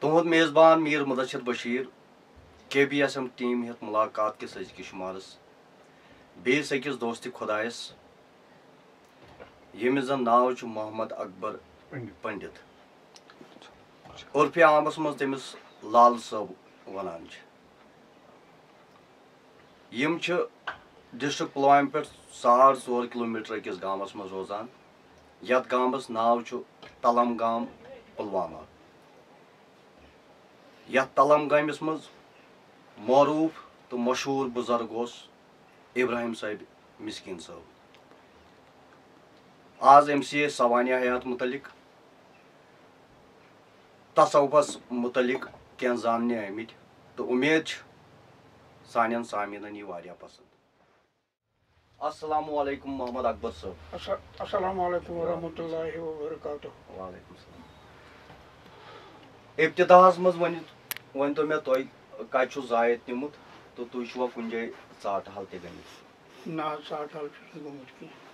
تہد میزبان میر Mudassir Bashir KBSM team ہت ملاقات کس أزکہِ شمارس بیس أکِس دوست خدایس ییٚمِس زن ناو چھُ محمد اکبر پنڈت عرفہِ عامس منٛز تٔمِس لال صٲب ونان چھِ یِم چھِ ڈسٹرک پُلوامہِ پٮ۪ٹھ 4.5 کِلومیٖٹر أکِس گامس منٛز روزان یتھ گامس ناو چھُ تلم گام پُلوامہ یتھ تلم گامس منٛز معروٗف تہٕ مشہوٗر بُزرگ اوس ابراہیم صٲب مسکیٖن صٲب آز أمۍ سٕے سوانح حیات متعلق تصوفس متعلق کینٛہہ زاننہِ آمٕتۍ تہٕ اُمید چھِ سانٮ۪ن سامعیٖنن یی واریاہ پسنٛد السلام علیکم محمد اکبر صٲب السلام علیکم ورحمۃ اللہ وبرکاتہ وعلیکم السلام ابتداہس منٛز ؤنۍتو مےٚ تۄہہِ کتہِ چھُ زایت نِمُت تہٕ تُہۍ چھُوا کُنہِ جایہِ ژاٹہٕ حل تہِ گٔمٕتۍ نہ حظ ژاٹہٕ حل چھُس نہٕ گوٚمُت کینٛہہ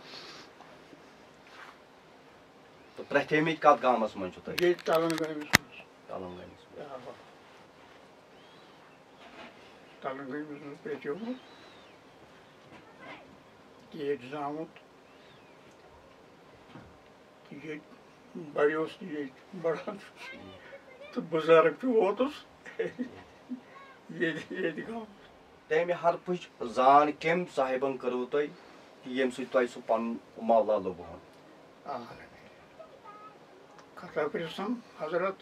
تہٕ پرٛٮ۪تھٲمٕتۍ کتھ گامس منٛز چھُو تۄہہِ ییٚتہِ تلن گٲمِس منٛز تلم گامس منٛز تلن گٲمِس منٛز پرٛٮ۪تھیومُت ییٚتہِ زامُت تہٕ ییٚتہِ بڑیوس تہِ ییٚتہِ بڑان تہٕ بُزرگ تہِ ووتُس ییٚتہِ گامس تمہِ حرفٕچ زان کٔمۍ صاحبن کٔروٕ تۄہہِ ییٚمہِ سۭتۍ تۄہہِ سُہ پنُن مولا لوٚبہون کتھا پرژھم حضرت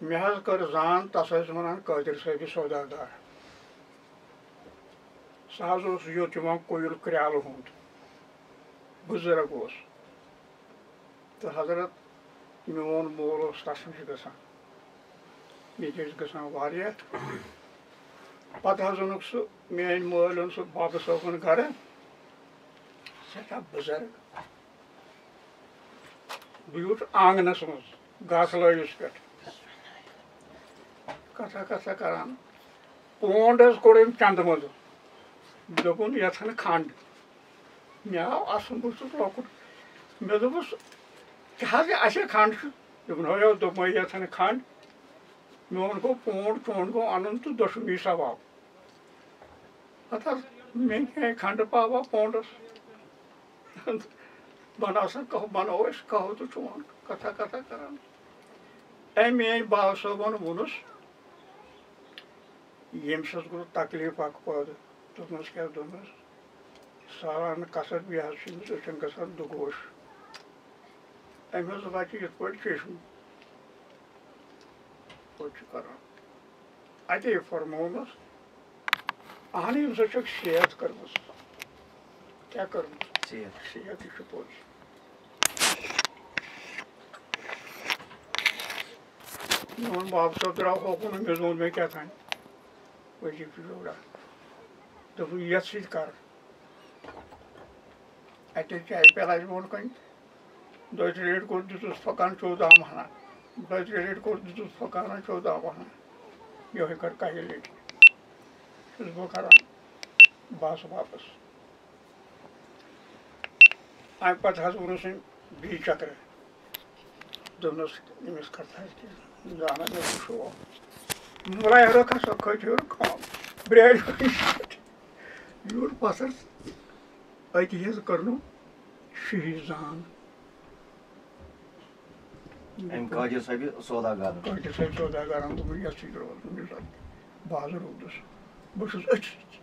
مےٚ حظ کٔر زان تس ٲسۍ ونان قٲدر صٲبہِ سوداگار سُہ حظ اوس یوٚت یِوان کویُل کرٛالہٕ ہُنٛد بُزرگ اوس تہٕ حضرت میون مول اوس تس نِش گژھان ییٚتہِ ٲسۍ گژھان واریاہ پتہٕ حظ اوٚنُکھ سُہ میٲنۍ مٲلۍ اوٚن سُہ بابہٕ صٲبُن گرٕ سٮ۪ٹھاہ بُزرگ بہٕ ویوٗٹھ آنگنس منٛز گاسہٕ لٲگِس پٮ۪ٹھ کتھا کتھا کران پونڈ حظ کوٚڑ أمۍ چندٕ منٛزٕ دوٚپُن یتھن کھنڈ مےٚ آو اسُن بہٕ چھُس لۄکُٹ مےٚ دوٚپُس کیٛاہ حظ اَسے کھنڈ چھُ دوٚپُن ہو دوٚپمَے یتھن کھنڈ میون گوٚو پونڈ چون گوٚو اَنُن تہٕ دۄشوٕنی ثواب پتہٕ حظ مےٚ کیٛاہ کھنڈٕ پاوا پونڈس بنو أسۍ کہوٕ تہٕ چون کتھا کتھا کران أمۍ میٲنۍ بابہٕ صٲبن ووٚنُس ییٚمِس حظ گوٚو تکلیٖف اکھ پٲدٕ دوٚپنس کیٛاہ دوٚپنس سالانہٕ کثر بیٚیہِ حظ چھِ أمِس أچھن گژھان دُگوش أمۍ حظ وَتہِ یِتھ پٲٹھۍ چشمہٕ چھُ کران اتے فرمونس اہن ییٚمہِ سۭتۍ چھکھ صحت کٔرمٕژ کیٛاہ کٔرمٕژ صحت یہِ چھُ پوٚز میون بابہٕ صٲب درٛاو ہوکُن مےٚ ووٚن مےٚ کیٛاہ تانۍ ؤجیٖب چھُ جوڑا دوٚپُن یتھ سۭتۍ کر اتے چایہِ پیالہٕ آسہِ برونٛٹھ کَنہِ 2 ریٹ کوٚر دِژٕس پھۄکان 14 مہنا 2 ریٹ کوٚر دِژٕس پھۄکان 14 مہنا یِہوے کر کَہہِ لٹہِ چھُس بہٕ کران بہٕ آسہٕ واپس اَمہِ پتہٕ حظ ووٚنُس أمۍ بیٚیہِ چکرا دوٚپنس أمِس کر تھایہِ زانان مےٚ چھُ شوق مُلاے رکھ ہسا کھٔتۍ ہیوٚر کھام برٛارِ یوٗر پتھر أتی حظ کٔرنو شہی زان أمۍ قٲدر صٲبہِ سوداگار قٲدر صٲبہِ سوداگارن دوٚپُن یتھ سۭتۍ روزُن بہٕ حظ روٗدُس بہٕ چھُس أتھۍ سۭتۍ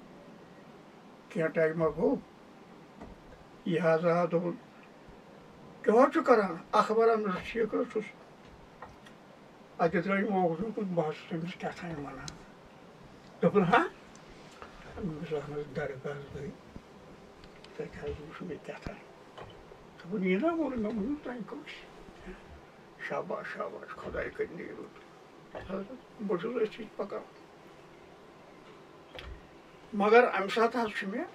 کینٛہہ ٹایما گوٚو یہِ حظ آو دوٚپُن کیٛاہ حظ چھُ کران اخبارا مےٚ دوٚپُس ٹھیٖک حظ چھُس اَتہِ درٛاے موقعہٕ دوٚپُن بہٕ حظ چھُس أمِس کیٛاہ تانۍ وَنان دوٚپُن ہا أمِس اہن حظ درگاہس گٔے تَتہِ حظ وٕچھ مےٚ کیٛاہ تانۍ دوٚپُن یہِ نا ووٚن مےٚ ؤنِو تۄہہِ کٲنٛسہِ شاباش شاباش خۄداے کٔرِنۍ یہِ رُت بہٕ چھُس أتھۍ سۭتۍ پکان مگر اَمہِ ساتہٕ حظ چھُ مےٚ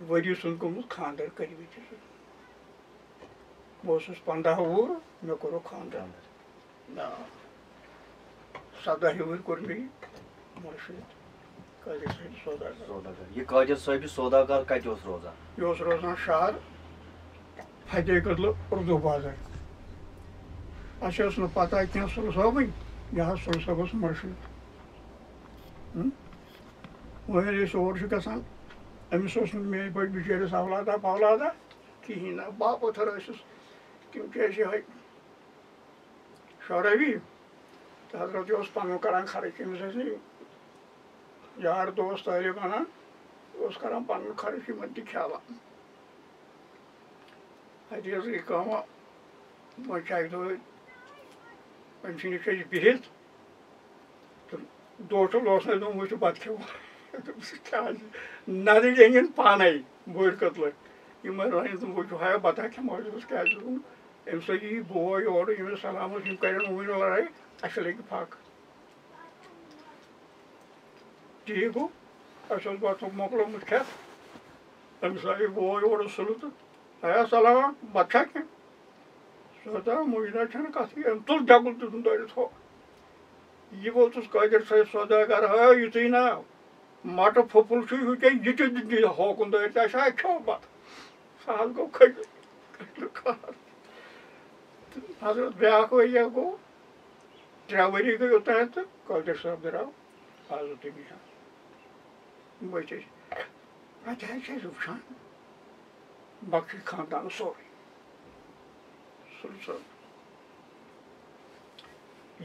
ؤری سُنٛد گوٚمُت خانٛدر کٔرمٕتِس بہٕ اوسُس 15 وُہُر مےٚ کوٚرُکھ خانٛدر 17 وُہٕرۍ کوٚر مےٚ یہِ مٔشیٖد قٲدر صٲبہِ سوداگار یہِ قٲدر صٲبہِ سوداگار کتہِ اوس روزان یہِ اوس روزان شہر فتح قدلہٕ اردوٗ بازر اَسہِ ٲس نہٕ پَتہ کینٛہہ سُلہٕ صٲبٕنۍ یہِ حظ سُلہٕ صٲب اوس مُرشِد وۄنۍ ییٚلہِ أسۍ اور چھِ گژھان أمِس اوس نہٕ میٛٲنۍ پٲٹھۍ بِچٲرِس اولادہ پولادہ کِہیٖنۍ نہٕ باپٲتھٕر ٲسِس تِم چھِ أسۍ یِہوٚے شوراوی تہٕ حضرت یہِ اوس پَنُن کَران خرٕچ أمِس ٲسۍ نہٕ یار دوس طٲلب اَنان یہِ اوس کَران پَنُن خرٕچ یِمَن تہِ کھٮ۪وان اَتہِ حظ گٔے کٲمہ وۄنۍ چھِ اَکہِ دۄہ أمۍ سٕے نِش أسۍ بِہِتھ تہٕ دوسَن اوس نہٕ دوٚپمُت چھُ بَتہٕ کھٮ۪وان دوٚپُس کیٛازِ نَدٕرۍ أنِن پانَے بٔڑۍ کٔدلہٕ یِمَن رٔنِتھ بہٕ چھُ ہایا بَتہ کھٮ۪مو دوٚپُس کیٛازِ دوٚپُن اَمہِ سۭتۍ یی بوے اورٕ ییٚمِس سلامَس یِم کَرن وٕنۍ لڑٲے اَسہِ لَگہِ پھَکھ تی گوٚو اَسہِ اوس بَتہٕ مۄکلومُت کھٮ۪تھ أمِس آیہِ بوے اورٕ سُلہٕ تہٕ آیا سلام بَتہٕ چھا کینٛہہ سُہ دَپان مُجہِ نہ چھَنہٕ کَتھٕے أمۍ تُل دٮ۪گُل دیُتُن دٲرِتھ ہو یہِ ووتُس قٲدِر صٲب سوداگر ہا یُتُے نا مَٹہٕ پھوٚپُل چھُ ہُہ کیٛاہ یہِ تہِ دِ ہوکُن دٲرِتھ اَسہِ آے کھیوٚو بَتہٕ سُہ حظ گوٚو کھٔجُر حضرت بیٛاکھ ؤریا گوٚو 3 ؤری گٔے اوٚتانۍ تہٕ قٲدِر صٲب درٛاو آز دُنیا بٔتھۍ ٲسۍ اَتہِ حظ چھِ أسۍ وٕچھان بخشی خاندان سورُے سُلہٕ صٲب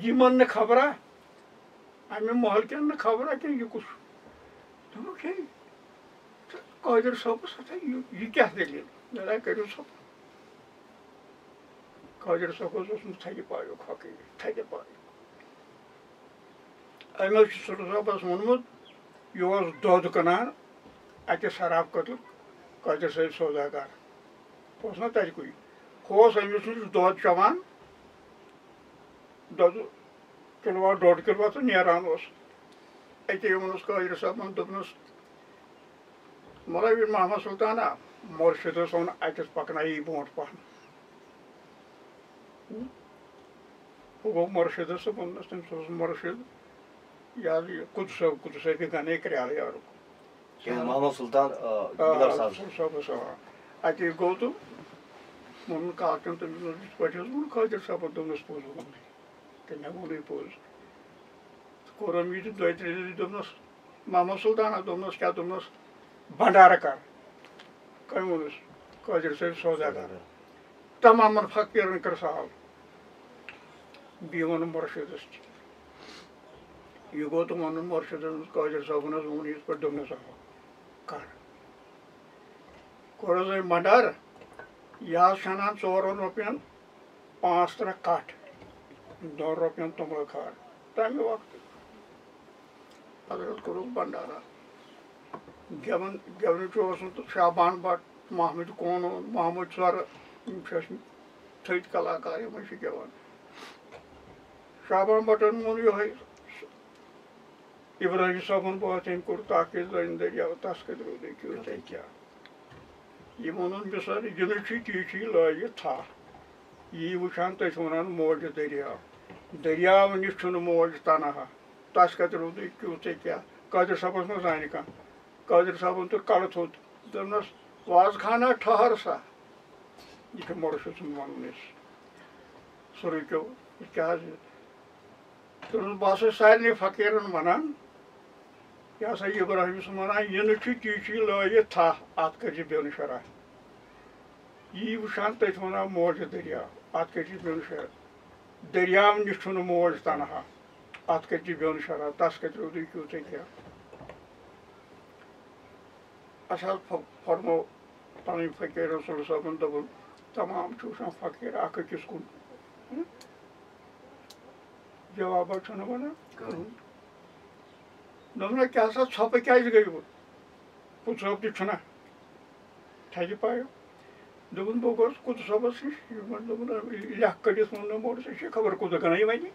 یِمن نہٕ خبرا اَمہِ محلہٕ کٮ۪ن نہٕ خبرا کینٛہہ یہِ کُس چھُ دوٚپُکھ ہے قٲدِر صٲبَس ہَسا یہِ کیٛاہ دٔلیٖل دَپاے کٔرِو صٲب قٲدِر صٲبَس اوسمُت تھدِ پایُک حقیٖق تھدِ پایُک أمۍ حظ چھُ سُلہٕ صٲبَس ووٚنمُت یہِ اوس دۄد کٕنان اَتہِ سراب کٔدٕل قٲدِر صٲب سوداگر اوس نا تَتہِ کُے ہُہ اوس أمِس نِش دۄد چٮ۪وان دۄدٕ کِلوٗا 1.5 کِلوٗ تہٕ نیران اوس اَتے ووٚنُس قٲدِر صٲبَن دوٚپنَس مولوی محمد سُلطانا مُرشِدَس ووٚن اَتٮ۪تھ پَکنایہِ یہِ برونٛٹھ پَہَن ہُہ گوٚو مُرشِدَس تہٕ ووٚننَس تٔمِس اوس مُرشِد یہِ حظ یہِ قُدسٲبی گَنے کرٛالہٕ یارُک محمد سُلطان صٲبَس اَتے گوٚو تہٕ ووٚنُن کاکَن تٔمِس اوس یِتھ پٲٹھۍ حظ ووٚن قٲدِر صٲبَن دوٚپنَس پوٚز ووٚنُن تہٕ مےٚ ووٚنُے پوٚز کوٚرُم یہِ تہِ 2-3 دۄہہِ دوٚپنَس محمد سُلطانا دوٚپنَس کیٛاہ دوٚپنَس بَنڈارٕ کَر کٔمۍ ووٚنُس قٲدِر صٲب سوداگر تَمامَن فقیٖرَن کٔر سال بیٚیہِ ووٚنُن مُرشِدَس تہِ یہِ گوٚو تہٕ ووٚنُن مُرشِدَن قٲدِر صٲبَن حظ ووٚن یِتھ پٲٹھۍ دوٚپنَس کَر کوٚر حظ أمۍ بَنڈارٕ یہِ حظ چھِ اَنان 4 رۄپیَن 5 ترٛکھ کَٹھ 2 رۄپیَن توٚملہٕ کھار تَمہِ وقتہٕ حضرت کوٚرُکھ بَنڈارا گٮ۪ونٕچ اوسمُت شابان بٹ محمد قونوٗن محمد سۄرٕ یِم چھِ ٲسۍ تھٔدۍ کلاکار یِمَے چھِ گٮ۪وان شابان بٹَن ووٚن یِہوٚے ابراہیم صٲبُن بٲتھ أمۍ کوٚر تاکہِ زٔنۍ دٔریاو تَس کَتہِ روٗدٕے کیُتھٕے کیٛاہ یہِ ووٚنُن مِثال یِنہٕ چھُے تی چھُے لٲگِتھ تھَپھ یی وٕچھان تٔتھۍ وَنان موجہِ دٔریاو دٔریاو نِش چھُنہٕ موج تَنہا تَس کَتہِ روٗدٕے کیُتھٕے کیٛاہ قٲدِر صٲبَس ما زانہِ کانٛہہ قٲدِر صٲبَن تُل کَلہٕ تھوٚد دوٚپنَس وازٕ خانا ٹھٔہر سا یہِ چھُ مُرشِد سُنٛد وَنُن اَسہِ سُہ رُکیو یہِ کیٛاہ حظ دوٚپنَس بہٕ ہسا چھُس سارنٕے فقیٖرَن وَنان یہِ ہسا یہِ ابراہیم سُنٛد وَنان یِنہٕ چھُے تی چھُے لٲگِتھ تھَپھ اَتھ کٔرزِ بیٚون شرح یی وٕچھان تٔتھۍ وَنان موجہِ دٔریاو اَتھ کٔرزِ بیٚون شرح دٔریاو نِش چھُنہٕ موج تَنہا اَتھ کٔرزِ بیٚون شرح تَس کَتہِ روٗدٕے کیُتھٕے کیٛاہ اَسہِ حظ فرمو پَنٕنۍ فقیٖرَن سُلہٕ صٲبَن دوٚپُن تمام چھُ وٕچھان فقیٖر اَکھ أکِس کُن جوابا چھُنہٕ وَنان دوٚپُن کیٛاہ سا ژھۄپہٕ کیٛازِ گٔیوٕ قُدس صٲب تہِ چھُنہ تھدِ پایُک دوٚپُن بہٕ گوٚوُس قُدس صٲبَس نِش یِمن دوٚپُن لیکھ کٔڑِتھ ووٚن مےٚ مول ژےٚ چھے خبر کوٗتاہ کٕنَے وَنہِ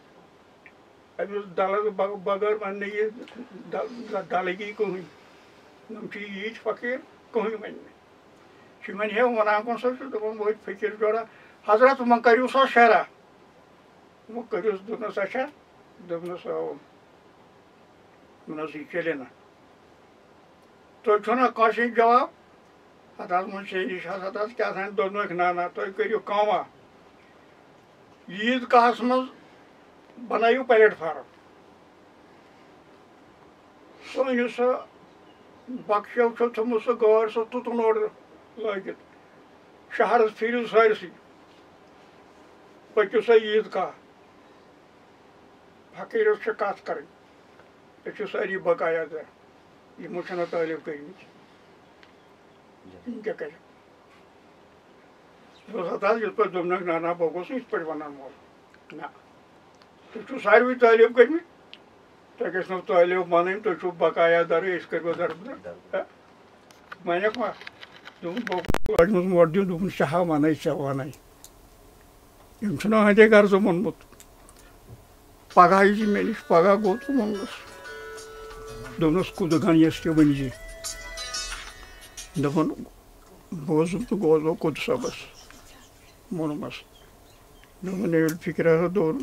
أمِس دَلَس بغٲر وَنہِ نہٕ یہِ دَلٕگی کٕہٕنۍ یِم چھِ ییٖتۍ فقیٖر کٕہٕنۍ وَنہِ نہٕ چھِ وۄنۍ ہے وَنان کُن سا چھُ دَپان وٲتۍ فقیٖر جورا حضرت وۄنۍ کٔرِو سا شرح وۄنۍ کٔرِوس دوٚپنَس اچھا دوٚپنَس دوٚپنَس یہِ چلہِ نہٕ تُہۍ چھُو نہ کٲنٛسہِ ہِنٛدۍ جواب اَتھ حظ ووٚن ژےٚ نِش حظ اَتھ حظ کیٛاہ تام دوٚپنَکھ نہ نہ تُہۍ کٔرِو کٲما عید گاہس مز بنٲیِو پلیٹ فارم سُہ أنِو سا بخشو چھو تھوٚمُت سُہ گٲڑۍ سُہ تُتُن اورٕ لٲگِتھ شہرس پھیٖرِو سٲرسٕے پٔکِو سا عید گاہ فقیٖرس چھِ کتھ کرٕنۍ أسۍ چھِ سٲری بقایا دار یِمو چھنہٕ تعلیٖم کٔرمٕژ یِم کیٛاہ کرِ حظ یِتھ پٲٹھۍ دوٚپنَکھ نہ نہ بہٕ گوٚژھ نہٕ یِتھ پٲٹھۍ وَنان مول نہ تُہۍ چھِو ساروٕے تعلیٖم کٔرمٕتۍ تۄہہِ گژھنو تعلیٖم وَنٕنۍ تُہۍ چھِو بقایا دارٕے أسۍ کٔرِو دربدر وَنٮ۪کھ ما دوٚپُن بہٕ لٲجمٕژ موٹھ دیُن دوٚپُن ژےٚ وَنَے ژےٚ وَنَے أمۍ چھُنہ ہَندے غرضہٕ ووٚنمُت پگاہ یی مےٚ نِش پگاہ گوٚو تہٕ ووٚننَس دوٚپنَس کُدٕگَن یۄس تہِ ؤنۍ زِ دوٚپُن بہٕ اوسُس تہٕ گوس بہٕ کُدٕ صٲبَس ووٚنمَس دوٚپُن ییٚلہِ فِکرِ دوٚپُن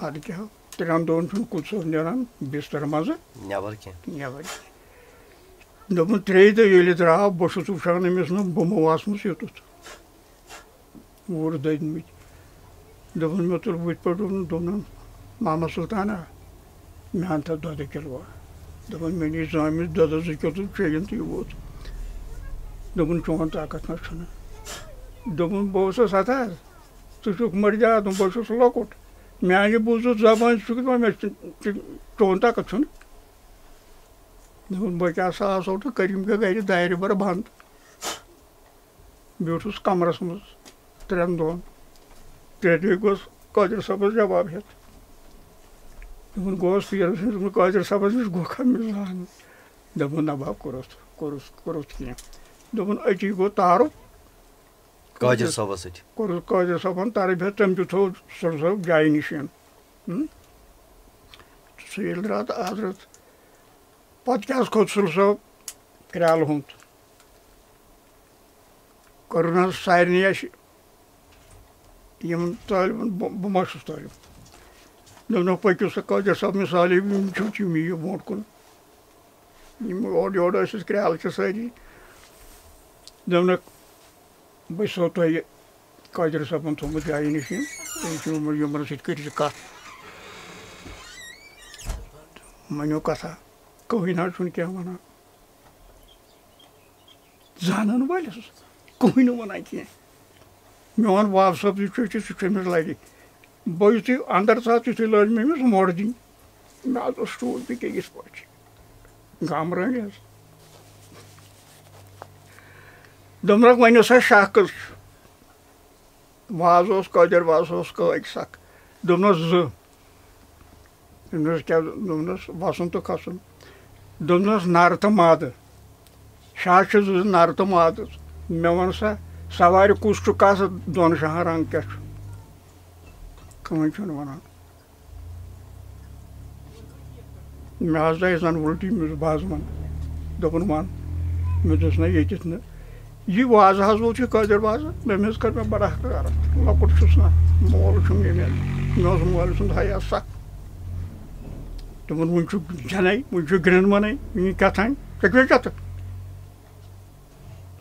اَدٕ کیٛاہ 3 دۄہَن چھُنہٕ کُدٕ صٲب نیران بِستر منٛزٕ نٮ۪بر کینٛہہ دوٚپُن 3 دۄہ ییٚلہِ درٛاو بہٕ چھُس وٕچھان أمِس نہٕ بُمہٕ واسمٕژ یوٚتُتھ وُر دٔدمٕتۍ دوٚپُن مےٚ تُل بٕتھِ پٮ۪ٹھ دوٚپُن محمد سُلطانا مےٚ اَن تَتھ دۄدٕ کِلوٗ دوٚپُن مےٚ نِش زٲمِتۍ دۄدَس 2 کِلوٗ چیٚیِن تہٕ یہِ ووت دوٚپُن چون طاقت نہ چھُنہٕ دوٚپُن بہٕ اوسُس ہتا ژٕ چھُکھ مٔرجاد بہٕ چھُس لۄکُٹ میٛانہِ بوٗزُتھ زبٲنۍ چھُکھ دَپان مےٚ چون طاقت چھُنہٕ دوٚپُن بہٕ کیٛاہ سا آسو تہٕ کٔرِم مےٚ گرِ دارِ بَر بنٛد بیوٗٹھُس کمرس منٛز 3 دۄہن 3 دۄہہِ گوٚژھ قٲدِر صٲبَس جواب ہٮ۪تھ دوٚپُن گوٚوُس پیٖرَس نِش دوٚپُن قٲدِر صٲبَس نِش گوٚکھا مےٚ زانُن دوٚپُن نہ بہٕ کوٚرُتھ کینٛہہ دوٚپُن أتی گوٚو تعارُف قٲدِر صٲبَس سۭتۍ کوٚرُس قٲدِر صٲبَن طرف ہٮ۪تھ تٔمۍ تہِ تھوٚو سُلہٕ صٲب جایہِ نِشَن سُہ ییٚلہِ درٛاو تہٕ حضرت پَتہٕ کیٛاہ حظ کھوٚت سُلہٕ صٲب کرٛالہٕ ہُنٛد کوٚرُن حظ سارنٕے اَسہِ یِمن طٲلبن بہٕ ما چھُس طٲلب دوٚپنکھ پٔکِو سا قٲدِر صٲب مِثالے یِم چھِو یِم یِیِو برونٛٹھ کُن یِم اورٕ یورٕ ٲسِس کرٛالہٕ چھِ سٲری دوٚپنکھ بہٕ چھُسو تۄہہِ قٲدِر صٲبن تھوٚمُت جایہِ نِشن تُہۍ چھِو یِمن سۭتۍ کٔرِو کَتھ مٲنِو کَتھا کٕہٕنۍ حظ چھُنہٕ کینٛہہ وَنان زانان وٲلِس کٕہٕنۍ نہٕ وَنان کینٛہہ میون باب صٲب یُس چھُ سُہ چھُ أمِس لَرِ بہٕ یُتھُے اَندر ژاو تِتھُے لٲج مےٚ أمِس موڑٕ دِنۍ مےٚ حظ اوس ٹوٗر بیٚیہِ یِتھ پٲٹھۍ چھِ گامرٲنۍ حظ دوٚپنکھ وۄنۍ اوس اَسہِ شاہ کٔژ چھُ واز اوس قٲدِر واز اوس کٲگۍ سَکھ دوٚپنَس 2 دوٚپنَس کیٛاہ دوٚپنَس وَسُن تہٕ کھسُن دوٚپنَس نَرٕ تہٕ مادٕ شاہ چھِ 2 نَرٕ تہٕ مادٕ مےٚ ووٚن سا سوارِ کُس چھُ کَس 2 شاہَن رنٛگ کیٛاہ چھُ کٕہٕنۍ چھُنہٕ وَنان مےٚ حظ درٛاے زَن وُلٹی مےٚ بہٕ حظ وَنہٕ دوٚپُن وَن مےٚ دوٚپُس نہ ییٚتٮ۪تھ نہٕ یہِ وازٕ حظ ووت یہِ قٲدِر وازٕ مےٚ حظ کٔر مےٚ بَڑٕ حقارت لۄکُٹ چھُس نہ مول چھُم مےٚ اوس مٲلۍ سُنٛد حیا سَکھ دوٚپُن وٕنۍ چھُ جَنے وٕنۍ چھُ گرٛنٛدمَنٕے وٕنہِ کیٛاہ تھانۍ ژےٚ کیٛاہ کَتھٕ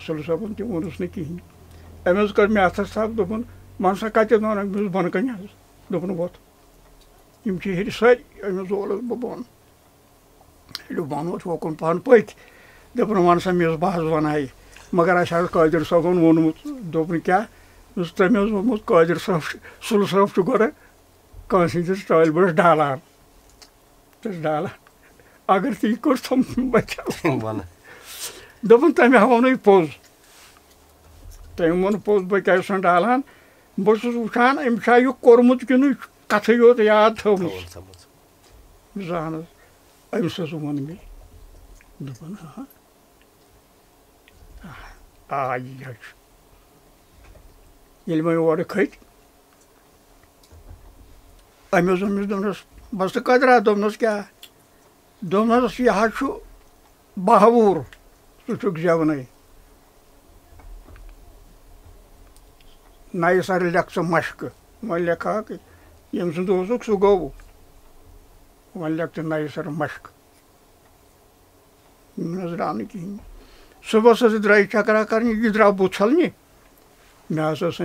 سُلہٕ صٲبَن تہِ ووٚنُس نہٕ کِہیٖنۍ أمۍ حظ کٔر مےٚ اَتھَس تھپھ دوٚپُن وَن سا کَتٮ۪تھ وَنکھ مےٚ دوٚپُس بۄنہٕ کَنہِ حظ دوٚپُن ووٚتھ یِم چھِ ہیٚرِ سٲری أمِس زولُس بہٕ بۄن ییٚلہِ بۄن ووت ہوکُن پَہَن پٔکۍ دوٚپُن وَن سا مےٚ بہٕ حظ وَنہٕ مگر اَسہِ حظ قٲدِر صٲبَن ووٚنمُت دوٚپُن کیٛاہ دوٚپُس تٔمۍ حظ ووٚنمُت قٲدِر صٲب چھُ سُلہٕ صٲب چھُ گۄڈٕ کٲنٛسہِ ہِنٛدِس طٲلبَس ڈالان اگر ژٕ یہِ کوٚرتھَم دوٚپُن تٔمۍ ہا ووٚنُے پوٚز تٔمۍ ووٚن پوٚز بہٕ کیٛازِ چھُسَن ڈالان بہٕ چھُس وٕچھان أمۍ چھا یہِ کوٚرمُت کِنہٕ یہِ چھُ کَتھٕے یوت یاد تھٲومٕژ زَن حظ أمِس حظ ووٚن مےٚ دوٚپُن آ یہِ حظ چھُ ییٚلہِ وۄنۍ اورٕ کھٔتۍ أمۍ حظ ووٚنمَس دوٚپنَس بَس تہٕ قٲدرا دوٚپنَس کیٛاہ دوٚپنَس یہِ حظ چھُ بہوٗر ژٕ چھُکھ زٮ۪ونَے نَیہِ سَرٕ لیکھ ژٕ مَشقہٕ وۄنۍ لیکھاکھ ییٚمہِ سُنٛد اوسُکھ سُہ گوٚو وۄنۍ لیکھ ژٕ نَیہِ سَرٕ مَشقہٕ یِم نہٕ حظ درٛاو نہٕ کِہیٖنۍ صُبحَس حظ درٛاے چَکرا کَرنہِ یہِ درٛاو بُتھ چھَلنہِ مےٚ حظ ٲس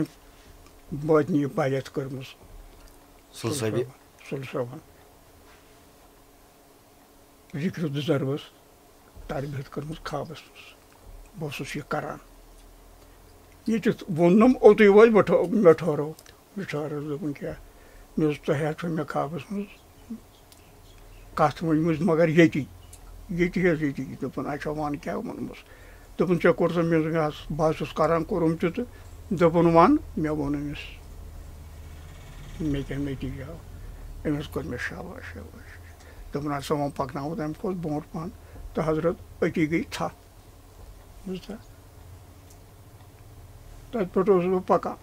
وٲتۍ یہِ بیعت کٔرمٕژ سُلصٲبی سُلہٕ صٲبن ذِکرِ دُزربس تربیت کٔرمٕژ خابس منٛز بہٕ اوسُس یہِ کران ییٚتٮ۪تھ ووٚننم اوٚتُے وٲتۍ مےٚ ٹھٔہرو دوٚپُن کیٛاہ مےٚ اوس تۄہہِ چھو مےٚ خابس منٛز کتھ ؤنمٕژ مگر ییٚتی حظ ییٚتی دوٚپُن اچھا وَن کیٛاہ ووٚنمُس دوٚپُن ژےٚ کوٚر سا مےٚ بہٕ حظ چھُس کران کوٚرُم تہِ تہٕ دوٚپُن وَن مےٚ ووٚن أمِس مےٚ کیٛاہ نٔتیٖجہِ آو أمِس کوٚر مےٚ شاباش دوٚپُن اَدٕ سا وۄنۍ پکناوو تَمہِ کھۄتہٕ برونٛٹھ پہن تہٕ حضرت أتی گٔے تھپھ بوٗزتھا تَتہِ پٮ۪ٹھ اوسُس بہٕ پکان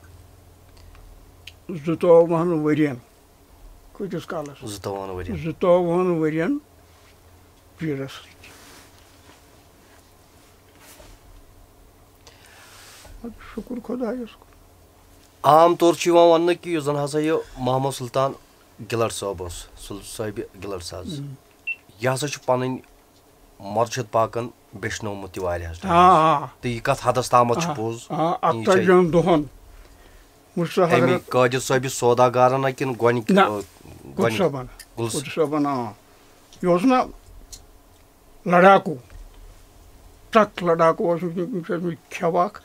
22 ؤرین کۭتِس کالس 22 ؤرین پیٖرس سۭتۍ شُکُر خۄدایس کُن عام طور چھُ یِوان وَننہٕ کہِ یُس زَن ہسا یہِ محمد سُلطان گِلٹ صٲب اوس سُلصٲبہِ گِلٹ ساز یہِ ہسا چھُ پنٕنۍ مرشد پاکن بیٚچھنومُت یہِ واریاہس تہٕ یہِ کتھ حدس تامتھ چھُ پوٚز 48 دۄہن اَمہِ قٲدِر صٲبہِ سوداگارن کِنہٕ گُل صٲبن یہِ اوس نا لڑاکوٗ ٹرک لڑاکوٗ اوس ٲسمٕتۍ کھٮ۪و اکھ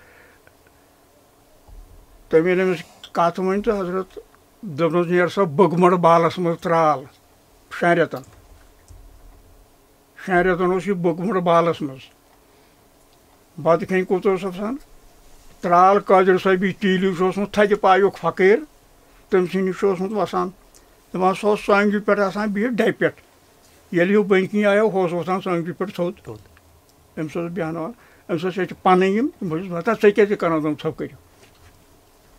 تٔمۍ ییٚلہِ أمِس کتھ ؤنۍ تہٕ حضرت دوٚپنس نیر سا بٔگمر بالس منٛز ترال 6 رٮ۪تن اوس یہِ بٔگمر بالس منٛز بتہٕ کھٮ۪نۍ کوٚت اوس آسان ترال قٲدِر صٲبی تیٖلی چھُ اوسمُت تھدِ پایُک فقیٖر تٔمۍ سٕے نِش چھُ اوسمُت وسان دپان سُہ اوس سۄنٛگہِ پٮ۪ٹھ آسان بِہِتھ ڈبہِ پٮ۪ٹھ ییٚلہِ ہیوٗ بٔنۍ کِنۍ آیو ہُہ اوس وۄتھان سۄنٛگہِ پٮ۪ٹھ تھوٚد أمِس اوس بیٚہناوان أمِس اوس ییٚتہِ پنٕنۍ یِم بہٕ چھُس وَتان ژےٚ کیٛاہ چھِ کران دوٚپُن ژھۄپہٕ کٔرِو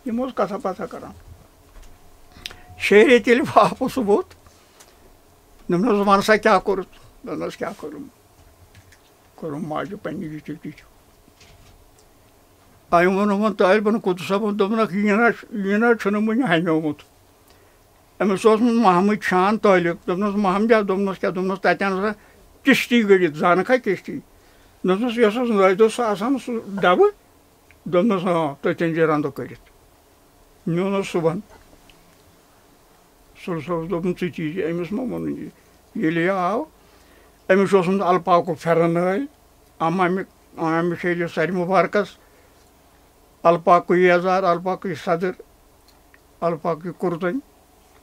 یِم اوس کتھا باتھا کران 6 رٮ۪تھ ییٚلہِ واپس ووت دوٚپنس وَن سا کیٛاہ کوٚرُتھ دوٚپنس کیٛاہ کوٚرُم ماجہِ پننہِ یِتھِو تِتھِو أمۍ ووٚن یِمن طٲلبن قُدُس صٲبن دوٚپنکھ یہِ نہ چھُنہٕ وُنہِ ہمیومُت أمِس اوسمُت محمد شان طٲلب دوٚپنس محمدہ دوٚپنس کیٛاہ دوٚپنس تتٮ۪ن سا کِشتی گٔڑِتھ زانکھا کِشتی دوٚپنس یۄس اوس نٲے دوٚہ سُہ آسان سُہ ڈبہٕ دوٚپنس تٔتھۍ أنۍ زِ رنٛدٕ کٔرِتھ نیوٗن اوس صُبحن سُلہٕ صٲبس دوٚپُن ژٕ تہِ یی أمِس ما ووٚنُن یہِ ییٚلہِ یہِ آو أمِس چھُ اوسمُت الپاکُک پھٮ۪رن نٲلۍ امہِ شیرِ سرِ مُبارکس الپاکُے یزار الپاکُے صدٕر الپاکُے کُرتن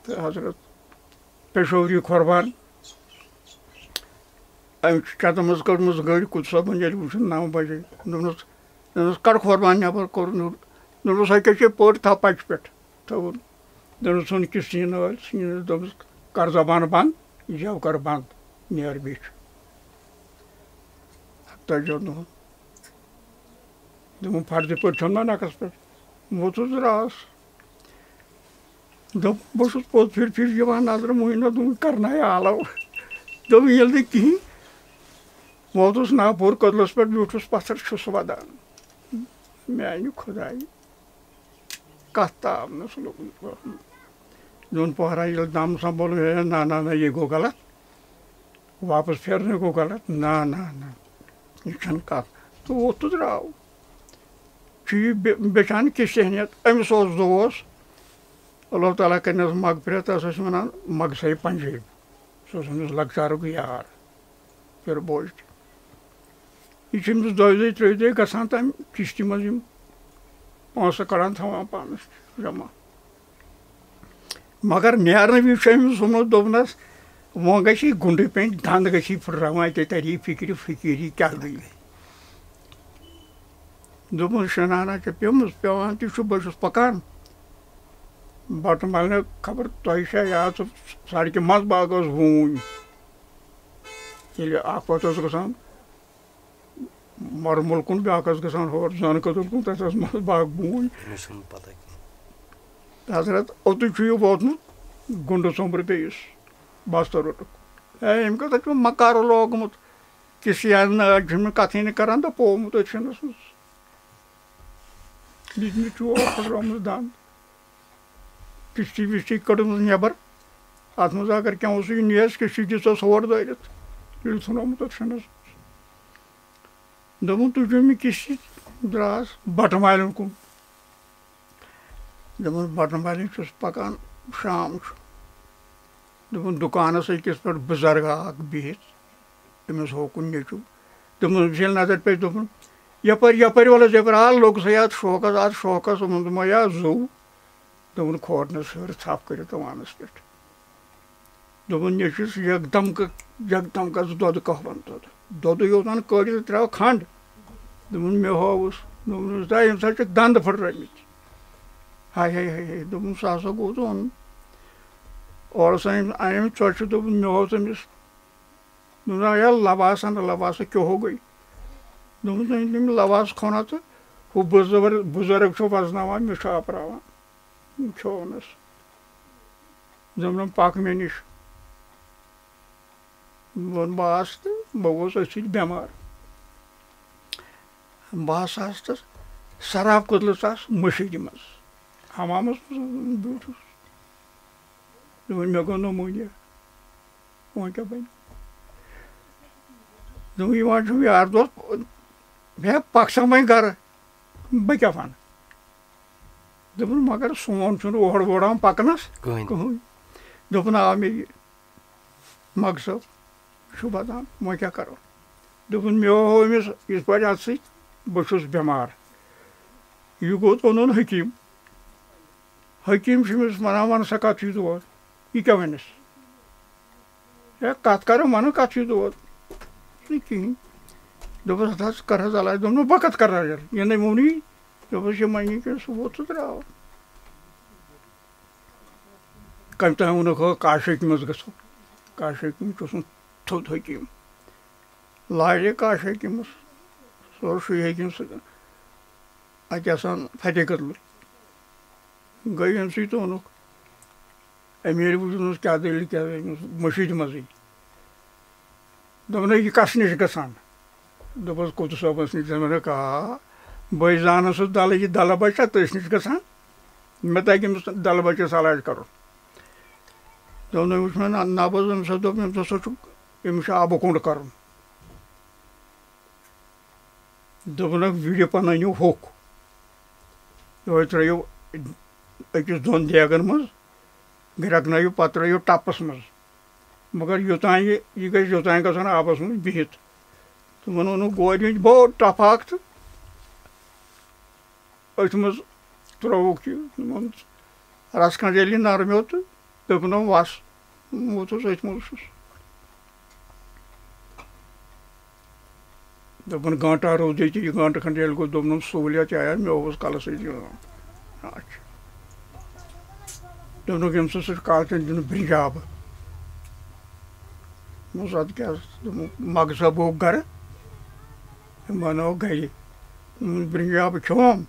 تہٕ حضرت پیشوری کھۄربان أمۍ چھِ چتہٕ منٛز کٔڑمٕژ گٔرۍ قُدُس صٲبن ییٚلہِ وٕچھُن 9 بجے دوٚپنس کڑ کھۄربان نٮ۪بر کوٚر دوٚپنس ہۄ کیٛاہ چھے پٔٹ تھاو پچہِ پٮ۪ٹھ تھٲوٕن دوٚپنس ژھُن کِشتی نٲلۍ دوٚپنس کر زبان بنٛد جَو کر بنٛد نیر بیٚیہِ 47 دۄہن دوٚپُن فردِ پٲٹھۍ ژھیوٚن مےٚ نَکھس پٮ۪ٹھ ووٚتھُس درٛاس دوٚپ بہٕ چھُس پوٚت پھِرِ پھِرِ یِوان نظرِ موٗنیٖنو دوٚپُن کرنایہِ آلو دوٚپُن ییٚلہِ نہٕ کِہینۍ ووتُس ناپور کٔدلس پٮ۪ٹھ بیوٗٹھُس پتھر چھُس ودان میانہِ خۄدایہِ کتھ تاو نہٕ سُہ دوٚپُن پوہرا ییٚلہِ دم سنٛبھولُن نہ یہِ گوٚو غلط واپس پھیرنٕے گوٚو غلط نہ یہِ چھنہٕ کتھ تہٕ ووٚتھ تہٕ درٛاو چھُ یہِ بیٚچھان کِس اہمیت أمِس اوس دوس اللہ تعالیٰ کرنس مغفرت تس ٲسۍ ونان مغساے پنجٲبۍ سُہ اوس أمِس لۄکچارُک یار پِرٕ بوے یہِ چھِ أمِس 2 3 دۄہ گژھان تمہِ کِشتی منٛز یِم پونٛسہٕ کڑان تھاوان پانس جمع مگر نیرنہٕ وِزِ چھُ أمِس ووٚنمُت دوٚپنس وۄنۍ گژھی گُنڈٕ پیٚنۍ دنٛد گژھی پھٕٹراوان ژےٚ تری فِکرِ فقیٖری کیٛاہ گٔیے دوٚپُن شنانا ژےٚ پیٚوان تہِ چھُ بہٕ چھُس پکان بٹہٕ مالنہِ خبر تۄہہِ چھا یاد سُہ سڑکہِ منٛز باغ ٲس ہوٗنۍ ییٚلہِ اکھ وَتھ ٲس گژھان مۄرمُل کُن بیٛاکھ ٲس گژھان ہور زٲنہٕ کٔدٕل کُن تَتھ ٲس منٛزٕ باغ بوٗنۍ حضرت اوٚتُے چھُ یہِ ووتمُت گُنڈٕ ژوٚمبرٕ بیٚیِس بستہٕ روٚٹُکھ أمۍ کۭژاہ چھُ مکارٕ لوگمُت کِسی اَڑِ چھُنہٕ کَتھٕے نہٕ کران تہٕ پوٚومُت أچھنس منٛز دِتمٕتۍ چوب پھٕٹرٲومٕژ دنٛد کِشتی وِشتی کٔڑمٕژ نٮ۪بر اتھ منٛز اگر کینٛہہ اوسُے نیس کِشتی دِژٕس ہور دٲرِتھ ییٚلہِ ژھٕنومُت أچھنس منٛز دوٚپُن تُجو مےٚ کِشتی درٛاس بٹہٕ مالٮ۪ن کُن دوٚپُن بٹن والٮ۪ن چھُس پَکان شام چھُ دوٚپُن دُکانَس أکِس پٮ۪ٹھ بُزرگ اکھ بِہِتھ تٔمِس ہوکُن نیٚچوٗ دوٚپُن ییٚلہِ نظر پیٚیہِ دوٚپُن یَپٲرۍ یَپٲرۍ وَل حظ یَپٲرۍ لوٚگسٕے اَتھ شوقَس دوٚپمَے زوٗ دوٚپُن کھورنَس ہیوٚر ژھَپھ کٔرِتھ وانَس پٮ۪ٹھ دوٚپُن نیٚچوِس یکدم کَر ژٕ دۄدٕ کَہوَن دۄدٕے یوت وۄنۍ کٲڑِتھ تہٕ ترٛاو کھنٛڈ دوٚپُن مےٚ ہووُس دوٚپُن دا ییٚمہِ ساتہٕ چھِ دنٛدٕ پھٕٹرٲمٕتۍ ہاے ہاے ہاے ہاے دوٚپُن سُہ ہسا گوٚو ژٕ اوٚنُن اورٕ أنِم ژۄچہِ دوٚپُن مےٚ ہوو تٔمِس دوٚپُن یا لباسا نہٕ لباسا کیٛاہ ہو گٔے دوٚپُن تٔمۍ تٔمۍ لباس کھونا تہٕ ہُہ بُزرگ چھُ وزناوان مےٚ چھُ آپراوان کھیوٚونَس دوٚپُن پَکھ مےٚ نِش ووٚن بہٕ تہٕ بہٕ گوٚوُس أتھۍ سۭتۍ بٮ۪مار بہٕ ہسا تہٕ سراب کٔدلہٕ ژاس مٔشیٖدِ منٛز حمامَس منٛز بیوٗٹھُس دوٚپُن مےٚ گوٚو نموٗنیا وۄنۍ کیٛاہ بَنہِ دوٚپُن یِوان چھُم یار دوست ہے پَکھ سا وۄنۍ گرٕ بہٕ کیٛاہ وَنہٕ دوٚپُن مگر سون چھُنہٕ اورٕ ووران پَکنَس کٕہٕنۍ دوٚپُن آو مےٚ یہِ مۄغ صٲب چھُ بَدان وۄنۍ کیٛاہ کَرو دوٚپُن مےٚ ہوو أمِس یِتھ پٲٹھۍ اَتھ سۭتۍ بہٕ چھُس بٮ۪مار یہِ گوٚو اوٚنُن حکیٖم حکیٖم چھُ أمِس وَنان وَن سا کَتھ چھُے دود یہِ کیٛاہ وَنٮ۪س ہے کَتھ کَرو وَنہٕ کَتھ چھُے دود نہٕ کِہیٖنۍ دوٚپُس ہَتھ حظ کَر حظ علاج دوٚپُن بہٕ کَتھ کَرٕ علاج یہِ نَے ووٚنُے دوٚپُس یہِ مَنی کیٚنٛہہ سُہ ووت تہٕ درٛاو کٔمۍ تام ووٚنُکھ ہو کاشٲکۍ منٛز گژھو کاشٲکۍ چھُ اوسمُت تھوٚد حکیٖم لاجے کاشٲکۍ منٛز سُہ اوس سُے حکیٖم سۭتۍ اَتہِ آسان فتح کدلہٕ گٔے ییٚمہِ سۭتۍ تہٕ اوٚنُکھ اَمہِ ییٚلہِ وٕچھُنَس کیٛاہ دٔلیٖل کیٛاہ مٔشیٖدِ منٛزٕے دوٚپُن یہِ کَس نِش گژھان دوٚپُس قُدوٗس صٲبَس نِش دوٚپُنکھ بٔے زانان سُہ دَلہٕ یہِ دَلہٕ بَچا تٔسۍ نِش گژھان مےٚ تَگہِ أمِس دَلہٕ بَچَس علاج کَرُن دوٚپُن وٕچھ مےٚ نَبض أمِس ہسا دوٚپ أمِس ہسا چھُ أمِس چھُ آبہٕ کوٚنٛڈ کَرُن دوٚپُنکھ وِڈِپَن أنِو ہوٚکھ یِہوٚے ترٛٲیِو أکِس دۄن دیگَن منٛز گرٛٮ۪کنٲیِو پَتہٕ ترٛٲیِو ٹَپَس منٛز مگر یوٚتانۍ یہِ گژھِ یوٚتانۍ گژھُن آبَس منٛز بِہِتھ تِمَن اوٚنُکھ گورِ ہِنٛدۍ بوٚڑ ٹَپھ اَکھ تہٕ أتھۍ منٛز ترٛووُکھ یہِ رَژھ کھنٛڈ ییٚلہِ یہِ نرمیو تہٕ دوٚپنَم وَس ووتُس أتھۍ منٛز چھُس دوٚپُن گٲنٛٹا روٗد ییٚتہِ یہِ گٲنٛٹہٕ کھنٛڈ ییٚلہِ گوٚو دوٚپنَم سہوٗلیت آیا مےٚ اوس کَلَس سۭتۍ اچھا دوٚپنُکھ ییٚمہِ سۭتۍ سُہ چھُ کالچَن دیُن برٛنٛجہِ آبہٕ دوٚپمَس اَدٕ کیٛاہ دوٚپُکھ مۄغ صٲب ہووُکھ گرٕ أمۍ بَنووُکھ گرِ دوٚپُن برٛنٛجہِ آبہٕ کھیوٚوُم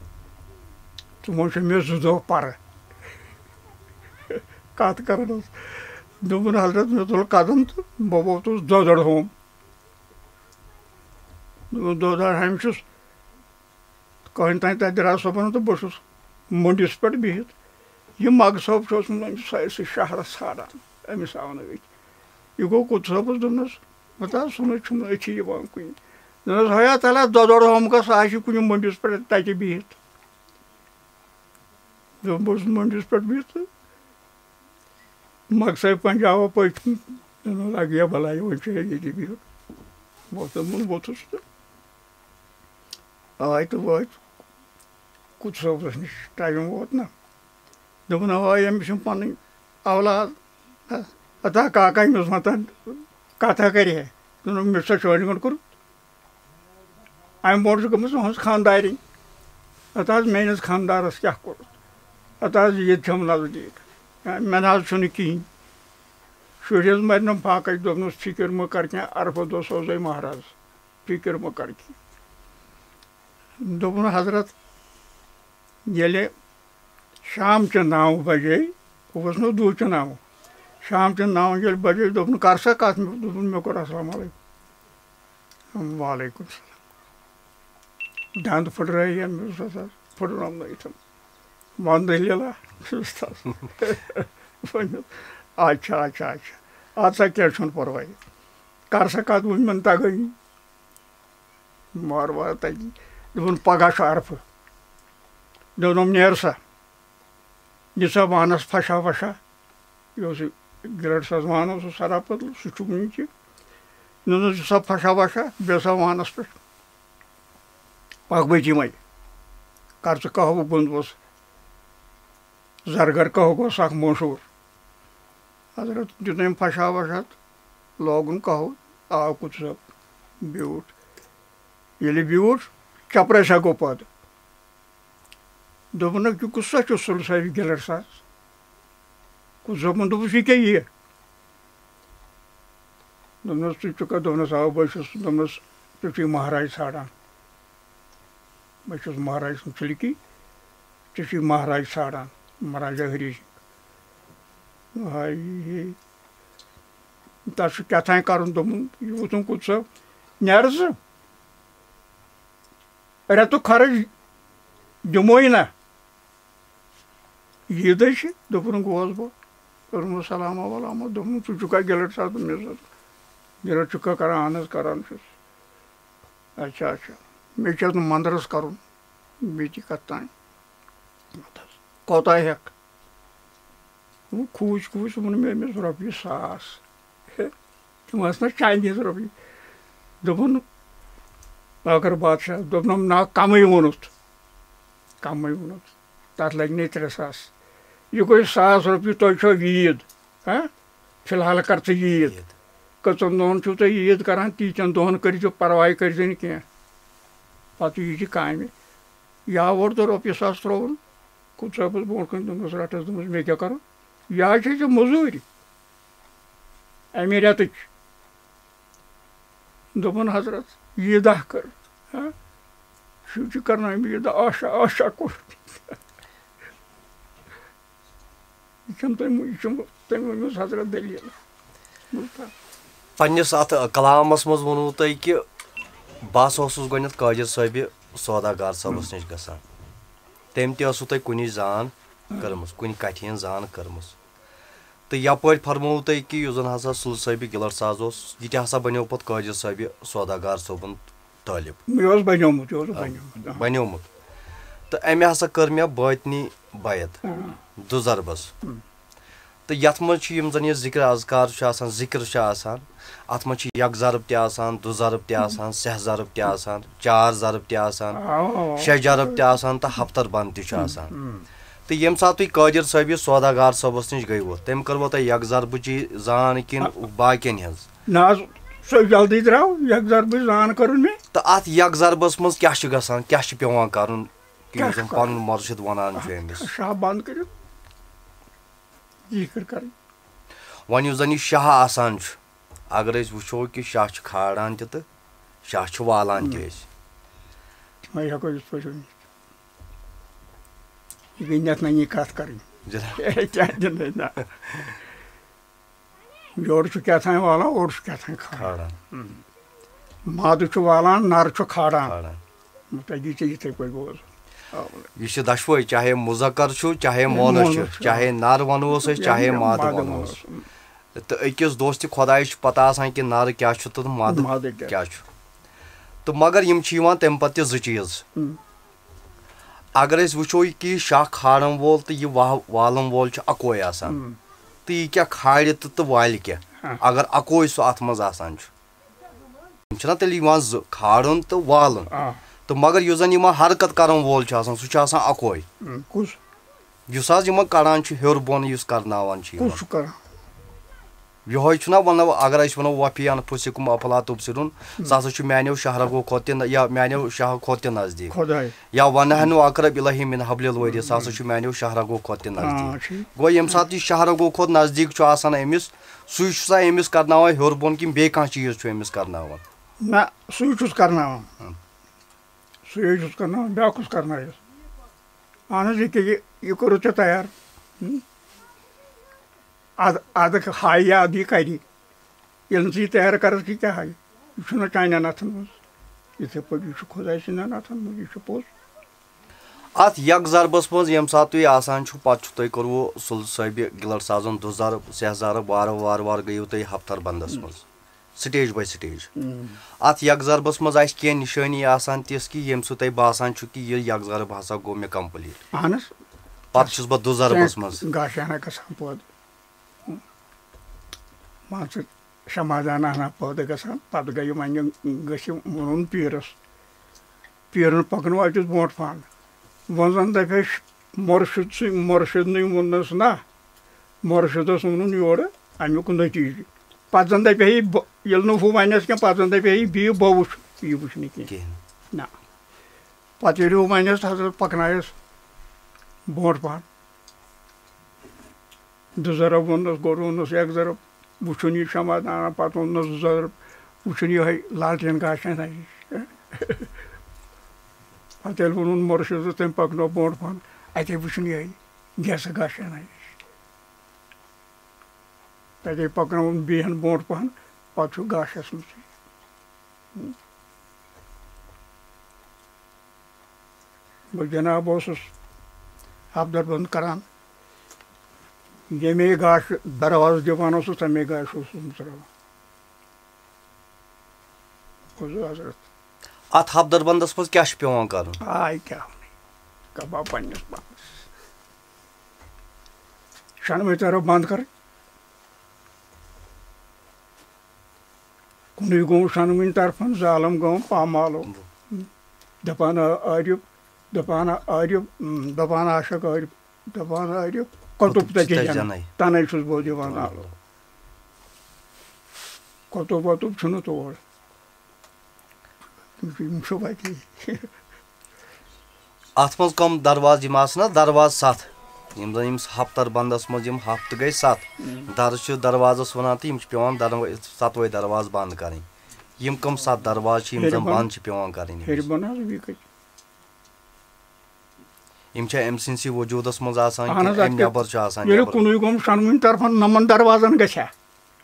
تہٕ وۄنۍ چھِ مےٚ 2 دۄہ پَرٕ کَتھ کَران اوس دوٚپُن حضرت مےٚ تُل قدم تہٕ بہٕ ووتُس دۄدَر ہوم دوٚپُن دۄدَر ہامہِ چھُس کٔہٕنۍ تانۍ تَتہِ درٛاو صُبحن تہٕ بہٕ چھُس مٔنٛڈِس پٮ۪ٹھ بِہِتھ یہِ مۄغ صٲب چھُ اوسمُت أمِس سٲرسٕے شہرَس ژھانڈان أمِس آو نہٕ أتھۍ یہِ گوٚو قُدوٗس صٲبَس دوٚپنَس بتا سُہ نہٕ چھُم نہٕ أتھی یِوان کُنہِ دوٚپنَس ہیا تَلہ دۄدَر ہوم گژھ آسہِ کُنہِ مٔنٛڈِس پٮ۪ٹھ تَتہِ بِہِتھ دوٚپُن بہٕ اوسُس مٔنٛڈِس پٮ۪ٹھ بِہِتھ تہٕ مۄغ صٲبۍ پنٛجاو پٔتۍ کِنۍ دوٚپُن لَگیا بَلاے وۄنۍ چھُ ییٚتہِ بِہُن ووٚتھُس تہٕ آے تہٕ وٲتۍ قُدوٗس صٲبَس نِش ٹایم ووت نہ دوٚپُن أمِس چھِ پَنٕنۍ اولاد اَتا کاکا أمِس وَنتَن کَتھا کَرِ ہے دوٚپُن مےٚ چھُ سا چٲنۍ گٲنٛٹھ کوٚرمُت اَمہِ برونٛٹھ چھِ گٔمٕژ تُہٕنٛز خانٛدارِنۍ اَتھ حظ میٛٲنِس خانٛدارَس کیٛاہ کوٚرُتھ اَتھ حظ عیٖد چھَم نزدیٖک مےٚ نہ حظ چھُنہٕ کِہیٖنۍ شُرۍ حظ مَرنَم فاقَے دوٚپنَس فِکِر مہٕ کَر کینٛہہ عرفہٕ دۄہ سوزَے مہراز فِکِر مہٕ کَر کینٛہہ دوٚپُن حضرت ییٚلہِ شامچہِ 9 بَجے ہُہ اوس نہٕ دوٗچہِ 9 شامچہِ 9 ییٚلہِ بَجے دوٚپُن کَر سا کَتھ دوٚپُن مےٚ کوٚر اَسلامُ علیکُم وعلیکُم السلام دَنٛد پھٕٹرٲے أمِس ہسا پھٕٹرونٲیِتھ وَن دٔلیٖلہ اچھا اچھا اچھا اَدٕ سا کیٚنٛہہ چھُنہٕ پَرواے کَر سا کَتھ وٕنۍ تَگٲنی وارٕ وارٕ تَگی دوٚپُن پَگاہ چھُ عرفہٕ دوٚپنَم نیر سا نِسا وانَس پھشا وشا یہِ اوس یہِ گِلٹ ساز وان اوس سرا پتلہٕ سُہ چھُ وٕنہِ تہِ نِسا پھشا وشا بیٚیہِ سا وانَس پٮ۪ٹھ پکھ بٔچی وۄنۍ کر ژٕ کہوُک بنٛدوبست زرگر کہوُک اوس اکھ مشہوٗر حضرت دیُت أمۍ پھشا وشا تہٕ لوگُن کہوٕ آو کُتھ صٲب بیوٗٹھ ییٚلہِ بیوٗٹھ چپرٲسا گوٚو پٲدٕ دوٚپُنکھ یہِ کُس سا چھُ سُلہٕ صٲبہِ گِلٹ ساز کُس صٲبن دوٚپُس یہِ کیٛاہ یِیہِ دوٚپنس ژٕ چھُکھا دوٚپنس آ بہٕ چھُس دوٚپنس ژٕ چھُے مہراج ژھانڈان بہٕ چھُس مہراج سُنٛد ژِلکی ژٕ چھُے مہراج ژھانڈان مہاراجا ہری سِنگھ ہاے تتھ چھُ کیٛاہ تانۍ کرُن دوٚپُن یہِ ووٚتھُن کُتھ صٲب نیرٕ ژٕ رٮ۪تُک خرٕچ دِموے نہ عیٖدٕے چھِ دوٚپُن گوس بہٕ کوٚرمُس سلامہ وَلامہ دوٚپُن ژٕ چھُکھا گِلٹ ساز دوٚپمَس گِلٹ چھُکھا کران اہن حظ کران چھُس اچھا اچھا مےٚ چھُ نہٕ منٛدرس کرُن بیٚیہِ تہِ کتھ تانۍ کوتاہ ہٮ۪کھ کھوٗژ کھوٗژ ووٚن مےٚ أمِس رۄپیہِ 1000 تِم ٲسۍ نہ چانہِ ہِنٛز رۄپیہِ دوٚپُن ٲخر بادشاہ دوٚپنم نہ کمٕے ووٚنُتھ تتھ لگہِ 3,000 یہِ گوٚو 1,000 رۄپیہِ تۄہہِ چھو عیٖد فِلحال کر ژٕ عیٖد کٔژن دۄہن چھُو تُہۍ عیٖد کران تیٖتٮ۪ن دۄہن کٔرۍزِ پرواے کٔرۍزِ نہٕ کینٛہہ پتہٕ یی زِ کامہِ یہِ آو اورٕ تہٕ رۄپیہِ 1,000 ترٛووُن کُتھ صٲبس برونٛٹھ کَنۍ دوٚپمَس رٹس دوٚپمَس مےٚ کیٛاہ کرُن یہِ حظ چھے ژےٚ موٚزوٗرۍ اَمہِ رٮ۪تٕچ دوٚپُن حضرت عیٖدہ کٔر شُرۍ چھِ کرناوٕنۍ عیٖدہ آشا آشا کوٚر یہِ چھُم تٔمۍ ؤنمٕژ حضرت دٔلیٖل پنٛنِس اَتھ کلامس منٛز ووٚنوُ تۄہہِ کہِ بہٕ ہسا اوسُس گۄڈنٮ۪تھ قٲدِر صٲبہِ سوداگار صٲبس نِش گژھان تٔمۍ تہِ ٲسوٕ تۄہہِ کُنِچ زان کٔرمٕژ کُنہِ کَتھِ ہِنٛز زان کٔرمٕژ تہٕ یپٲرۍ فرمووُ تۄہہِ کہِ یُس زن ہسا سُلہٕ صٲبہِ گِلٹ ساز اوس یہِ تہِ ہسا بنیو پتہٕ قٲدِر صٲبہِ سوداگار صٲبُن طٲلب بنیومُت تہٕ أمۍ ہسا کٔر مےٚ بٲطنی بیعت 2 ضربس تہٕ یتھ منٛز چھِ یِم زن یہِ ذِکر اذکار چھُ آسان ذِکر چھُ آسان اتھ منٛز چھِ 1 ضرب تہِ آسان 2 ضرب تہِ آسان 6 ضرب تہِ آسان 4 ضرب تہِ آسان 6 ضرب تہِ آسان تہٕ ہفتر بنٛد تہِ چھُ آسان تہٕ ییٚمہِ ساتہٕ تُہۍ قٲدِر صٲبہِ سوداگار صٲبس نِش گٔیوٕ تٔمۍ کٔروٕ تۄہہِ 1 ضربٕچی زان کِنہٕ باقین ہِنٛز نہ حظ سُہ جلدی درٛاو 1 ضربٕچ زان کٔرٕن مےٚ تہٕ اتھ 1 ضربس منٛز کیٛاہ چھُ گژھان کیٛاہ چھُ پیٚوان کرُن یُس زن پنُن مرشد ونان چھُ أمِس شاہ بنٛد کٔرِتھ ذِکر کرٕنۍ وۄنۍ یُس زن یہِ شاہ آسان چھُ اگر أسۍ وٕچھو کہِ شاہ چھُ کھالان تہِ تہٕ شاہ چھُ والان تہِ أسۍ وۄنۍ ہٮ۪کو یِتھ پٲٹھۍ ؤنِتھ یہِ گٔے نٮ۪تھ کتھ کرٕنۍ کیٛاہ دِنٕے نہ یورٕ چھُ کیٛاہ تانۍ والان اورٕ چھُ کیٛاہ تانۍ کھالان مادٕ چھُ والان نر چھُ کھالان تۄہہِ دی ژےٚ یِتھٕے پٲٹھۍ بوز یہِ چھِ دۄشوے چاہے مُذکر چھُ چاہے مونس چھُ چاہے نر ونہوس أسۍ چاہے مادٕ ونہوس تہٕ أکِس دوستہِ خۄدایس چھُ پتہ آسان کہِ نر کیٛاہ چھُ تہٕ مادٕ کیٛاہ چھُ تہٕ مگر یِم چھِ یِوان تمہِ پتہٕ تہِ 2 چیٖز اگر أسۍ وٕچھو کہِ یہِ شاہ کھالن وول تہٕ یہِ والن وول چھُ اکوے آسان تہٕ یہِ کیٛاہ کھالہِ تہٕ والہِ کیٛاہ اگر اکوے سُہ اتھ منٛز آسان چھُ یِم چھِنہ تیٚلہِ یِوان 2 کھالُن تہٕ والُن تہٕ مگر یُس زن یِمن حرکت کرن وول چھُ آسان سُہ چھُ آسان اکوے یُس حظ یِمن کڑان چھُ ہیوٚر بۄن یُس کرناوان چھُ یِہوے چھُنہ ونو اگر أسۍ ونو وفی انفُسِکُم افلا تُبصِروٗن سُہ ہسا چھُ میانیو شہرگو کھۄتہٕ تہِ یا میانیو شاہو کھۄتہٕ تہِ نزدیٖک یا ونہنو اقرب الیہِ من حبلِ الورید سُہ ہسا چھُ میانیو شہرگو کھۄتہٕ تہِ نزدیٖک گوٚو ییٚمہِ ساتہٕ یہِ شہرگو کھۄتہٕ نزدیٖک چھُ آسان أمِس سُے چھُ سا أمِس کرناوان ہیوٚر بۄن کِنہٕ بیٚیہِ کانٛہہ چیٖز چھُ أمِس کرناوان نہ سُے چھُس کرناوان سُے چھُس کرناوان بیٛاکھ کُس کرنٲیِس اہن حظ یہِ کوٚرُتھ ژےٚ تیار ادٕ ہایہِ ادٕ یہِ کرِ ییٚلہِ نہٕ ژٕ یہِ تیار کرکھ یہِ کیٛاہ ہایہِ یہِ چھُنہ چانٮ۪ن اَتھن منٛز یِتھٕے پٲٹھۍ یہِ چھُ خۄداے سٕنٛدٮ۪ن اَتھن منٛز یہِ چھُ پوٚز اتھ 1 ضربس منٛز ییٚمہِ ساتہٕ تُہۍ آسان چھُو پتہٕ چھُ تۄہہِ کوٚروُ سُلہٕ صٲبہِ گِلٹ سازن 2 ضرب 6 ضرب وارٕ گٔیِو تُہۍ ہفتر بنٛدس منٛز سٹیج باے سٹیج اتھ 1 ضربس منٛز آسہِ کینٛہہ نِشٲنی آسان تِژھ کہِ ییٚمہِ سۭتۍ تۄہہِ باسان چھُ کہِ یہِ 1 ضرب ہسا گوٚو مےٚ کمپلیٖٹ اہن حظ پتہٕ چھُس بہٕ دُزربس منٛز گاشانہ گژھان پٲدٕ مان ژٕ سمادانا ہنا پٲدٕ گژھان پتہٕ گٔے وۄنۍ گٔژھۍ ووٚنُن پیٖرس پیٖرن پکنو اَتٮ۪تھ برونٛٹھ پہن وۄنۍ زن دپے مۄرشِدنٕے ووٚننس نہ مۄرشِدس ووٚنُن یورٕ امیُک نٔتیٖجہٕ پتہٕ زن دپے ییٚلہِ نہٕ ہُہ ونٮ۪س کینٛہہ پتہٕ زن دپے بِہِو بہٕ وٕچھ یہِ وٕچھ نہٕ کینٛہہ نہ پتہٕ ییٚلہِ ہُہ ونٮ۪س حضرت پکنایس برونٛٹھ پہن دُزرب ووٚننس گۄڈٕ ووٚننس اکہِ ضرب وٕچھُن یہِ سمادانا پتہٕ ووٚننس دُزرب وٕچھُن یِہوے لالٹیٖن گاشانا نِش پتہٕ ییٚلہِ ووٚنُن مۄرشِدس تٔمۍ پکنو برونٛٹھ پہن اتے وٕچھُن یِہوے گیسہٕ گاشانا نِش تتے پکنوُن بیٚہن برونٛٹھ پہن پتہٕ چھُ گاشس منٛزٕے بہٕ جناب اوسُس حفدر بنٛد کران ییٚمے گاشہٕ درواز دِوان اوسُس تمے گاشہٕ اوسُس مٕژراوان بوٗزِو حضرت اتھ حفدر بندس منٛز کیٛاہ چھُ پیٚوان کرُن آے کیٛاہ وَنٕنۍ کباب پننِس پانس شۄنوٲے طرف بنٛد کرٕنۍ کُنُے گوٚو شۄنوٕنۍ طرفن ظالم گوٚو پامالو دپان عٲرِف دپان عٲرِف دپان عاشق عٲرِف دپان عٲرِف قطب تَتہِ جنَے تَنے چھُس بہٕ دِوان نالو قطب وطب چھُنہٕ تور یِم چھُ وَتی اتھ منٛز کٕم درواز یِم آسہٕ نا درواز 7 یِم زن یِم حفدر بندس منٛز یِم ہفتہٕ گٔے 7 درٕ چھِ دروازس ونان تہٕ یِم چھِ پیٚوان 7وے درواز بنٛد کرٕنۍ یِم کٕم 7 درواز چھِ یِم زن بنٛد چھِ پیٚوان کرٕنۍ یِم چھا أمۍ سٕنٛدسٕے وجوٗدس منٛز آسان کِنہٕ امہِ نیٚبر چھُ آسان ییٚلہِ کُنُے گوٚم شۄنوٕنۍ طرفن نۄمن دروازن گژھِ ہا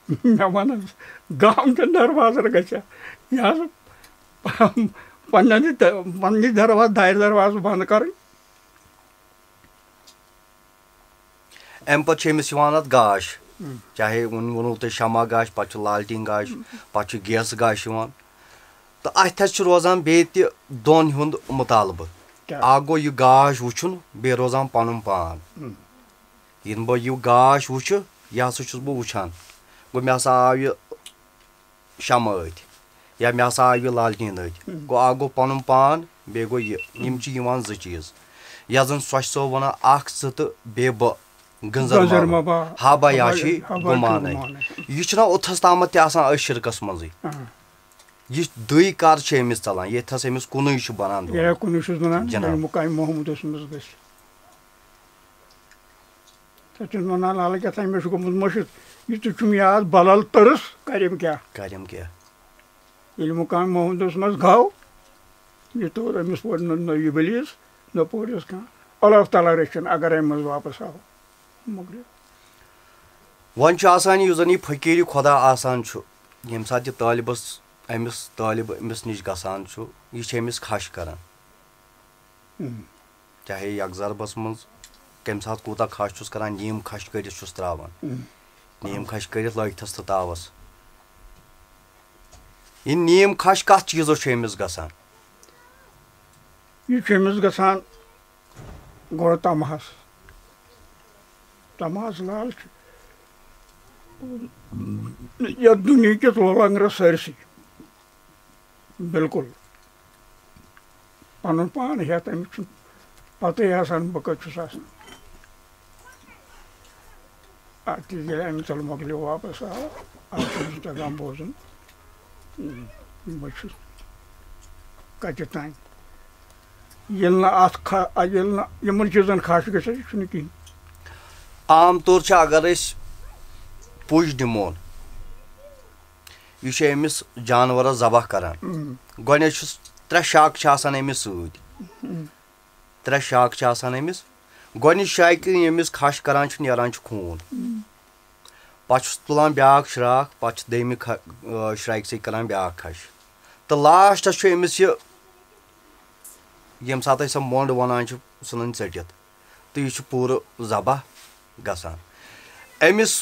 مےٚ ون حظ گام کٮ۪ن دروازن گژھِ ہا یہِ حظ پننہِ دروازٕ دارِ دروازٕ بنٛد کرٕنۍ امہِ پتہٕ چھِ أمِس یِوان اتھ گاش چاہے ووٚنوُ تۄہہِ شمع گاش پتہٕ چھُ لالٹیٖن گاش پتہٕ چھُ گیسہٕ گاش یِوان تہٕ اتھ حظ چھُ روزان بیٚیہِ تہِ دۄن ہُنٛد مُطالبہٕ اکھ گوٚو یہِ گاش وٕچھُن بیٚیہِ روزان پنُن پان یِنہٕ بہٕ یہِ گاش وٕچھٕ یہِ ہسا چھُس بہٕ وٕچھان گوٚو مےٚ ہسا آو یہِ شمع أتھۍ یا مےٚ ہسا آو یہِ لالٹیٖن أتھۍ گوٚو اکھ گوٚو پنُن پان بیٚیہِ گوٚو یہِ یِم چھِ یِوان 2 چیٖز یتھ زن سۄچھ صٲب ونان 1 ژٕ تہٕ بیٚیہِ بہٕ گنٛزر ہابا یاشی گُمانے یہِ چھُنہ اوٚتھس تامتھ تہِ آسان أتھۍ شِرکس منٛزٕے یہِ 2 کر چھِ أمِس ژلان ییٚتھس أمِس کُنُے چھُ بنان کُنُے چھُس بنان مُقامِ محموٗدس منٛز گژھِ تتہِ چھُس ونان لالہٕ کیٛاہ تام مےٚ چھُ گوٚمُت مٔشِد یہِ تہِ چھُم یاد بلل تٔرٕس کریم کیٛاہ ییٚلہِ مُقامِ محموٗدس منٛز گوٚو یہِ توٚر أمِس پوٚر نہ اِبلیٖس نہ پوٚرُس کانٛہہ اللہ تعالیٰ رٔچھِنۍ اگر امہِ منٛز واپس آو وۄنۍ چھُ آسان یُس زن یہِ فقیٖرِ خۄدا آسان چھُ ییٚمہِ ساتہٕ یہِ طٲلبس أمِس نِش گژھان چھُ یہِ چھِ أمِس کھش کران چاہے یکضربس منٛز کمہِ ساتہٕ کوٗتاہ کھش چھُس کران نیٖم کھش کٔرِتھ چھُس تراوان نیٖم کھش کٔرِتھ لٲگتھس تہٕ تاوس یہِ نیٖم کھش کتھ چیٖزس چھُ أمِس گژھان یہِ چھُ أمِس گژھان گۄڈٕ تمہس لالچ یتھ دُنہِکِس لولنگرس سٲرسٕے بالکُل پنُن پان ہٮ۪تھ أمِس چھُنہٕ پتہٕے آسان بہٕ کتہِ چھُس آسان تہِ ییٚلہِ امہِ ژلہٕ مۄکلیو واپس آو اتھ چھُنہٕ تگان بوزُن بہٕ چھُس کتہِ تانۍ ییٚلہِ نہٕ یِمن چیٖزن کھش گژھِ یہِ چھُنہٕ کِہینۍ عام طور چھِ اگر أسۍ پُج دِمون یہِ چھُ أمِس جانورس ذبح کران گۄڈنیٚتھ چھُس 3 شک چھِ آسان أمِس سۭتۍ 3 شک چھِ آسان أمِس گۄڈنِچ شاکہِ ییٚمِس کھش کران چھُ نیران چھُ خوٗن پتہٕ چھُس تُلان بیٛاکھ شراکھ پتہٕ چھِ دوٚیمہِ شراکہِ سۭتۍ کران بیٛاکھ کھش تہٕ لاسٹس چھُ أمِس یہِ ییٚمہِ ساتہٕ أسۍ سۄ مۄنٛڈ وَنان چھِ ژھٕنان ژٔٹِتھ تہٕ یہِ چھُ پوٗرٕ ذبح گژھان أمِس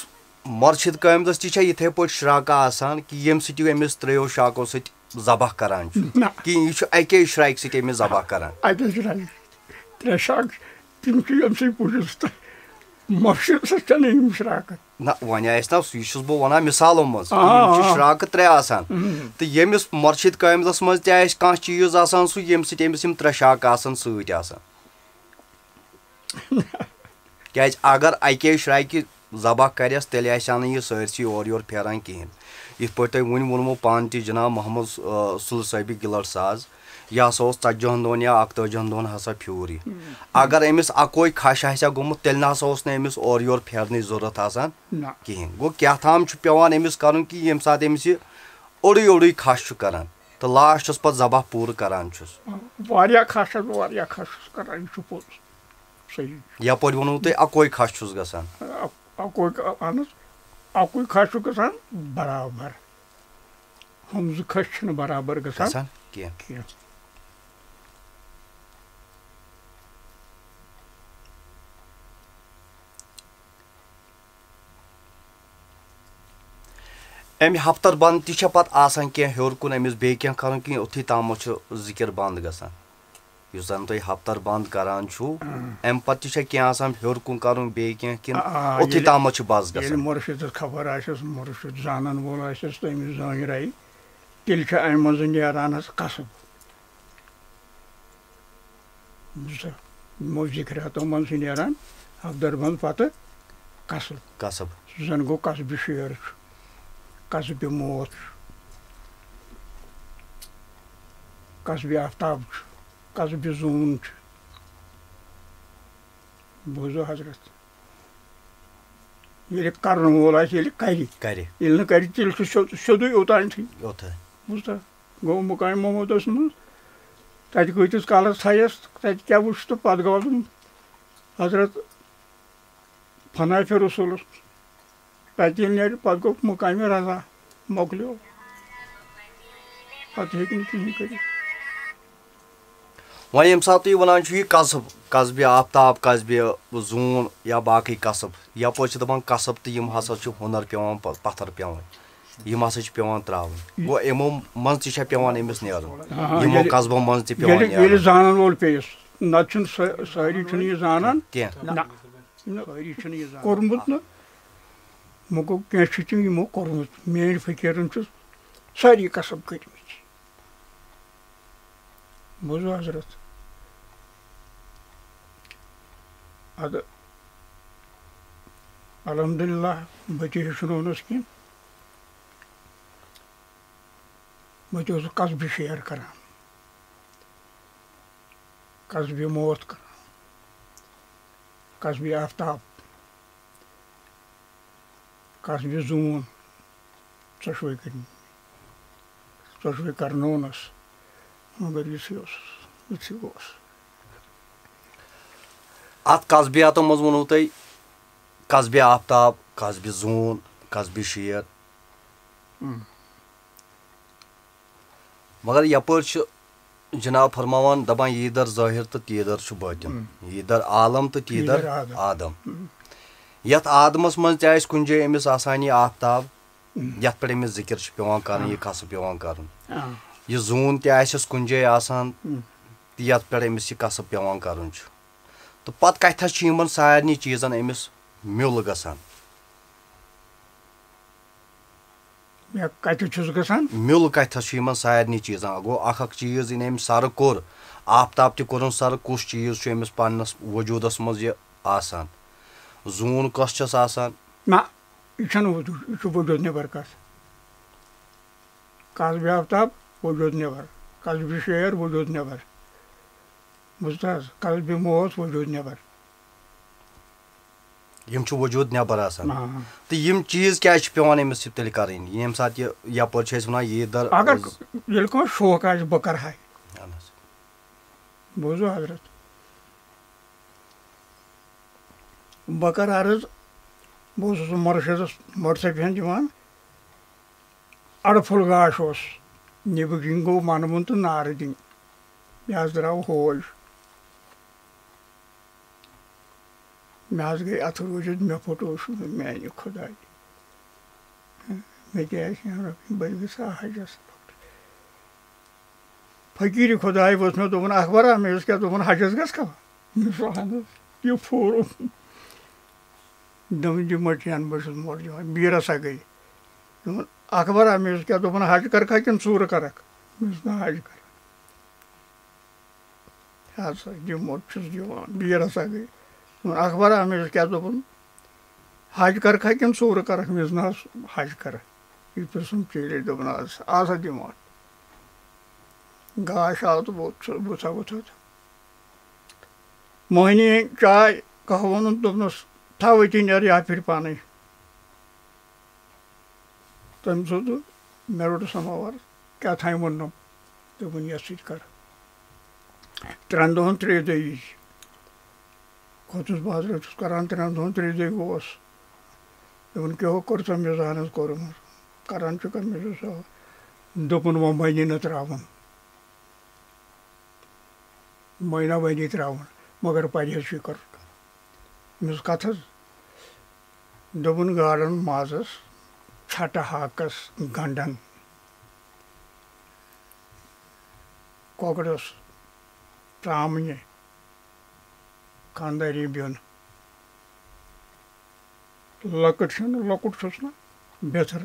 مۄرشِد قٲمدس تہِ چھےٚ یِتھٕے پٲٹھۍ شراکہٕ آسان کہِ ییٚمہِ سۭتۍ یہِ أمِس 3 شاکو سۭتۍ ذبح کران چھُ کہِ یہِ چھُ اَکے شراکہِ سۭتۍ أمِس ذبح کران 3 شاک تِم چھِ ییٚمہِ سۭتۍ پوٗجِس تہٕ مۄشِر سا چھَنہٕ یِم شراکت. نہ وۄنۍ آسہِ نا یہِ چھُس بہٕ وَنان مِثالو منٛز یِم چھِ شراکت ترٛےٚ آسان تہٕ ییٚمِس مۄرشِد کٲمِلَس منٛز تہِ آسہِ کانٛہہ چیٖز آسان سُہ ییٚمہِ سۭتۍ أمِس یِم ترٛےٚ شاکہٕ آسان سۭتۍ آسان. کیٛازِ اگر اَکے شراکہِ ذبح کَرٮ۪س تیٚلہِ آسہِ ہا نہٕ یہِ سٲرسٕے اورٕ یورٕ پھیران کِہیٖنۍ. یِتھ پٲٹھۍ تۄہہِ وُنہِ ووٚنمو پانہٕ تہِ جِناب محمد سُلہٕ صٲبہِ گِلٹ ساز یہِ ہسا اوس 40 دۄہن یا 41 دۄہن ہسا پھیوٗر یہِ. اگر أمِس اَکوے کھش آسہِ ہا گوٚمُت تیٚلہِ نہ ہسا اوس نہٕ أمِس اورٕ یورٕ پھیرنٕچ ضوٚرتھ آسان کِہیٖنۍ. گوٚو کیٛاہ تام چھُ پیٚوان أمِس کَرُن کہِ ییٚمہِ ساتہٕ أمِس یہِ اوٚڑُے اوٚڑُے کھش چھُ کران تہٕ لاسٹَس پَتہٕ ذبح پوٗرٕ کران چھُس. واریاہ کھش چھُس بہٕ واریاہ کھش چھُس کران یہِ چھُ پوٚز صحیح. یپٲرۍ ووٚنوُ تۄہہِ اَکوے کھش چھُس گژھان. اَکوے اہن حظ اَکوے کھش چھُ گژھان برابر. ہُم زٕ کھش چھِنہٕ برابر گژھان کینٛہہ. اَمہِ ہفتر بنٛد تہِ چھےٚ پَتہٕ آسان کینٛہہ ہیوٚر کُن أمِس بیٚیہِ کینٛہہ کَرُن کِنہٕ یُتھُے تامَتھ چھُ ذِکِر بنٛد گژھان یُس زَن تُہۍ ہفتر بنٛد کران چھُو اَمہِ پَتہٕ تہِ چھےٚ کینٛہہ آسان ہیوٚر کُن کَرُن بیٚیہِ کینٛہہ کِنہٕ یُتھُے تامَتھ چھُ بس گژھان. ییٚلہِ مُرشِدَس خبر آسٮ۪س مُرشِد زانن وول آسٮ۪س تہٕ أمِس زٲنۍ تیٚلہِ چھُ اَمہِ منٛزٕ نیران حظ قصب. یِمو ذِکرِیاتو منٛز چھُ نیران ہفتر بنٛد پَتہٕ قصب. سُہ زَن گوٚو قصبہِ شیر چھُ قصبہِ موت چھُ قصبہِ آفتاب چھُ قصبہِ زوٗن چھُ. بوٗزو حضرت ییٚلہِ کَرن وول آسہِ ییٚلہِ کَرِ ییٚلہِ نہٕ کَرِ تیٚلہِ چھُ سیوٚدُے اوٚتانۍ بوٗزتھا. گوٚو مُقامِ محموٗدَس منٛز تَتہِ کۭتِس کالَس تھایَس تَتہِ کیٛاہ وٕچھ تہٕ پَتہٕ گوٚو حضرت فنافِ رسوٗلَس تَتہِ ییٚلہِ نیرِ پَتہٕ گوٚو مُقامِ رضا مۄکلیو پَتہٕ ہیٚکہِ نہٕ کِہیٖنۍ کٔرِتھ. وۄنۍ ییٚمہِ ساتہٕ تُہۍ وَنان چھُو یہِ قصبہِ آفتاب قصبہِ زوٗن یا باقٕے قصب یَپٲرۍ چھِ دَپان قصب تہٕ یِم ہسا چھِ ہُنر پیٚوان پَتھر پیٚوان یِم ہسا چھِ پیٚوان ترٛاوٕنۍ. گوٚو یِمو منٛز تہِ چھےٚ پیٚوان أمِس نیرُن یِمو قصبو منٛز تہِ پیٚوان ییٚلہِ زانن وول پیٚیَس نتہٕ چھُنہٕ سٲری چھُنہٕ یہِ زانان کینٛہہ کوٚرمُت نہٕ وۄنۍ گوٚو کینٛہہ چھِ تِم یِمو کوٚرمُت. میٲنۍ فقیٖرن چھُ سٲری قصب کٔرمٕتۍ. بوٗزو حضرت اَدٕ الحمدُاللہ بہٕ تہِ ہیٚچھنوونَس کینٛہہ. بہٕ تہِ اوسُس قصبہِ شیر کران قصبہِ موت کران قصبہِ آفتاب قصبہِ زوٗن ژۄشوَے کٔرمٕتۍ ژۄشوَے کرنوونَس مگر یُتھُے اوس. اَتھ قصبِیاتو منٛز ووٚنوُ تۄہہِ قصبہِ آفتاب قصبہِ زوٗن قصبہِ شیر مگر یپٲرۍ چھُ جِناب فرماوان دَپان یہِ در ظٲہِر تہٕ تی در چھُ بٲطِن یہِ در عالم تہٕ تی در آدم. یَتھ آدمَس منٛز تہِ آسہِ کُنہِ جایہِ أمِس آسان یہِ آفتاب یَتھ پٮ۪ٹھ أمِس ذِکِر چھُ پیٚوان کَرُن یہِ قصب پیٚوان کَرُن. یہِ زوٗن تہِ آسٮ۪س کُنہِ جایہِ آسان تہٕ یَتھ پٮ۪ٹھ أمِس یہِ قصب پیٚوان کَرُن چھُ تہٕ پَتہٕ کَتھٮ۪س چھُ یِمن سارنٕے چیٖزن أمِس میوٚل گژھان. کَتہِ چھُس گژھان میوٚل کَتھٮ۪س چھُ یِمن سارنٕے چیٖزن. گوٚو اکھ چیٖز ییٚلہِ أمۍ سرٕ کوٚر آفتاب تہِ کوٚرُن سرٕ کُس چیٖز چھُ أمِس پننِس وجوٗدس منٛز یہِ آسان زوٗن کۄس چھس آسان. نہ یہِ چھنہٕ وجوٗد یہِ چھُ وجوٗد نٮ۪بر کَتھ. قصبہِ آفتاب وجوٗد نٮ۪بر قصبہِ شیر وجوٗد نٮ۪بر بوٗزتھا حظ قصبہِ موت وجوٗد نٮ۪بر. یِم چھِ وجوٗد نٮ۪بر آسان تہٕ یِم چیٖز کیٛازِ چھِ پیٚوان أمِس تیٚلہِ کَرٕنۍ ییٚمہِ ساتہٕ یہِ یپٲرۍ چھِ أسۍ وَنان یہِ در اگر ییٚلہِ کٲنٛسہِ شوق آسہِ بہٕ کَرٕ ہا بوٗزو حضرت بہٕ کَرٕ عرض بہٕ اوسُس مُرشِدَس مُرثِفین دِوان اَڑٕ پھوٚل گاش اوس نیٚبرٕ کِنۍ گوٚو وَنوُن تہٕ نارٕ دِنۍ مےٚ حظ درٛاو ہوج مےٚ حظ گٔے اَتھٕ روٗزِتھ مےٚ پھُٹوو میانہِ خۄداے مےٚ کیٛاہ آسہِ بہٕ گژھٕ ہا حجس. فقیٖرِ خۄداے اوس مےٚ دوٚپُن اکھ بَرا مےٚ اوس کیٛاہ دوٚپُن حجس گژھکھا مےٚ دوٚپُس اہن حظ یہ پھورُم دوٚپُن یہِ مٔٹِیَن بہٕ چھُس موٹ دِوان بیٖر ہسا گٔے دوٚپُن اکبر مےٚ اوس کیٛاہ دوٚپُن حج کَرکھا کِنہٕ ژوٗرٕ کَرکھ مےٚ اوس نہٕ حج کَرکھ ہسا یہِ موٹ چھُس دِوان بیٖر ہسا گٔے دوٚپُن اکبر مےٚ اوس کیٛاہ دوٚپُن حج کَرکھا کِنہٕ ژوٗرٕ کَرکھ مےٚ اوس نہٕ حظ حج کَرکھ یہِ پرٛژھُم ژیٖرۍ دوٚپُن اَدٕ سا دِ موٹ گاش آو تہٕ بہٕ ژاوُتھ موہنی چاے قہوٕ اوٚنُن دوٚپنَس تھاو أتی نیرٕ یَپھِرِ پانَے تٔمۍ سُنٛد مےٚ روٚٹ سَماوار کیٛاہ تھانۍ ووٚننَم دوٚپُن یَتھ سۭتۍ کَر 3 دۄہَن 3 دۄہہِ یی کھوٚتُس بہٕ حضرت چھُس کَران 3 دۄہَن 3 دۄہہِ گوس دوٚپُن کیٛاہ کوٚر ژےٚ مےٚ اہن حظ کوٚرُم کَران چھُکھا مےٚ چھُس دوٚپُن وۄنۍ بَنی نہٕ ترٛاوُن وۄنۍ نہ بَنی ترٛاوُن مگر پرہیز چھُے کَرُن مےٚ اوس کَتھ حظ دوٚپُن گاڈَن مازَس ژھٹہٕ ہاکَس گَنڈَن کۄکرَس ژامنہِ خانٛدٲری بیوٚن لۄکٕٹ چھُنہٕ لۄکُٹ چھُس نا بیٚتھٕر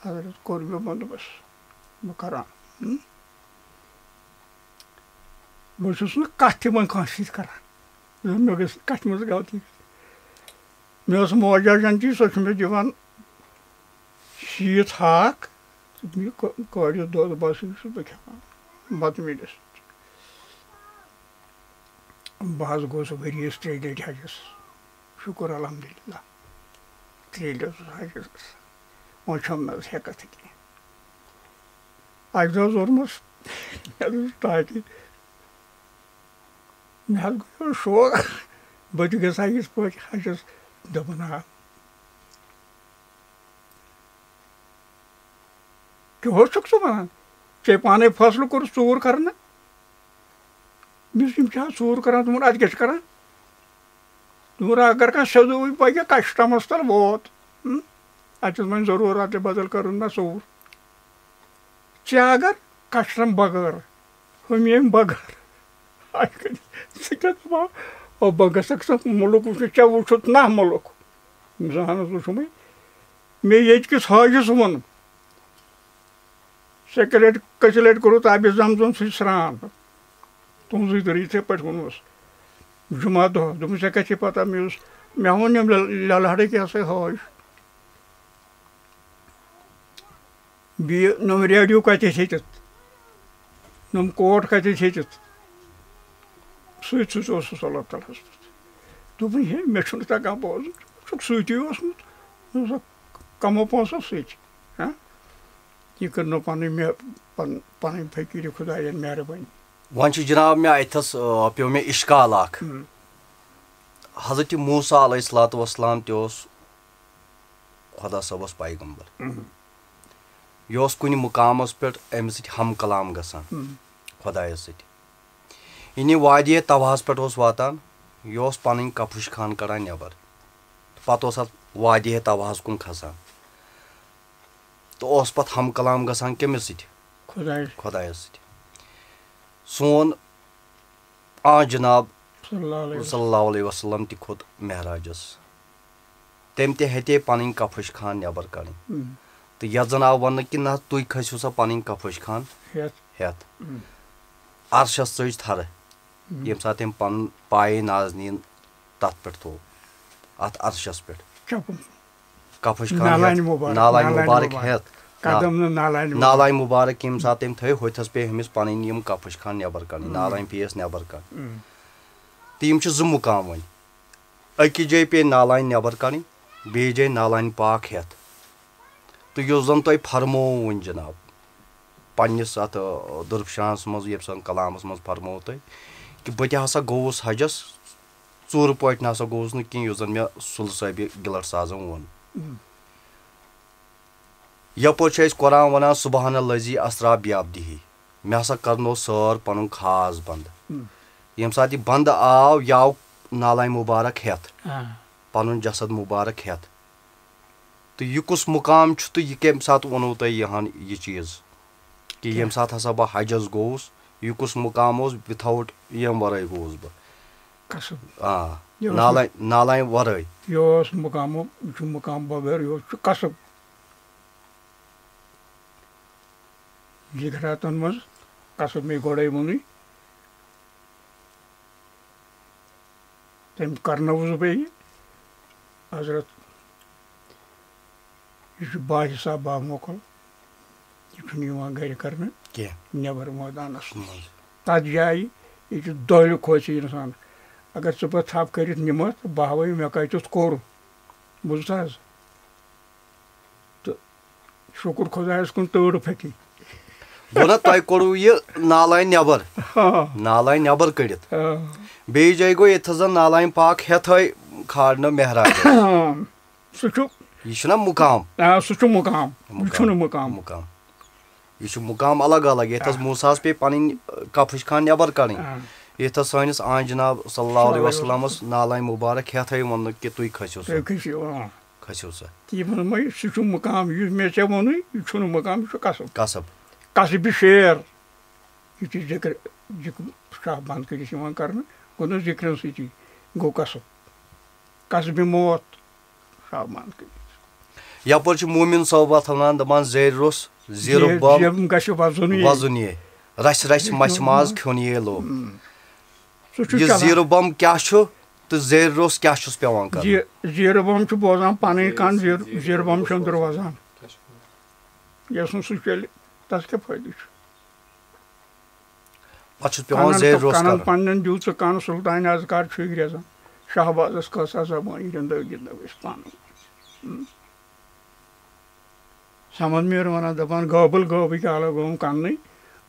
حضرت کوٚر مےٚ بنٛدوبست بہٕ کَران بہٕ چھُس نہٕ کَتھ تہِ وۄنۍ کٲنٛسہِ سۭتۍ کَران مےٚ گٔژھ نہٕ کَتھِ منٛز غلطی مےٚ ٲس موجا جنتی سۄ چھِ مےٚ دِوان شیٖتھ ہاکھ کٲڑِتھ دۄد بَس یہِ چھُس بہٕ کھٮ۪وان بَتہٕ میٖڈِس بہٕ حظ گوٚوُس ؤریَس 3 لَٹہِ حجَس شُکُر الحمدُاللہ 3 لَٹہِ اوسُس حجَس گژھان وۄنۍ چھَم نہٕ حظ ہٮ۪کَتھ کینٛہہ اَکہِ دۄہ حظ اوٚنمَس مےٚ حظ اوس ٹاٹی مےٚ حظ گوٚو شوق بہٕ تہِ گژھٕ ہا یِتھ پٲٹھۍ حجَس دوٚپُن آ کیٛاہ چھُکھ ژٕ وَنان ژےٚ پانَے فٲصلہٕ کوٚرُتھ ژوٗر کَرنہٕ مےٚ دوٚپ یِم چھِ حظ ژوٗر کَران دوٚپُن اَدٕ کیٛاہ چھِ کَران دوٚپُن اگر کانٛہہ سیوٚدُے پَکہِ کَسٹَمَس تَل ووت اَتہِ چھُس وۄنۍ ضروٗرت بَدل کَرُن مےٚ ژوٗر ژےٚ اگر کَسٹَم بغٲر ہُمہِ ییٚمہِ بغٲر ژٕ کیٛاہ دَپان بہٕ گژھکھ سا مُلک وٕچھُن ژےٚ وٕچھُتھ نہ مُلک اہن حظ وٕچھُمٕے مےٚ ییٚتہِ کِس حٲجِس ووٚن ژےٚ کٔژِ لَٹہِ کوٚرُتھ آبِ زم زم سۭتۍ سرٛان تُہنٛزٕے طٔریٖقہٕ یِتھَے پٲٹھۍ ووٚنمَس جُمعہ دۄہ دوٚپُن ژےٚ کَتہِ چھے پَتہ مےٚ ووٚن یِم لَلہَڑٕکۍ ہسا حٲج بیٚیہِ نۄم ریڈیو کَتہِ ٲسۍ ییٚتٮ۪تھ نۄم کوٹ کَتہِ ٲسۍ ییٚتٮ۪تھ سۭتۍ اوسُس اللہ تعالیٰ ہَس پٮ۪ٹھ دوٚپُن ہے مےٚ چھُنہٕ تَگان بوزُن ژٕ چھُکھ سۭتی اوسمُت کَمو پونٛسو سۭتۍ یہِ کٔر نہٕ پَنٕنۍ فقیٖرِ خۄدایَن مہربٲنی وۄنۍ چھُ جِناب مےٚ اَتھَس پیوٚو مےٚ اِشکال اَکھ حضرتِ موٗسا علیہ الصلاتُ وَسلام تہِ اوس خۄدا صٲب اوس پیغمبر یہِ اوس کُنہِ مُقامَس پٮ۪ٹھ اَمہِ سۭتۍ ہم کلام گژھان خۄدایَس سۭتۍ یعنی وادیہِ تَوہَس پٮ۪ٹھ اوس واتان یہِ اوس پَنٕنۍ کَپھٕش خان کَڑان نٮ۪بر پَتہٕ اوس اَتھ وادیہِ تَوہَس کُن کھسان تہٕ اوس پَتہٕ ہم کلام گژھان کٔمِس سۭتۍ خۄدایَس سۭتۍ سون جِناب صلی اللہ علیہ وسلم تہِ کھوٚت معراجَس تٔمۍ تہِ ہیٚتے پَنٕنۍ کَپھٕش خان نٮ۪بر کَڑٕنۍ تہٕ یَتھ زَن آو وَننہٕ کہِ نہ تُہۍ کھٔسِو سا پَنٕنۍ کَپھٕش خان ہٮ۪تھ عرشَس ژٔج تھرٕ ییٚمہِ ساتہٕ تٔمۍ پَنُن پایے نازنیٖن تَتھ پٮ۪ٹھ تھوٚو اَتھ عرشَس پٮ۪ٹھ کَپھٕش خان نالایہِ مُبارک ہٮ۪تھ نالایہِ مُبارک ییٚمہِ ساتہٕ تٔمۍ تھٲے ہوٚتھَس پیٚیہِ أمِس پَنٕنۍ یِم کَپھٕش خان نٮ۪بر کَڑٕنۍ نالایہِ پیٚیَس نٮ۪بر کَڑٕنۍ تہٕ یِم چھِ 2 مُقام وۄنۍ أکِس جایہِ پیٚیہِ نالایہِ نٮ۪بر کَڑٕنۍ بیٚیِس جایہِ نالانہِ پاک ہٮ۪تھ تہٕ یُس زَن تۄہہِ فرمووُ وۄنۍ جِناب پنٛنِس اَتھ دُرفشانَس منٛز ییٚمہِ ساتہٕ کلامَس منٛز فرمووُ تۄہہِ کہِ بہٕ تہِ ہسا گوٚوُس حجَس ژوٗرٕ پٲٹھۍ نہ سا گوٚوُس نہٕ کینٛہہ یُس زَن مےٚ سُلہٕ صٲبِ گِلٹ سازَن ووٚن یَپٲرۍ چھِ أسۍ قۄران وَنان سُبحان الذی اسرا بعبدہ مےٚ ہسا کَرنوو سٲر پَنُن خاص بنٛدٕ ییٚمہِ ساتہٕ یہِ بنٛدٕ آو یہِ آو نالایہِ مُبارک ہٮ۪تھ پَنُن جسد مُبارک ہٮ۪تھ تہٕ یہِ کُس مُقام چھُ تہٕ یہِ کَمہِ ساتہٕ ووٚنوُ تۄہہِ یہِ چیٖز کہِ ییٚمہِ ساتہٕ ہسا بہٕ حجَس گوٚوُس یہِ کُس مُقام اوس وِتھاوُٹ ییٚمہِ وَرٲے گوٚوُس بہٕ قصب نالائن ورٲے یہ مقامو یہ مقام بغیر یہ قصب جگراتن مز قصب میں گوڑے وونی تم کرنوس بیٚیہِ حضرت یہ با حساب با موکل یہ گھر کرنے نیبر مٲدانس تتھ جایہِ یہ دۄہلہِ کھوژِ انسان اگر ژٕ بہٕ تھپھ کٔرِتھ نِمتھ بہٕ ہاوے مےٚ کتٮ۪تھ کوٚر بوٗزتھٕ حظ تہٕ شُکر خۄدایس کُن تۭرٕ پھٔٹی گوٚو نا تۄہہِ کوٚڑوٕ یہِ نالایہِ نٮ۪بر نالایہِ نٮ۪بر کٔڑِتھ بیٚیہِ جایہِ گوٚو ییٚتھس زن نالایہِ پاک ہیٚتھٕے کھالنہٕ مہراج سُہ چھُ یہِ چھُنا مُقام سُہ چھُ مُقام یہِ چھُنہٕ مُقام مُقام یہِ چھُ مُقام الگ الگ ییٚتھس موساہس پیٚیہِ پنٕنۍ کفٕچ خان نٮ۪بر کڑٕنۍ ییٚتھس سٲنِس آن جناب صلی اللہ علیہ وسلمس نالایہِ مُبارک ہیٚتھٕے ووٚنُکھ کہِ تُہۍ کھٔسِو سا کھٔسِو سا تی ووٚنمَے سُہ چھُ مُقام یُس مےٚ ژےٚ ووٚنُے یہِ چھُنہٕ مُقام یہِ چھُ قصب قصب قصبہِ شیر یُتھُے ذِکر شاہ بنٛد کٔرِتھ یِوان کرنہٕ گوٚو نہٕ ذِکرَن سۭتی گوٚو قصب قصبہِ موت شاہ بنٛد کٔرِتھ یپٲرۍ چھُ موٗمِن صٲب اتھ ونان دپان زیرِ روٚس زیٖرٕ بم گژھِ وزُن یے رژھِ رژھِ مژھِ ماز کھیوٚن یے لوٚگ یہِ زیٖرٕ بم کیاہ چھُ تہٕ زیرِ روٚس کیاہ چھُس پیٚوان کرُن زیٖرٕ بم چھُ بوزان پنٕنۍ کن زیٖرٕ بم چھُ أنٛدرٕ وزان یۄس نہٕ سُہ چلہِ تتھ کیٛاہ فٲیدٕ چھُ پتہٕ چھُس پیٚوان زیرِ روٚس کنن پننٮ۪ن دیُت ژٕ کن سُلطانہِ اذکار چھُکھ ریزان شہبازس کھٔژ زبٲنۍ گِنٛدو گِنٛدو أسۍ پانہٕ ؤنۍ سمجھ مےٚ ونان دپان گٲبل گٲبٕکۍ الگ گوٚوُم کننٕے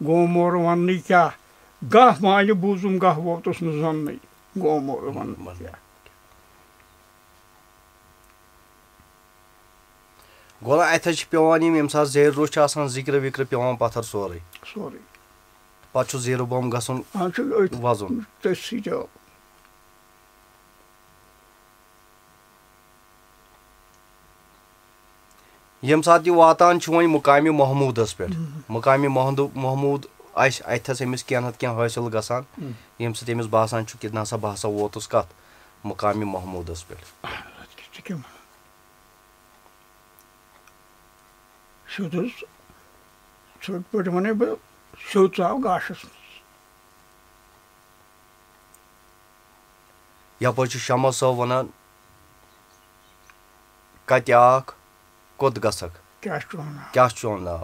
گوٚو مور وننٕے کیٛاہ گاہ مالہِ بوٗزُم گاہ ووتُس نہٕ زوننٕے گوٚو مور وننٕے کیٛاہ گوٚو نا اتھس چھِ پیٚوان یِم ییٚمہِ ساتہٕ زیرِ روٚس چھُ آسان ذِکرِ وِکرِ پیٚوان پتھر سورُے پتہٕ چھُ زیٖرٕ بم گژھُن وزُن تٔتھۍ سۭتۍ آو ییٚمہِ ساتہٕ یہِ واتان چھُ وۄنۍ مُقامِ محموٗدس پٮ۪ٹھ مُقامِ محموٗد آسہِ اتھس أمِس کینٛہہ نتہٕ کینٛہہ حٲصِل گژھان ییٚمہِ سۭتۍ أمِس باسان چھُ کہِ نہ سا بہٕ ہسا ووتُس کتھ مُقامِ محموٗدس پٮ۪ٹھ سیوٚد حظ ژھوٚٹ پٲٹھۍ ونَے بہٕ سیوٚد ژاو گاشس منٛز یپٲرۍ چھُ شمع صٲب ونان کتہِ آکھ کوٚت گژھکھ کیٛاہ چھُ ونان کیاہ چھُ چون ناو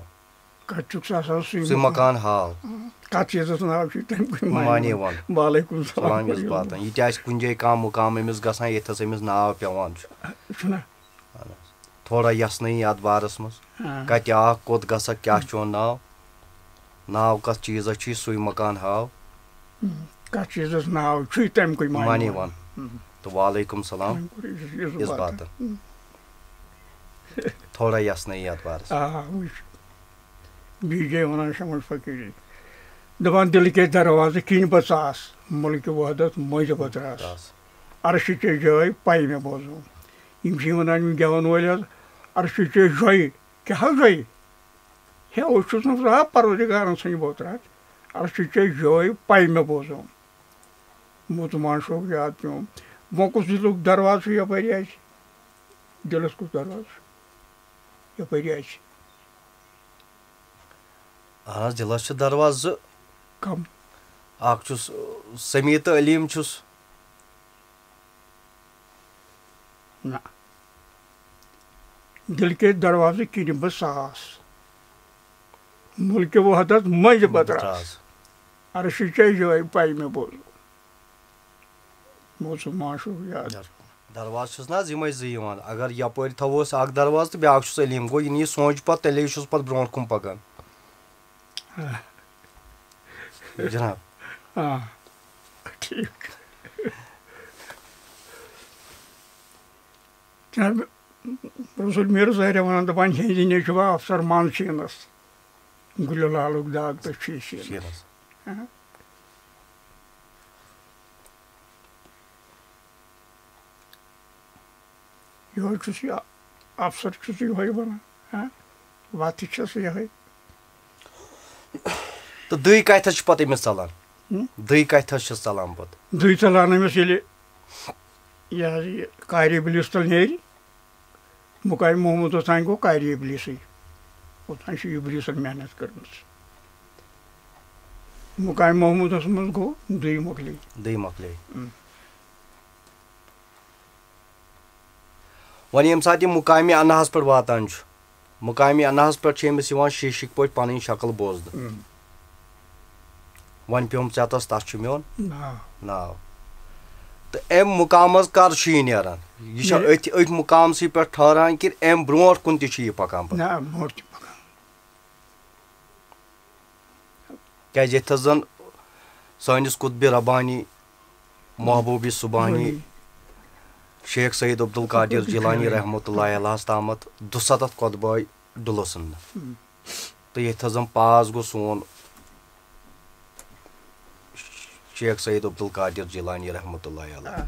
کتہِ چھُکھ ژٕ آسان سُے مکان ہاو کتھ چیٖزس ناو چھُے تمہِ مانے وَن وعلیکُم سلام یُس واتان یہِ تہِ آسہِ کُنہِ جایہِ کانٛہہ مُقام أمِس گژھان ییٚتھس أمِس ناو پیٚوان چھُ تھوڑا یژھنٲیی یتھ بارس منٛز کتہِ آکھ کوٚت گژھکھ کیاہ چون ناو کتھ چیٖزس چھُے سُے مکان ہاو کتھ چیٖزس ناو چھُے تمکُے مانے وَن تہٕ وعلیکُم سلام یُس واتان تھوڑا یژھنٲیی یتھ بارس بیٚیہِ جایہِ ونان شمس فقیٖری دپان دِلہٕ کے دروازٕ کِنۍ بہٕ ژاس مُلکہِ وحدت مٔنٛزۍ بہٕ درٛاس عرشہِ چے جٲے پاے مےٚ بوزو یِم چھِ ونان یِم گٮ۪وَن وٲلۍ حظ عرشہِ چے جۄیہِ کیٛاہ حظ جۄیہِ ہے أسۍ چھُس نہٕ زانٛہہ پروردِگارن ژھٕنہِ بوتراتھ عرشہِ چے جٲے پاے مےٚ بوزو مُژمان شوق یاد پیوٚم وۄنۍ کُس دِلُک دروازٕ چھُ یپٲری اَسہِ دِلس کُس دروازٕ چھُ یپٲری اَسہِ اہن حظ دِلس چھِ دروازٕ زٕ کم اکھ چھُس سمیٖع تہٕ علیٖم چھُس نہ دِل کے دروازٕ کِنۍ بہٕ ژاس مُلکہِ وحدت مٔنٛزۍ بہٕ درٛاس عرشہِ چے جٲے پاے مےٚ بوزو مُژمان شوق یاد دروازٕ چھُس نہ حظ یِمے زٕ یِوان اگر یپٲرۍ تھاووس اکھ دروازٕ تہٕ بیاکھ چھُس علیٖم گوٚو یہِ سونٛچہِ پتہٕ تیٚلے چھُس پتہٕ برونٛٹھ کُن پکان جناب ٹھیٖک جناب رسول میٖر ظٲہرا ونان دپان ہیٚنٛدِ نیچوٗ افسر مان شیٖنس گُلہِ لالُک داغ تہٕ چھُے شیٖنس یِہوے چھُس یہِ افسر چھُس یِہوے ونان وتھ چھس یِہوے تہٕ دٕے کتھس چھِ پتہٕ أمِس ژلان دٔے کَتہِ حظ چھِس ژَلان پَتہٕ دٕے ژَلان أمِس ییٚلہِ یہِ حظ یہِ کارِ اِبلیٖس تل نیرِ مُقامہِ محموٗدَس تانۍ گوٚو کارِ اِبلیٖسٕے اوٚتانۍ چھِ اِبلیٖسَن محنت کٔرمٕژ مُقامہِ محموٗدَس منٛز گوٚو دٕے مۄکلے وۄنۍ ییٚمہِ ساتہٕ یہِ مُقامہِ اَنہَس پٮ۪ٹھ واتان چھُ مُقامہِ اَنہَس پٮ۪ٹھ چھِ أمِس یِوان شیٖشِکۍ پٲٹھۍ پَنٕنۍ شکٕل بوزنہٕ وۄنۍ پیوٚم ژےٚ تَس چھُ میون ناو تہٕ اَمہِ مُقامَس کر چھُ یہِ نیران یہِ چھا أتھۍ مُقامسٕے پٮ۪ٹھ ٹھہران کِنہٕ اَمہِ برونٛٹھ کُن تہِ چھُ یہِ پَکان کیازِ ییٚتہِ حظ زَن سٲنِس قطبِ ربانی محبوٗبِ سُبحانی شیخ سید عبدالقادر جیلانی رحمتہ اللہ علیہَس تامَتھ 200 خۄطبہٕ ڈُلہٕ ژھٕننہٕ تہٕ ییٚتہِ حظ زَن پاس گوٚو سون شیخ سید عبدالقادر جیلانی رحمتہ اللہ علیہ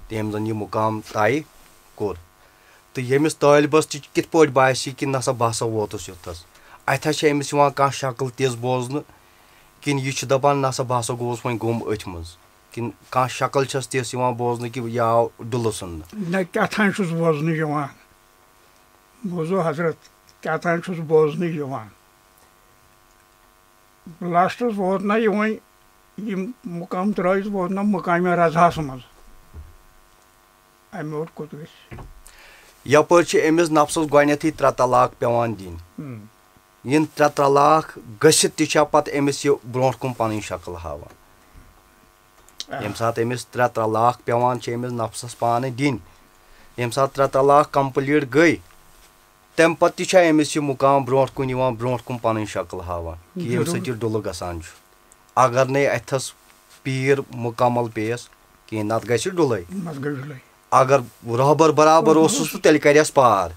تٔمۍ زَن یہِ مُقام طے کوٚر تہٕ ییٚمِس طٲلبَس تہِ کِتھ پٲٹھۍ باسہِ کہِ نسا بہٕ ہسا ووتُس یوٚتَس اَتہِ حظ چھِ أمِس یِوان کانٛہہ شکٕل تِژھ بوزنہٕ کِنہٕ یہِ چھُ دَپان نسا بہٕ ہسا گوٚوُس وۄنۍ گوٚم أتھۍ منٛز کِنہٕ کانٛہہ شکٕل چھَس تِژھ یِوان بوزنہٕ کہِ یہِ آو ڈُلہٕ ژھٕننہٕ نہ کیٛاتھانۍ چھُس بوزنہٕ یِوان بوٗزو حضرت کیٛاتھانۍ چھُس بوزنہٕ یِوان لاسٹَس ووت نہ یہِ وۄنۍ یِم مُقام ترٛٲیِتھ ووت نہ مُقامہِ رضاہَس منٛز اَمہِ برونٛٹھ کوٚت گژھِ یَپٲرۍ چھِ أمِس نفسَس گۄڈنٮ۪تھٕے 3 طلاق پٮ۪وان دِنۍ یِم 3 طلاق گٔژھِتھ تہِ چھا پَتہٕ أمِس یہِ برونٛٹھ کُن پَنٕنۍ شکٕل ہاوان ییٚمہِ ساتہٕ أمِس 3 طلاق پٮ۪وان چھِ أمِس نفسَس پانہٕ دِنۍ ییٚمہِ ساتہٕ 3 طلاق کَمپٕلیٖٹ گٔے تَمہِ پَتہٕ تہِ چھا أمِس یہِ مُقام برونٛٹھ کُن یِوان برونٛٹھ کُن پَنٕنۍ شکٕل ہاوان کہِ ییٚمہِ سۭتۍ یہِ ڈُلہٕ گژھان چھُ اگر نَے اَتھَس پیٖر مُکمل پیٚیَس کِہیٖنۍ نَتہٕ گژھِ ڈُلَے اگر رۄہبَر برابر اوسُس تہٕ تیٚلہِ کَرٮ۪س پار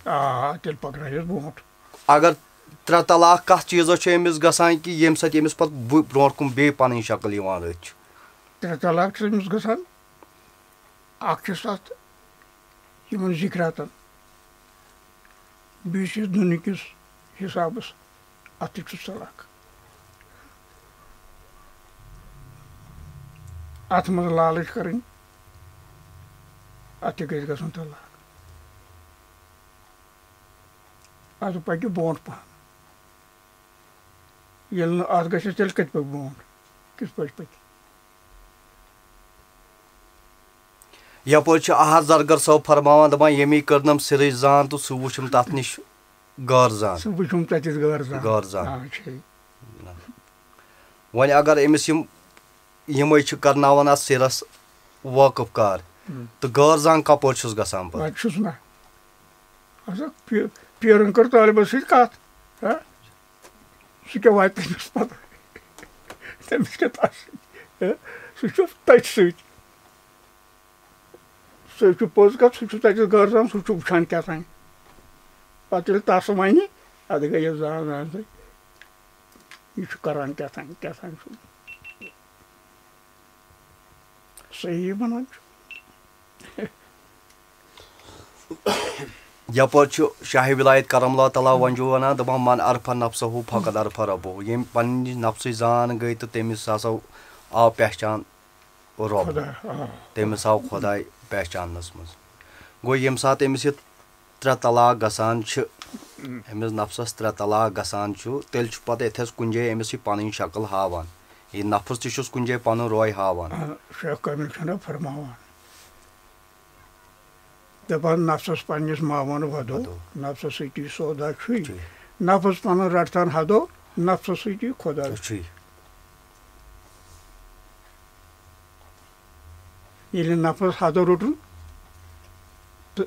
اگر 3 طلاق کَتھ چیٖزَس چھُ أمِس گژھان کہِ ییٚمہِ سۭتۍ أمِس پَتہٕ برونٛٹھ کُن بیٚیہِ پَنٕنۍ شکٕل یِوان أتھۍ چھُ 3 طلاق چھِ أمِس گژھان اَکھ چھُس اَتھ یِمَن ذِکراتَن بیٚیہِ چھُس دُنہِکِس حِسابَس اَتھ تہِ چھُس طلاق اَتھ منٛز لالٕچ کَرٕنۍ اَتھ تہِ گژھِ گژھُن طلاق اَتھ پَکہِ برونٛٹھ پَہَن ییٚلہِ نہٕ اَتھ گژھِ تیٚلہِ کَتہِ پَکہِ برونٛٹھ کِتھ پٲٹھۍ پَکہِ یَپٲرۍ چھُ احد زرگر صٲب فرماوان دَپان ییٚمی کٔرنَم سِرٕچ زان تہٕ سُہ وٕچھُم تَتھ نِش غٲر زان وۄنۍ اگر أمِس یِمے چھِ کَرناوان اَتھ سِرَس وٲقف کار تہٕ غٲر زان کَپٲرۍ چھُس گژھان پَتہٕ چھُس نہ پیٖرَن کٔر طٲلبَس سۭتۍ کَتھ سُہ کیٛاہ واتہِ تٔمِس پَتہٕ تٔمِس کیٛاہ تَتھ سۭتۍ سُہ چھُ تٔتھۍ سۭتۍ سُہ چھُ پوٚز کَتھ سُہ چھُ تَتٮ۪تھ غٲر زان سُہ چھُ وٕچھان کیٛاتھانۍ پَتہٕ ییٚلہِ تَس وَنہِ اَدٕ گٔے یہِ زان زانتٕے یہِ چھُ کَران کیٛاتھانۍ چھُ صحیح وَنان چھُ یَپٲرۍ چھُ شاہِ وِلایت کرم اللہ تعالیٰ وۄنۍ چھُ وَنان دَپان من عرفہ نفسہ ہُہ فقط عرفہ رۄبہُ ییٚمۍ پنٛنہِ نفسٕچ زان گٔے تہٕ تٔمِس ہسا آو پہچان رۄب تٔمِس آو خۄداے پہچاننَس منٛز گوٚو ییٚمہِ ساتہٕ أمِس یہِ 3 طلاق گژھان چھِ أمِس نفسَس 3 طلاق گژھان چھُ تیٚلہِ چھُ پَتہٕ ییٚتھَس کُنہِ جایہِ أمِس یہِ پَنٕنۍ شکٕل ہاوان یہِ نفس تہِ چھُس کُنہِ جایہِ پَنُن روے ہاوان شیخ کامل چھُنہ فرماوان دَپان نفسَس پنٛنِس ماوَن وَدو نفسَس سۭتی سودا چھُے نفس پَنُن رَٹتَن حدو نفسَس سۭتی خۄدا چھُے ییٚلہِ نفس حدو روٚٹُن تہٕ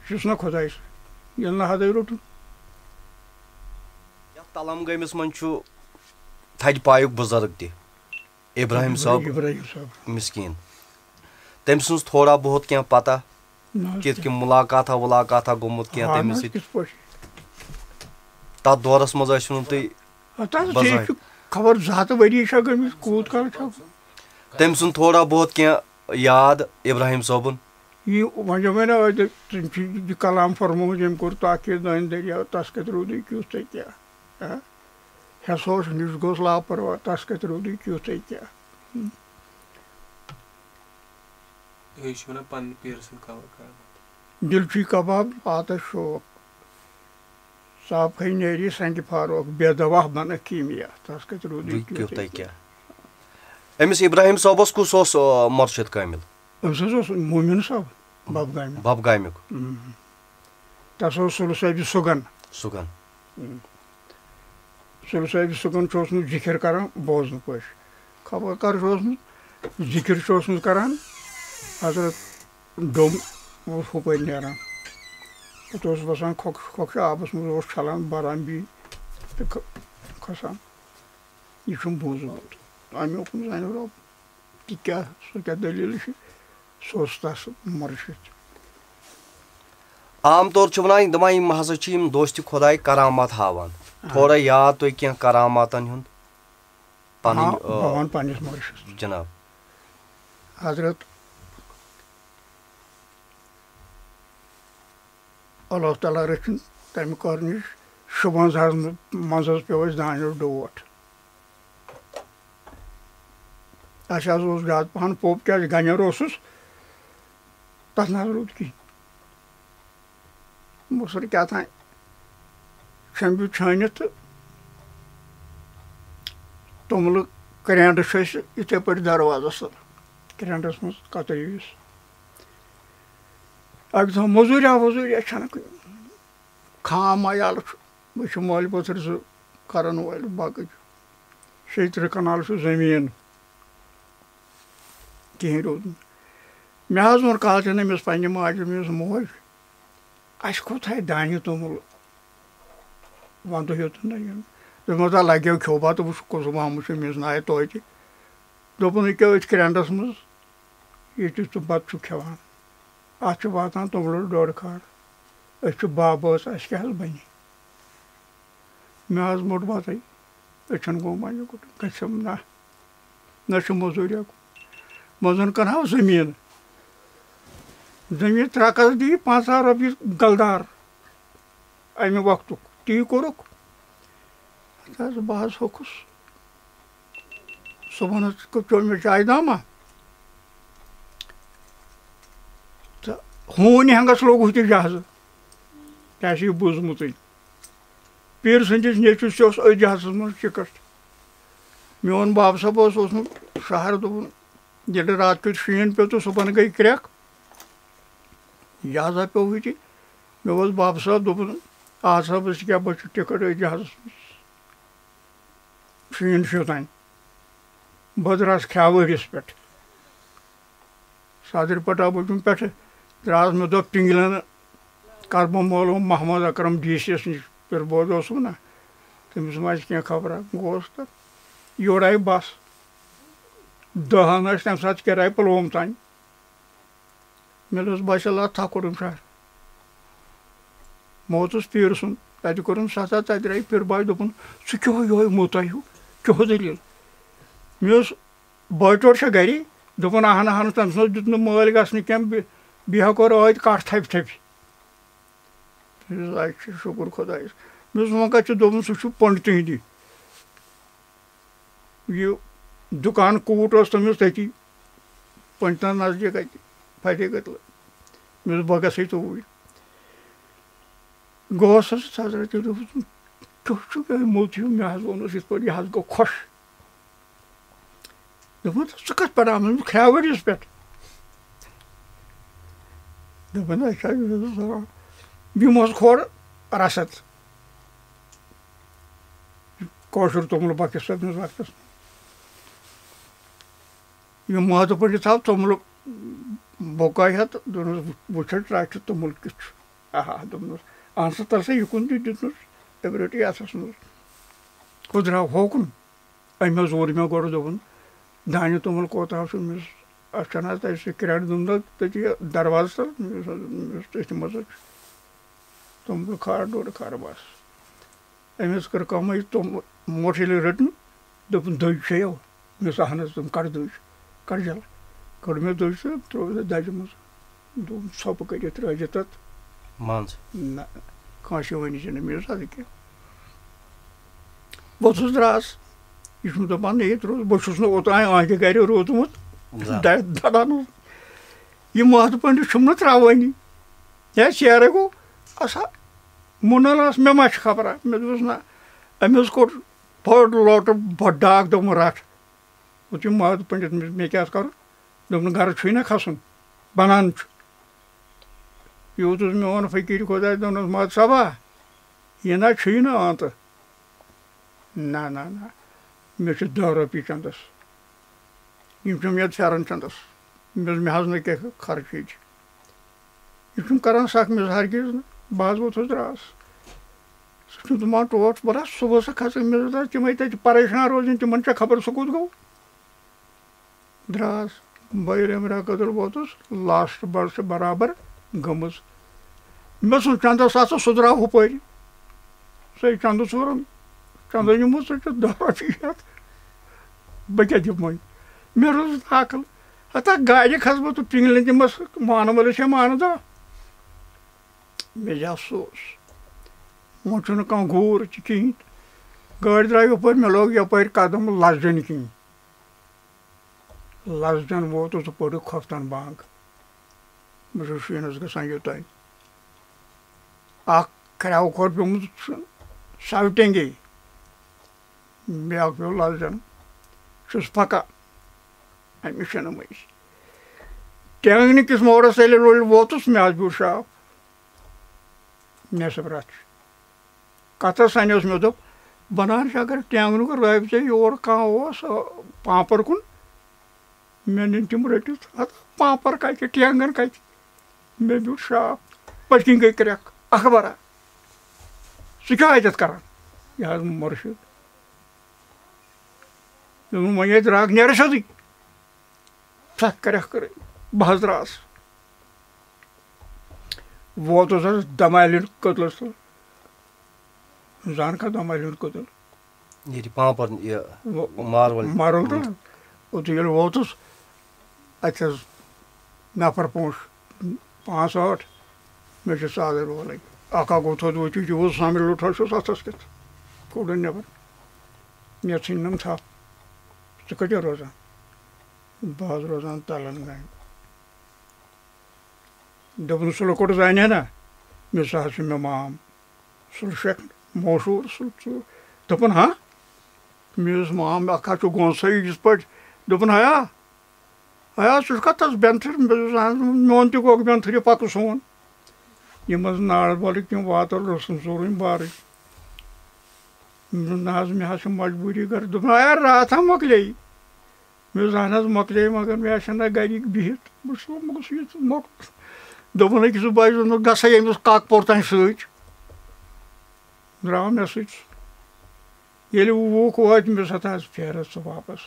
چھُس نہ خۄداے ییٚلہِ نہٕ حدٕے روٚٹُن یَتھ تَلَم گٲمِس منٛز چھُ تھدِ پایُک بُزرٕگ تہِ ابراہیم صٲب مِسکیٖن تٔمۍ سٕنٛز تھوڑا بہت کینٛہہ پتہ کِتھ کٔنۍ مُلاقاتہ وُلاقاتہ گوٚمُت کینٛہہ تٔمِس سۭتۍ تَتھ دورس منٛز ٲسِو نہٕ تُہۍ خبر 2 ہَتھ ؤری چھا گٔمٕتۍ کوٗت کال چھا تٔمۍ سُنٛد تھوڑا بہت کینٛہہ یاد ابراہیم صٲبُن یہِ وۄنۍ چھِ وَنان تٔمۍ چھُ یہِ کلام فرمومُت ییٚمۍ کوٚر تاکہِ دانہِ دٔریاو تَس کَتہِ روٗدُے کیُتھ تہٕ کیٛاہ ہٮ۪سوس نِش گوٚژھ لاپرواہ تَس کَتہِ روٗدُے تیُتھُے کیٛاہ دِلچی کباب آتش شوق صافٕے نیری سنٛگہِ فاروق بے دوا بنکھ کیٖمیا تَس کَتہِ روٗدُے تیُتھُے کیٛاہ أمِس ابراہیم صٲبس کُس اوس مرشد کامل؟ أمِس حظ اوس موٗمِن صٲب ببگامہِ ببگامیُک تَس اوس سُلہٕ صٲبہِ سُگن سُگن سُلہٕ صٲبہِ سُگن چھُ اوسمُت ذِکِر کران بوزنہٕ پٲٹھۍ خبر کر چھُ اوسمُت ذِکِر چھُ اوسمُت کران حضرت ڈوٚم اوس ہُپٲرۍ نیران پتہٕ اوس وسان کھۄکھشہِ آبس منٛز اوس چھلان بران بیٚیہِ تہٕ کھسان یہِ چھُم بوٗزمُت امیُک زانہِ رۄب تہٕ کیٛاہ سُہ کیٛاہ دٔلیٖل چھِ سُہ اوس تس مرشد عام طور چھِ ونان دپان یِم ہسا چھِ یِم دوستہِ خۄداے کرامات ہاوان تھوڑا یاد تُہۍ کینٛہہ کراماتن ہُنٛد بہٕ وَنہٕ پننِس مرشد جناب حضرت اللہ تعالیٰ رٔچھِنۍ تمہِ کٔر نِش شُبحَس حظ منٛزٕ حظ پیوٚو اَسہِ دانٮ۪س ڈوٹھ اَسہِ حظ اوس زیادٕ پہن پوٚپ کیٛازِ گنٮ۪ر اوسُس تتھ نہ حظ روٗد کِہیٖنۍ مُسر کیٛاہ تام چھَمبہِ چھٲنِتھ تہٕ توٚملہٕ کرٛینٛڈٕ چھِ أسۍ یِتھَے پٲٹھۍ دروازس کرٛینٛڈس منٛز کترٲوِس اکہِ دۄہ موٚزوٗریا ووٚزوٗریا چھنہٕ کُنہِ خام عیال چھُ بہٕ چھُ مٲلۍ پوٚتھٕر زٕ کرن وٲلۍ باقٕے چھُ 30 کنال چھُ زٔمیٖن کِہیٖنۍ روٗد نہٕ مےٚ حظ ووٚن کالچن أمِس پننہِ ماجہِ دوٚپمَس موج اَسہِ کوٚتھاے دانہِ توٚمُل ونٛدٕ ہیوٚتُن نہ یُن دوٚپمَس ہا لگیو کھیوٚو بتہٕ وٕچھ کُس مامہٕ چھُ أمِس نایہِ توتہِ دوٚپُن ییٚکیٛاہ أتھۍ کرٛینٛڈس منٛز ییٚتہِ ژٕ بتہٕ چھُکھ کھٮ۪وان اتھ چھُ واتان توٚملس 1.5 کھار أسۍ چھِ بابٲژ اَسہِ کیٛاہ حظ بنہِ مےٚ حظ موٚٹ بتَے أچھن گوٚو منہِ گوٚٹ گژھٮ۪م نہ چھُ موٚزوٗریا منٛزٕ کٕنہو زٔمیٖن 3 کس دِیہِ 5,000 رۄپیہِ گلدار امہِ وقتُک تی کوٚرُکھ حظ بہٕ حظ ہوٚکھُس صبحن حظ چیوٚو مےٚ چایہِ داما تہٕ ہوٗنۍ ہٮ۪نٛگس لوٚگ ہُتہِ جہازٕ مےٚ آسہِ یہِ بوٗزمُتٕے پیٖر سٕنٛدِس نیٚچوِس تہِ اوس أتھۍ جہازس منٛز ٹِکٹ میون باب صٲب اوس اوسمُت شہر دوٚپُن ییٚلہِ راتہٕ کیُتھ شیٖن پیوٚو تہٕ صُبحن گٔے کرٛٮ۪کھ یہِ ہسا پیوٚو ہُتہِ مےٚ اوس باب صٲب دوٚپُن آ صٲبس کیٛاہ بہٕ چھُس ٹِکٹ أتھۍ جہازس منٛز شیٖن چھُ یوٚتانۍ بہٕ درٛاس کھیاوٲرِس پٮ۪ٹھ صدٕر پٹابُکم پٮ۪ٹھٕ درٛاس مےٚ دوٚپ پِنٛگلَن کرٕ بہٕ معلوٗم محمد اکرم ڈی سی یس نِش پِربوز اوسُم نہ تٔمِس ما آسہِ کینٛہہ خبرا گوس تہٕ یورٕ آیہِ بس 10 ٲسۍ تمہِ ساتہٕ کِراے پُلووم تانۍ مےٚ دوٚپُس باسیلا تھکھ کوٚڑُم شہر موتُس پیٖر سُنٛد تتہِ کوٚرُم سَتھا تتہِ درٛاے پِرباے دوٚپُن ژٕ کیٛاہ یِہوے موتا ہیوٗ کیٛاہ دٔلیٖل مےٚ اوس بٲٹۍ چھا گرِ دوٚپُن اہن اہن تٔمۍ سُنٛد دیُت نہٕ مٲلۍ گژھنہٕ کینٛہہ بیٚیہِ ہا کوٚر ٲدۍ کٹھ تھپہِ تھپہِ اچھا شُکُر خۄدایَس مےٚ دوٚپُس وۄنۍ کتہِ چھُ دوٚپُن سُہ چھُ پنٛڈتٕے ہِنٛدی یہِ دُکان کوٗٹ اوس تٔمِس تٔتی پنٛڈتَن نزدیٖک اَتہِ فتح قدلہٕ مےٚ دوٚپ بہٕ گژھے توٗرۍ گوس حظ حضرت دوٚپُس کیُتھ چھُکھ موت ہیوٗ مےٚ حظ ووٚنُس یِتھ پٲٹھۍ یہِ حظ گوٚو خۄش دوٚپُن ژٕ کتھ پٮ۪ٹھ آمُت کھیاوٲرِس پٮ۪ٹھ دوٚپُن اچھا یِم اوس کھور رسد کٲشُر توٚملہٕ بۄکِس پٮ۪ٹھ وقتس یِم مٲدٕ پٲٹھۍ تھاو توٚملہٕ بۄکاے ہا تہٕ دوٚپنَس وٕچھ حظ راتہِ توٚمُل کیُتھ چھُ آہا دوٚپنَس اہن سا تل سا یِکُن تہِ دیُتنَس ایٚبرَٹی اَتھَس منٛز ہُہ درٛاو ہوکُن أمۍ حظ ووٚر مےٚ گۄڈٕ دوٚپُن دانہِ توٚمُل کوتاہ چھُ مےٚ اَتھ چھَنہٕ حظ تَتہِ سُہ کرٛٮ۪ڈ دوٚپُن تٔتی دروازَس تل مےٚ اوس تٔتھۍ منٛز حظ توٚملہٕ کھار 1.5 کھار بس أمۍ حظ کٔر کٲمٕے توٚملہٕ موٹھ ییٚلہِ رٔٹٕن دوٚپُن دٔج چھےٚ مےٚ اوس اہن حظ دوٚپُن کَڑ دٔج کَڑ جل کٔڑ مےٚ دٔج تہٕ ترٛوو دَجہِ منٛز دوٚپُن ژھۄپہٕ کٔرِتھ ترٛٲوزِ تَتھ منٛز نہ کٲنٛسہِ ؤنۍ زِ نہٕ مےٚ اوس اَدٕ کیٛاہ ووٚتھُس درٛاس یہِ چھُم دَپان ییٚتہِ روز بہٕ چھُس نہٕ اوٚتانۍ أہنٛدِ گرِ روٗدمُت دَپان اوس یہِ محتہٕ پنڈِت چھُم نہٕ ترٛاوٲنی ہے شیرے گوٚو اَسا مُنَل ٲس مےٚ ما چھِ خبرا مےٚ دوٚپُس نہ أمِس کوٚر بوٚڑ لوٹہٕ بٔڑ ڈاک دوٚپُن رَٹھ ووٚتھ یہِ محتہٕ پنڈِت مےٚ کیٛاہ کَرُن دوٚپُن گرٕ چھُے نہ کھسُن بَنان چھُ یوٗت اوس میون فقیٖر خۄداے دوٚپنَس محتہٕ صٲبا یہِ نہ چھُے نہٕ آنٛتہٕ نہ نہ نہ مےٚ چھِ 10 رۄپیہِ چنٛدَس یِم چھِم ییٚتہِ پھٮ۪رَن چنٛدَس مےٚ حظ نہٕ کینٛہہ خرچٕچ یہِ چھُم کَران سکھ مےٚ ہرگِز نہٕ بہٕ حظ ووٚتھُس درٛاس سُہ چھُم دَپان ٹوٹھ بَرا صُبحس کھژٕنۍ مےٚ دوٚپ تِمے تَتہِ پریشان روزٕنۍ تِمن چھا خبر سُہ کوٚت گوٚو درٛاس بٔیرَم رٮ۪تہٕ کٔدٕل ووتُس لاسٹ بڑٕ چھِ برابر گٔمٕژ مےٚ سُنٛد چنٛدَس ہسا سُہ درٛاو ہُپٲرۍ سُے چنٛدٕ ژوٗرُن چنٛدٕ نِمُت سُہ چھُ 10 رۄپیہِ ہٮ۪تھ بہٕ کیٛاہ دِمہٕ وۄنۍ مےٚ روٗز عقل ہتا گاڑِ کھسہٕ بہٕ تہٕ پِنٛگلہِ دِمَس مانہٕ وٲلِس چھےٚ مانہٕ دَہ مےٚ چھِ افسوس وۄنۍ چھُنہٕ کانٛہہ گوٗر تہِ کِہیٖنۍ گٲڑۍ درٛاے یَپٲرۍ مےٚ لوگ یَپٲرۍ قدم لَسجَن کِنۍ لَسجَن ووتُس تہٕ پٔرٕکھ کھۄفتن بنٛگ بہٕ چھُس شیٖنَس گژھان یوٚتانۍ اکھ کرٛٮ۪و کھۄر پیوٚمُت سَوِ ٹینٛگے بیٛاکھ پیوٚو لَسجَن چھُس پَکان اَمہِ شِنہٕ مٔنٛزۍ ٹینٛگنہِ کِس موڈَس ییٚلہِ ووتُس مےٚ حظ بیوٗٹھ شاپ نٮ۪صٕف رَتھ کَتھَس اَنیوس مےٚ دوٚپ بَنان چھِ اگر ٹینٛگنُک رٲبطہٕ یور کانٛہہ اوس پامپر کُن مےٚ نِنۍ تِم رٔٹِتھ ہَتہٕ پامپر کَتہِ ٹینٛگَن کَتہِ مےٚ بیوٗٹھ شاپ پٔتۍ کِنۍ گٔے کرٛٮ۪کھ اخبارا ژٕ کیٛاہ اَتٮ۪تھ کَران یہِ حظ مُرشِد دوٚپُن وۄنۍ ہے درٛاکھ نیرٕ سیوٚدُے سَکھ کرٛٮ۪کھ کٔرٕنۍ بہٕ حظ درٛاس ووتُس حظ دمالہِ ہُنٛد کٔدلَس تہٕ زان کھا دمالہِ ہُنٛد کٔدٕل مارول تہٕ اوٚتُے ییٚلہِ ووتُس اَتہِ حظ نفر پانٛژھ 5-8 مےٚ چھِ ژادٕرۍ وولٕے اکھ گوٚو تھوٚد ؤتھِتھ یوٗت سامہِ لوٚٹھا چھُس اَتھَس کٮ۪تھ کوٚڑُن نٮ۪بر مےٚ ژھٕننَم تھپھ ژٕ کَتہِ روزان بہٕ حظ روزان تَلنگانہِ دوٚپُن سُہ لۄکُٹ زانہِ ہے نا مےٚ سُہ حظ چھُ مےٚ مام سُہ شیخ مشہوٗر سُہ ژٕ دوٚپُن ہا مےٚ اوس مام اکھ حظ چھُ گۄنسٲیی یِتھ پٲٹھۍ دوٚپُن ہیا ژٕ چھُکھا تَس بٮ۪نتھٕر میون تہِ گوٚو بٮ۪نتھٕر پَکہٕ سون یِم حظ ناڑٕ بالٕکۍ تِم واتَن روٚستُم ژوٗرٕنۍ بارٕنۍ نہ حظ مےٚ حظ چھِ مجبوٗری گرِ دوٚپُن ہے راتھ ہا مۄکلے مےٚ دوٚپُس اہن حظ مۄکلے مگر مےٚ چھِنہ گرِکۍ بِہِتھ بہٕ چھُس بہٕ گوٚژھ ییٚتہِ مۄکل دوٚپُن أکِس بایَس دوٚپمَس گژھَے أمِس کاکپوٗر تانۍ سۭتۍ درٛاو مےٚ سۭتۍ ییٚلہِ وُکھ وٲتۍ مےٚ ہَتا حظ پھیرٕ ژٕ واپَس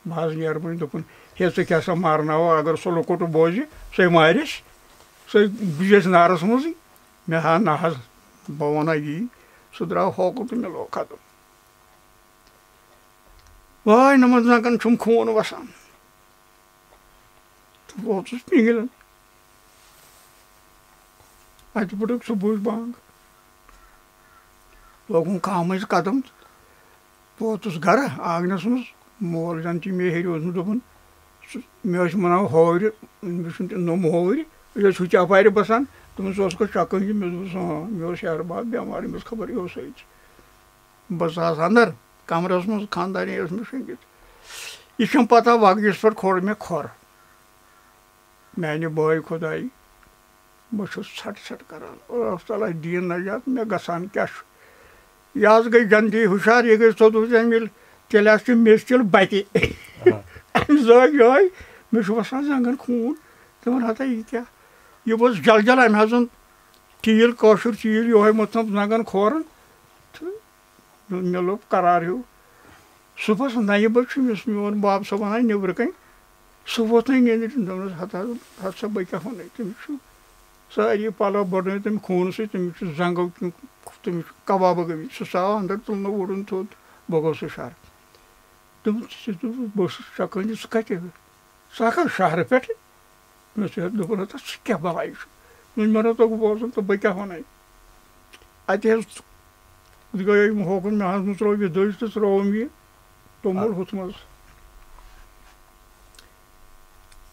بہٕ حظ نیرٕ وۄنۍ دوٚپُن ہے ژٕ کیٛاہ سا مارناوو اگر سُہ لۄکُٹ بوزِ سُے مارٮ۪س سُے بِہِس نارَس منٛزٕے مےٚ ہا نہ حظ بہٕ وَنا یی سُہ درٛاو ہوکُن تہٕ مےٚ لوگ قدم واے نَمَتھ زنٛگَن چھُم خوٗن وَسان تہٕ ووتُس پِنٛگلٮ۪ن اَتہِ پٔٹٕکھ صُبحٕچ بنٛگ لوگُم کھہہ مٔنٛزۍ قدم بہٕ ووتُس گرٕ آنٛگنَس منٛز مول زَن چھِ مےٚ ہیٚرِ اوسمُت دوٚپُن مےٚ ٲسۍ وَنان ہوورِ مےٚ چھُنہٕ نوٚم ہوورِ أسۍ ٲسۍ ہُتہِ اَپارِ بَسان دوٚپُن ژٕ اوسکھٕ چَکٲنی مےٚ دوٚپُس مےٚ اوس ہیٚہرٕ باد بٮ۪مار أمِس خبر یہِ اوس أتۍ بہٕ ژاس اَندَر کَمرَس منٛز خانٛدارنہِ ٲس مےٚ شٔنٛگِتھ یہِ چھَم پَتہ وَگجَس پٮ۪ٹھ کھوٚر مےٚ کھۄر میٛانہِ بٲے خۄدایہِ بہٕ چھُس ژھٹہٕ ژھٹہٕ کَران اللہ تعالیٰ دیٖن نجات مےٚ گژھان کیٛاہ چھُ یہِ حظ گٔے جنتی ہُشار یہِ گٔے 14 اَمہِ تیٚلہِ حظ چھِ میٚژ تِلہٕ بَتہِ اَمہِ زٲج یِہوٚے مےٚ چھُ وَسان زنٛگَن خوٗن دَپان ہَتا یہِ کیٛاہ یہِ ؤژھ جل جل اَمہِ حظ اوٚن تیٖل کٲشُر تیٖل یِہوٚے موٚتھُم زنٛگَن کھورَن تہٕ مےٚ لوٚگ قرار ہیوٗ صُبحس 9 بجہِ چھُ أمِس میون باب صٲب وَنان نیٚبرٕ کَنۍ سُہ ووت نہٕ نیٚنٛدرِ دوٚپنَس ہَتہٕ سا بہٕ کیٛاہ وَنَے تٔمِس چھُ سٲری پَلو بَڑٲوۍ تٔمۍ خوٗنہٕ سۭتۍ تٔمِس چھُ زنٛگو تٔمِس چھُ کَبابہٕ گٔمٕتۍ سُہ ژاو اَندَر تُلنہٕ وُڑُن تھوٚد بہٕ گوٚوُس ہُشار دوٚپُن بہٕ اوسُس چَکٲنی ژٕ کَتہِ ژٕ ہَکھا شہرٕ پٮ۪ٹھٕ مےٚ اوس دوٚپُن ہَتا ژٕ کیٛاہ بَلاے چھُ مےٚ نہ توٚگ بوزُن تہٕ بہٕ کیٛاہ وَنَے اَتہِ حظ گٔے ہوکُن مےٚ حظ ترٛوو یہِ دٔج تہٕ ترٛووُم یہِ توٚمُل ہُتھ منٛز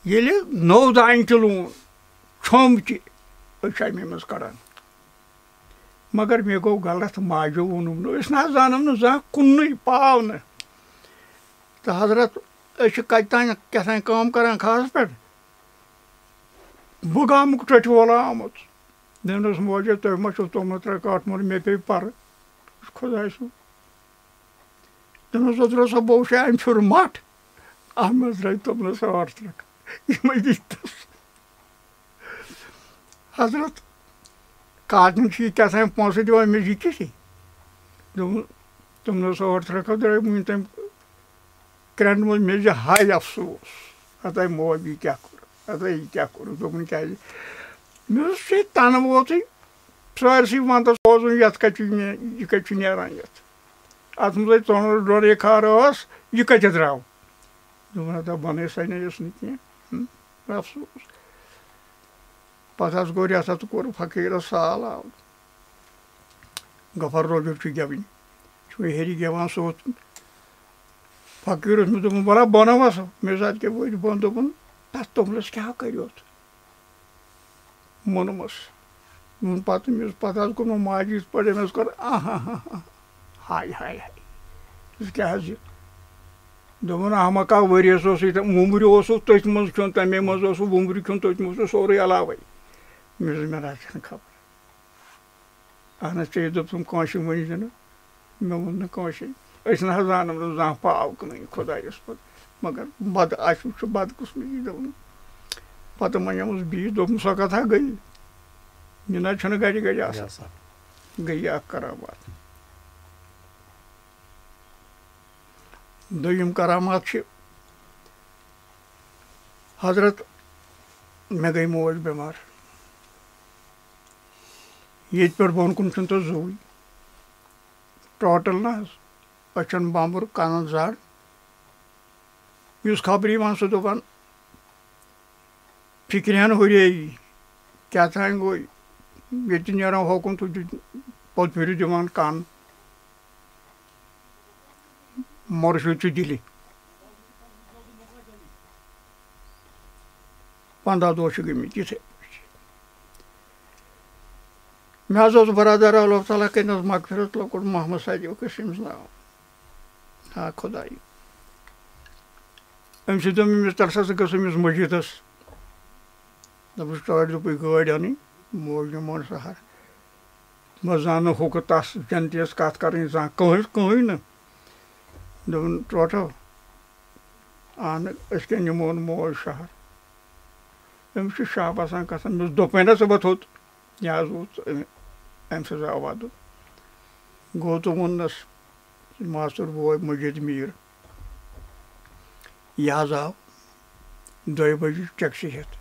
ییٚلہِ نوٚو دانہِ تہِ لوٗن چھوٚمب تہِ أسۍ چھِ اَمے منٛز کَڑان مگر مےٚ گوٚو غلط ماجیو ووٚنُم نہٕ أسۍ نہ حظ زانَم نہٕ زانٛہہ کُنُے پاو نہٕ تہٕ حضرت أسۍ چھِ کَتہِ تانۍ کیٛاہ تانۍ کٲم کَران کھہَس پٮ۪ٹھ بہٕ گامُک ٹٔٹھۍ وولا آمُت دوٚپنَس موجا تۄہہِ ما چھُو توٚمُل ترٛےٚ کَٹھ مول مےٚ پیٚیہِ پَرٕ خۄداے سُنٛد دوٚپنَس اوترٕ اوسا بوٚو چھا اَمہِ پھیُر مَٹھ اَتھ منٛز درٛاے توٚملَس 8 ترٛکھ یِمَے دِتِس حضرت کاٹنہِ چھِ یہِ کیٛاہ تانۍ پونٛسہٕ دِوان أمِس یہِ کِتھی دوٚپُن توٚملَس 8 ترٛکھ درٛاے وٕنہِ تَمہِ کرٛٮ۪نٛڈٕ منٛز مےٚ زِ ہاے اَفسوس ہَتاے موج یہِ کیٛاہ کوٚر ہَتاے یہِ کیٛاہ کوٚرُتھ دوٚپُن کیٛازِ مےٚ اوس ییٚتہِ تَنہٕ ووتُے سٲرسٕے وَنٛدَس سوزُن یَتھ کَتہِ چھُ یہِ کَتہِ چھُ نیران یَتھ اَتھ منٛزٕے ژۄنٛڈ ڈۄرے کھار ٲس یہِ کَتہِ درٛاو دوٚپُن ہَتا بَنٲے سَنییَس نہٕ کینٛہہ اَفسوس پَتہٕ حظ گوٚو رٮ۪تھا تہٕ کوٚر فقیٖرَس سال آو غفر روجُر چھُ گٮ۪وٕنۍ چھُ ہیٚرِ گٮ۪وان سُہ اوس فقیٖر اوس مےٚ دوٚپُن وَلا بَنٲوَس مےٚ ساتہٕ کیٛاہ وٲتۍ بۄن دوٚپُن تَتھ توٚملَس کیٛاہ کٔرِتھ مونمَس دوٚپُن پَتہٕ حظ کوٚر مےٚ ماجہِ یِتھ پٲٹھۍ أمِس کوٚر ہاے ہاے ہاے ژٕ کیٛاہ حظ یہِ دوٚپُن احمقا ؤریَس اوس ییٚتٮ۪ن وُمبرِ اوسُکھ تٔتھۍ منٛز کھیوٚن تَمے منٛز اوسُکھ وُمبرِ کھیوٚن تٔتھۍ منٛز اوس سورُے علاوَے مےٚ دوٚپ مےٚ نہ حظ چھَنہٕ خبر اہن حظ ژےٚ دوٚپُم کٲنٛسہِ ؤنۍ زِ نہٕ مےٚ ووٚن نہٕ کٲنٛسے أسۍ نہ حظ زانَم نہٕ زانٛہہ پاو کٕنٕنۍ خۄدایَس پَتہٕ مگر بَدٕ اَسہِ چھُ بدقٕسمتی دوٚپُن پَتہٕ مَنیمَس بیٚیہِ دوٚپُن سۄ کَتھاہ گٔے یہِ نہ حظ چھُنہٕ گَرِ گَرِ آسان گٔے یہِ اَکھ کرامات دوٚیِم کرامات چھِ حضرت مےٚ گٔے موج بٮ۪مار ییٚتہِ پٮ۪ٹھ بۄن کُن چھُنہٕ تَتھ زُوٕے ٹوٹَل نہ حظ أچھَن بامبُر کَنَن زَڈ یُس خبرٕ یِوان سُہ دَپان فِکرِ ہَن ہُرییی کیٛاہ تانۍ گوٚو ییٚتہِ نیران ہوکُن تُہۍ پوٚت پھِرِ دِوان کَن مُرشِد چھُ دِلہِ 15 دۄہ چھِ گٔمٕتۍ یِتھَے مےٚ حظ اوس برادر اللہ تعالیٰ کٔرنَس مغفرت لۄکُٹ محمد صدیق اوس أمِس ناو ہا خۄداے أمۍ سۭتۍ دوٚپ أمِس تَلہٕ سا ژٕ گٔژھ أمِس مٔسجِدَس دوٚپُس ٹٲٹھۍ دوٚپُے گٲڑۍ اَنٕنۍ موج نِمون سَہر بہٕ زانہٕ نہٕ ہُکہٕ تَس جنتِیَس کَتھ کَرٕنۍ زانٛہہ کٕہٕنۍ نہٕ دوٚپُن ٹوٹھو اہنہٕ أسۍ کیٛاہ نِمون موج شہر أمِس چھُ شَب آسان کھَسان مےٚ دوٚپ دوٚپمَے نہ ژٕ بہٕ تھوٚد یہِ حظ اوس أمۍ سٕنٛز آو وَدُن گوٚو تہٕ ووٚننَس ماستُر بوے مجیٖد میٖر یہِ حظ آو 2 بَجہِ ٹیکسی ہٮ۪تھ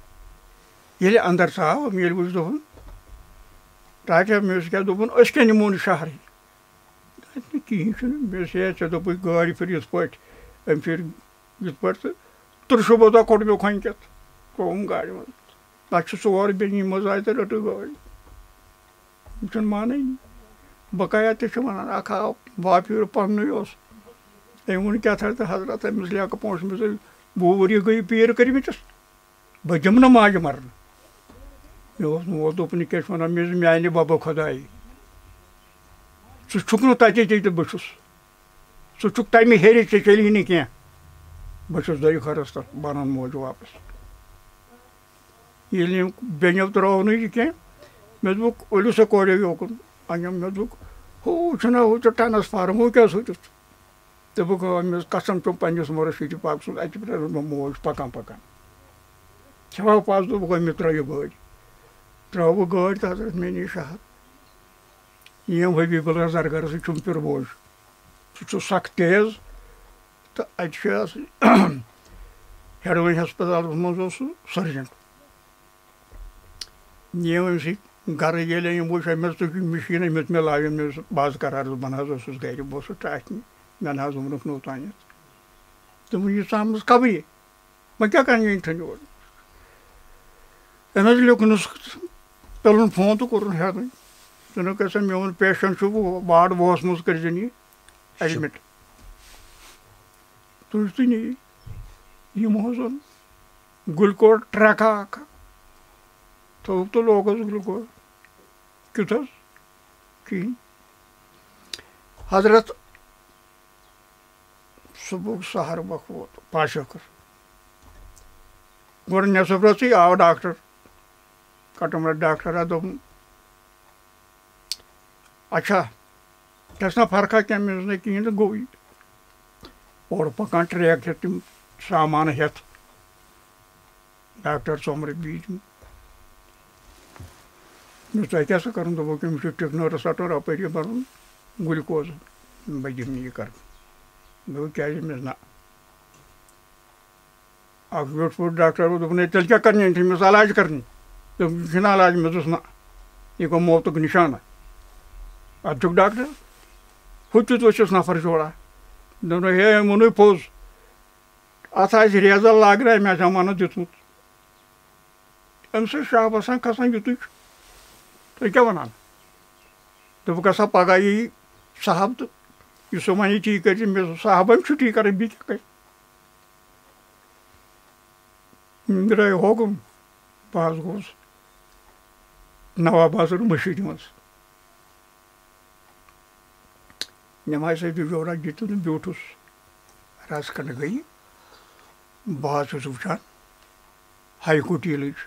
ییٚلہِ اَندَر ژاو ییٚلہِ وٕچھ دوٚپُن ٹاٹا مےٚ اوس کیٛاہ دوٚپُن أسۍ کیٛاہ نِمون شہرٕے کِہیٖنۍ چھُنہٕ مےٚ اوس ہے ژےٚ دوٚپُے گاڑِ پھِر یِتھ پٲٹھۍ أمۍ پھِر یِتھ پٲٹھۍ تہٕ 30 دۄہ کوٚڑ مےٚ کھۄنٛکِتھ ترٛووُم گاڑِ منٛز تَتھ چھِ 4 بیٚنہِ یِم حظ آے تہٕ رٔٹٕکھ گٲڑۍ یِم چھِنہٕ مانٲنی بقایا تہِ چھِ وَنان اَکھ آو باپیٖر پَننُے اوس أمۍ ووٚن کیٛاہ تھاے تہٕ حضرت أمِس لیکہٕ پونٛسہٕ مےٚ دوٚپ 2 ؤری گٔے پیٖر کٔرمٕتِس بہٕ دِمہٕ نہٕ ماجہِ مَرنہٕ مےٚ اوس مول دوٚپُن یہِ کیٛاہ چھِ وَنان مےٚ دوٚپ میٛانہِ بَبہٕ خۄداے ژٕ چھُکھ نہٕ تَتہِ تہِ بہٕ چھُس ژٕ چھُکھ تَمہِ ہیٚرِ ژےٚ چلی نہٕ کینٛہہ بہٕ چھُس 2 خٲرَس تَتھ بَنان موج واپَس ییٚلہِ أمۍ بیٚنیو ترٛٲو نہٕ یہِ کینٛہہ مےٚ دوٚپُکھ ؤلِو سا کورٮ۪و یوکُن اَنیٚم مےٚ دوٚپُکھ ہُہ چھُنہ ہُہ چھُ ٹرٛانَسفارم ہُہ کیٛاہ سوٗنٛچُتھ دوٚپُکھ أمِس قسم چھُم پنٛنِس مُرشِد پاک سُنٛد اَتہِ پٮ۪ٹھ روٗد مےٚ موج پَکان پَکان چھَوا پَس دوٚپُکھ أمِس ترٛٲیِو گٲڑۍ ترٛٲوٕکھ گٲڑۍ تہٕ حضرت مےٚ نی شہر یِم حبیٖب اللہ زرگرٕ سۭتۍ چھُم پِر بوج سُہ چھُ سخ تیز تہٕ اَتہِ چھُ ہٮ۪ڈوٕنۍ ہسپتالَس منٛز اوس سُہ سٔرجَن یِم أمۍ سٕنٛدۍ گرٕ ییٚلہِ أمۍ وٕچھ أمِس تُہۍ مِشیٖن أمِس مےٚ لاگہِ مےٚ اوس باز قرار بہٕ نہ حظ اوسُس گرِ بہٕ اوسُس ٹاٹھنہِ مےٚ نہ حظ ووٚنُکھ نہٕ اوٚتانٮ۪تھ دوٚپُن یہِ ژامٕژ خبرے وۄنۍ کیٛاہ کَرٕ ییٚتھَن یورٕ أمۍ حظ لیوٚکھنَس پیوٚلُن فون تہٕ کوٚرُن ہٮ۪ڈوٕنۍ دوٚپُن سا میون پیشنٹ چھُ وارڈ 10 منٛز کٔرۍزِن یہِ ایڈمِٹ تُجتٕے نہٕ یِمو حظ اوٚن گُلکوز ٹرٛکھا اکھ تھوٚوُکھ تہٕ لوگُس گُلکوز کیُتھ حظ کِہیٖنۍ حضرت صُبحُک سحر وق ووت پاشکر گۄڈٕ نٮ۪صٕف رٲژٕے آو ڈاکٹر کٹمرٕ ڈاکٹرا دوٚپُن اچھا چھَس نا فرقا کینٛہہ مےٚ دوٚپُس نہ کِہیٖنۍ تہٕ گوٚو یہِ اورٕ پکان ٹرٛیک ہٮ۪تھ تِم سامان ہٮ۪تھ ڈاکٹر ژومرِ بیٖٹھۍ مےٚ دوٚپُس تۄہہِ کیٛاہ سا کَرُن دوٚپُکھ أمِس چھُ ٹِکنٲرٕس رَٹُن اَپٲری بَرُن گُلکوز بہٕ دِمہٕ نہٕ یہِ کَرنہٕ دوٚپُکھ کیٛازِ مےٚ نہ اکھ ویوٚٹھ پوٚٹ ڈاکٹر دوٚپُن ہے تیٚلہِ کیٛاہ کَرنہِ أمِس أمِس علاج کَرنہِ دوٚپُن یہِ چھُنہٕ علاج مےٚ دوٚپُس نہ یہِ گوٚو موتُک نِشانہ اَدٕ چھُکھ ڈاکٹر ہُہ تہِ وٕچھُس نفر جوڑا دوٚپُن ہے أمۍ ووٚنُے پوٚز اَتھ آسہِ ریزر لاگناے مےٚ چھا وَنہٕ دیُتمُت أمۍ سٕنٛز شاہ باسان کھسان یِتُے چھُ تُہۍ کیٛاہ وَنان دوٚپُکھ ہسا پگاہ یی صاحب تہٕ یُس سُہ وَنہِ تی کٔرۍ زِ مےٚ دوٚپ صاحبن چھُٹی کَرٕنۍ بیٚیہِ کیٛاہ کَرِ مےٚ درٛاے ہوکُم بہٕ حظ گوٚوُس نواب بازر مٔشیٖد منٛز نٮ۪مازِ سۭتۍ جورا دِتُن تہٕ بیوٗٹھُس رَز کھنٛڈ گٔیہِ بہٕ حظ چھُس وٕچھان ہاے کوٗٹ ییٚلٕچ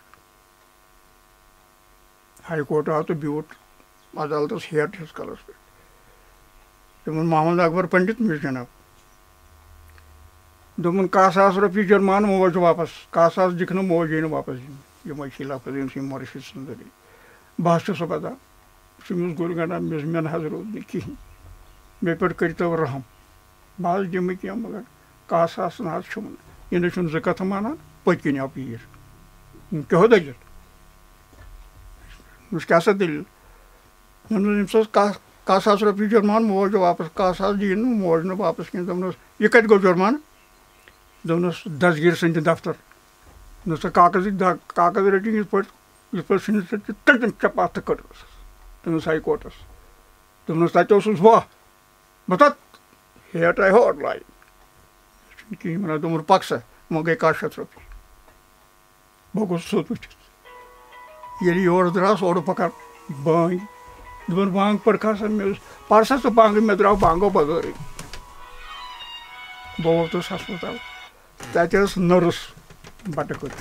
ہاے کوٹ آو تہٕ بیوٗٹھ عدالتس ہیٹھِس کَلس پٮ۪ٹھ دوٚپُن محمد اکبر پنڈت مےٚ چھُ جناب دوٚپُن 10,000 رۄپیہِ جُرمانہٕ موج واپس 10,000 دِکھ نہٕ موجی نہٕ واپس دِنۍ یِمے چھِ لفظ یِم چھِ مُرشِد سٕنٛز دٔلیٖل بہٕ حظ چھُس پتہ چھُمِس گُلۍ گنڈان مےٚ نہ حظ روٗد نہٕ کِہینۍ مےٚ پٮ۪ٹھ کٔرۍتو رحم بہٕ حظ دِمہٕ کینٛہہ مگر 10,000 نہ حظ چھُم نہٕ یہِ نہٕ چھُنہٕ زٕ کَتھٕ مانان پٔتۍ کِنۍ آو پیٖر کیٛاہ ہو دٔلیٖل دوٚپُس کیٛاہ سا دٔلیٖل دوٚپُس أمِس ٲس 10,000 رۄپیہِ جُرمانہٕ موج واپس 10,000 دِیِن نہٕ موج نہٕ واپس کِہینۍ دوٚپنَس یہِ کَتہِ گوٚو جُرمانہٕ دوٚپنَس دسگیٖر سٕنٛدِ دفتر دوٚپُس سا کاغذ رٔٹِنۍ یِتھ پٲٹھۍ ژھٕنِتھ ژٕ تٔتٮ۪ن چپاتھ تہٕ کٔڑٕس تٔمِس ہاے کوٹس دوٚپنَس تَتہِ اوسُس بہٕ تَتھ ہیٹ آیہِ ہورٕ لاگہِ چھُنہٕ کِہینۍ وَنان دوٚپُن پَک سا وۄنۍ گٔے 1,000 رۄپیہِ بہٕ گوٚژھ سیوٚد وٕچھِتھ ییٚلہِ یورٕ درٛاس اورٕ پَکان بانٛگۍ دوٚپُن بانٛگ پٔرکھا سا مےٚ اوس پَر سا ژٕ بانٛگٕے مےٚ درٛاو بانٛگو بغٲرٕے بہٕ ووتُس ہسپتال تَتہِ ٲس نٔرٕس بَٹہٕ کٔرِتھ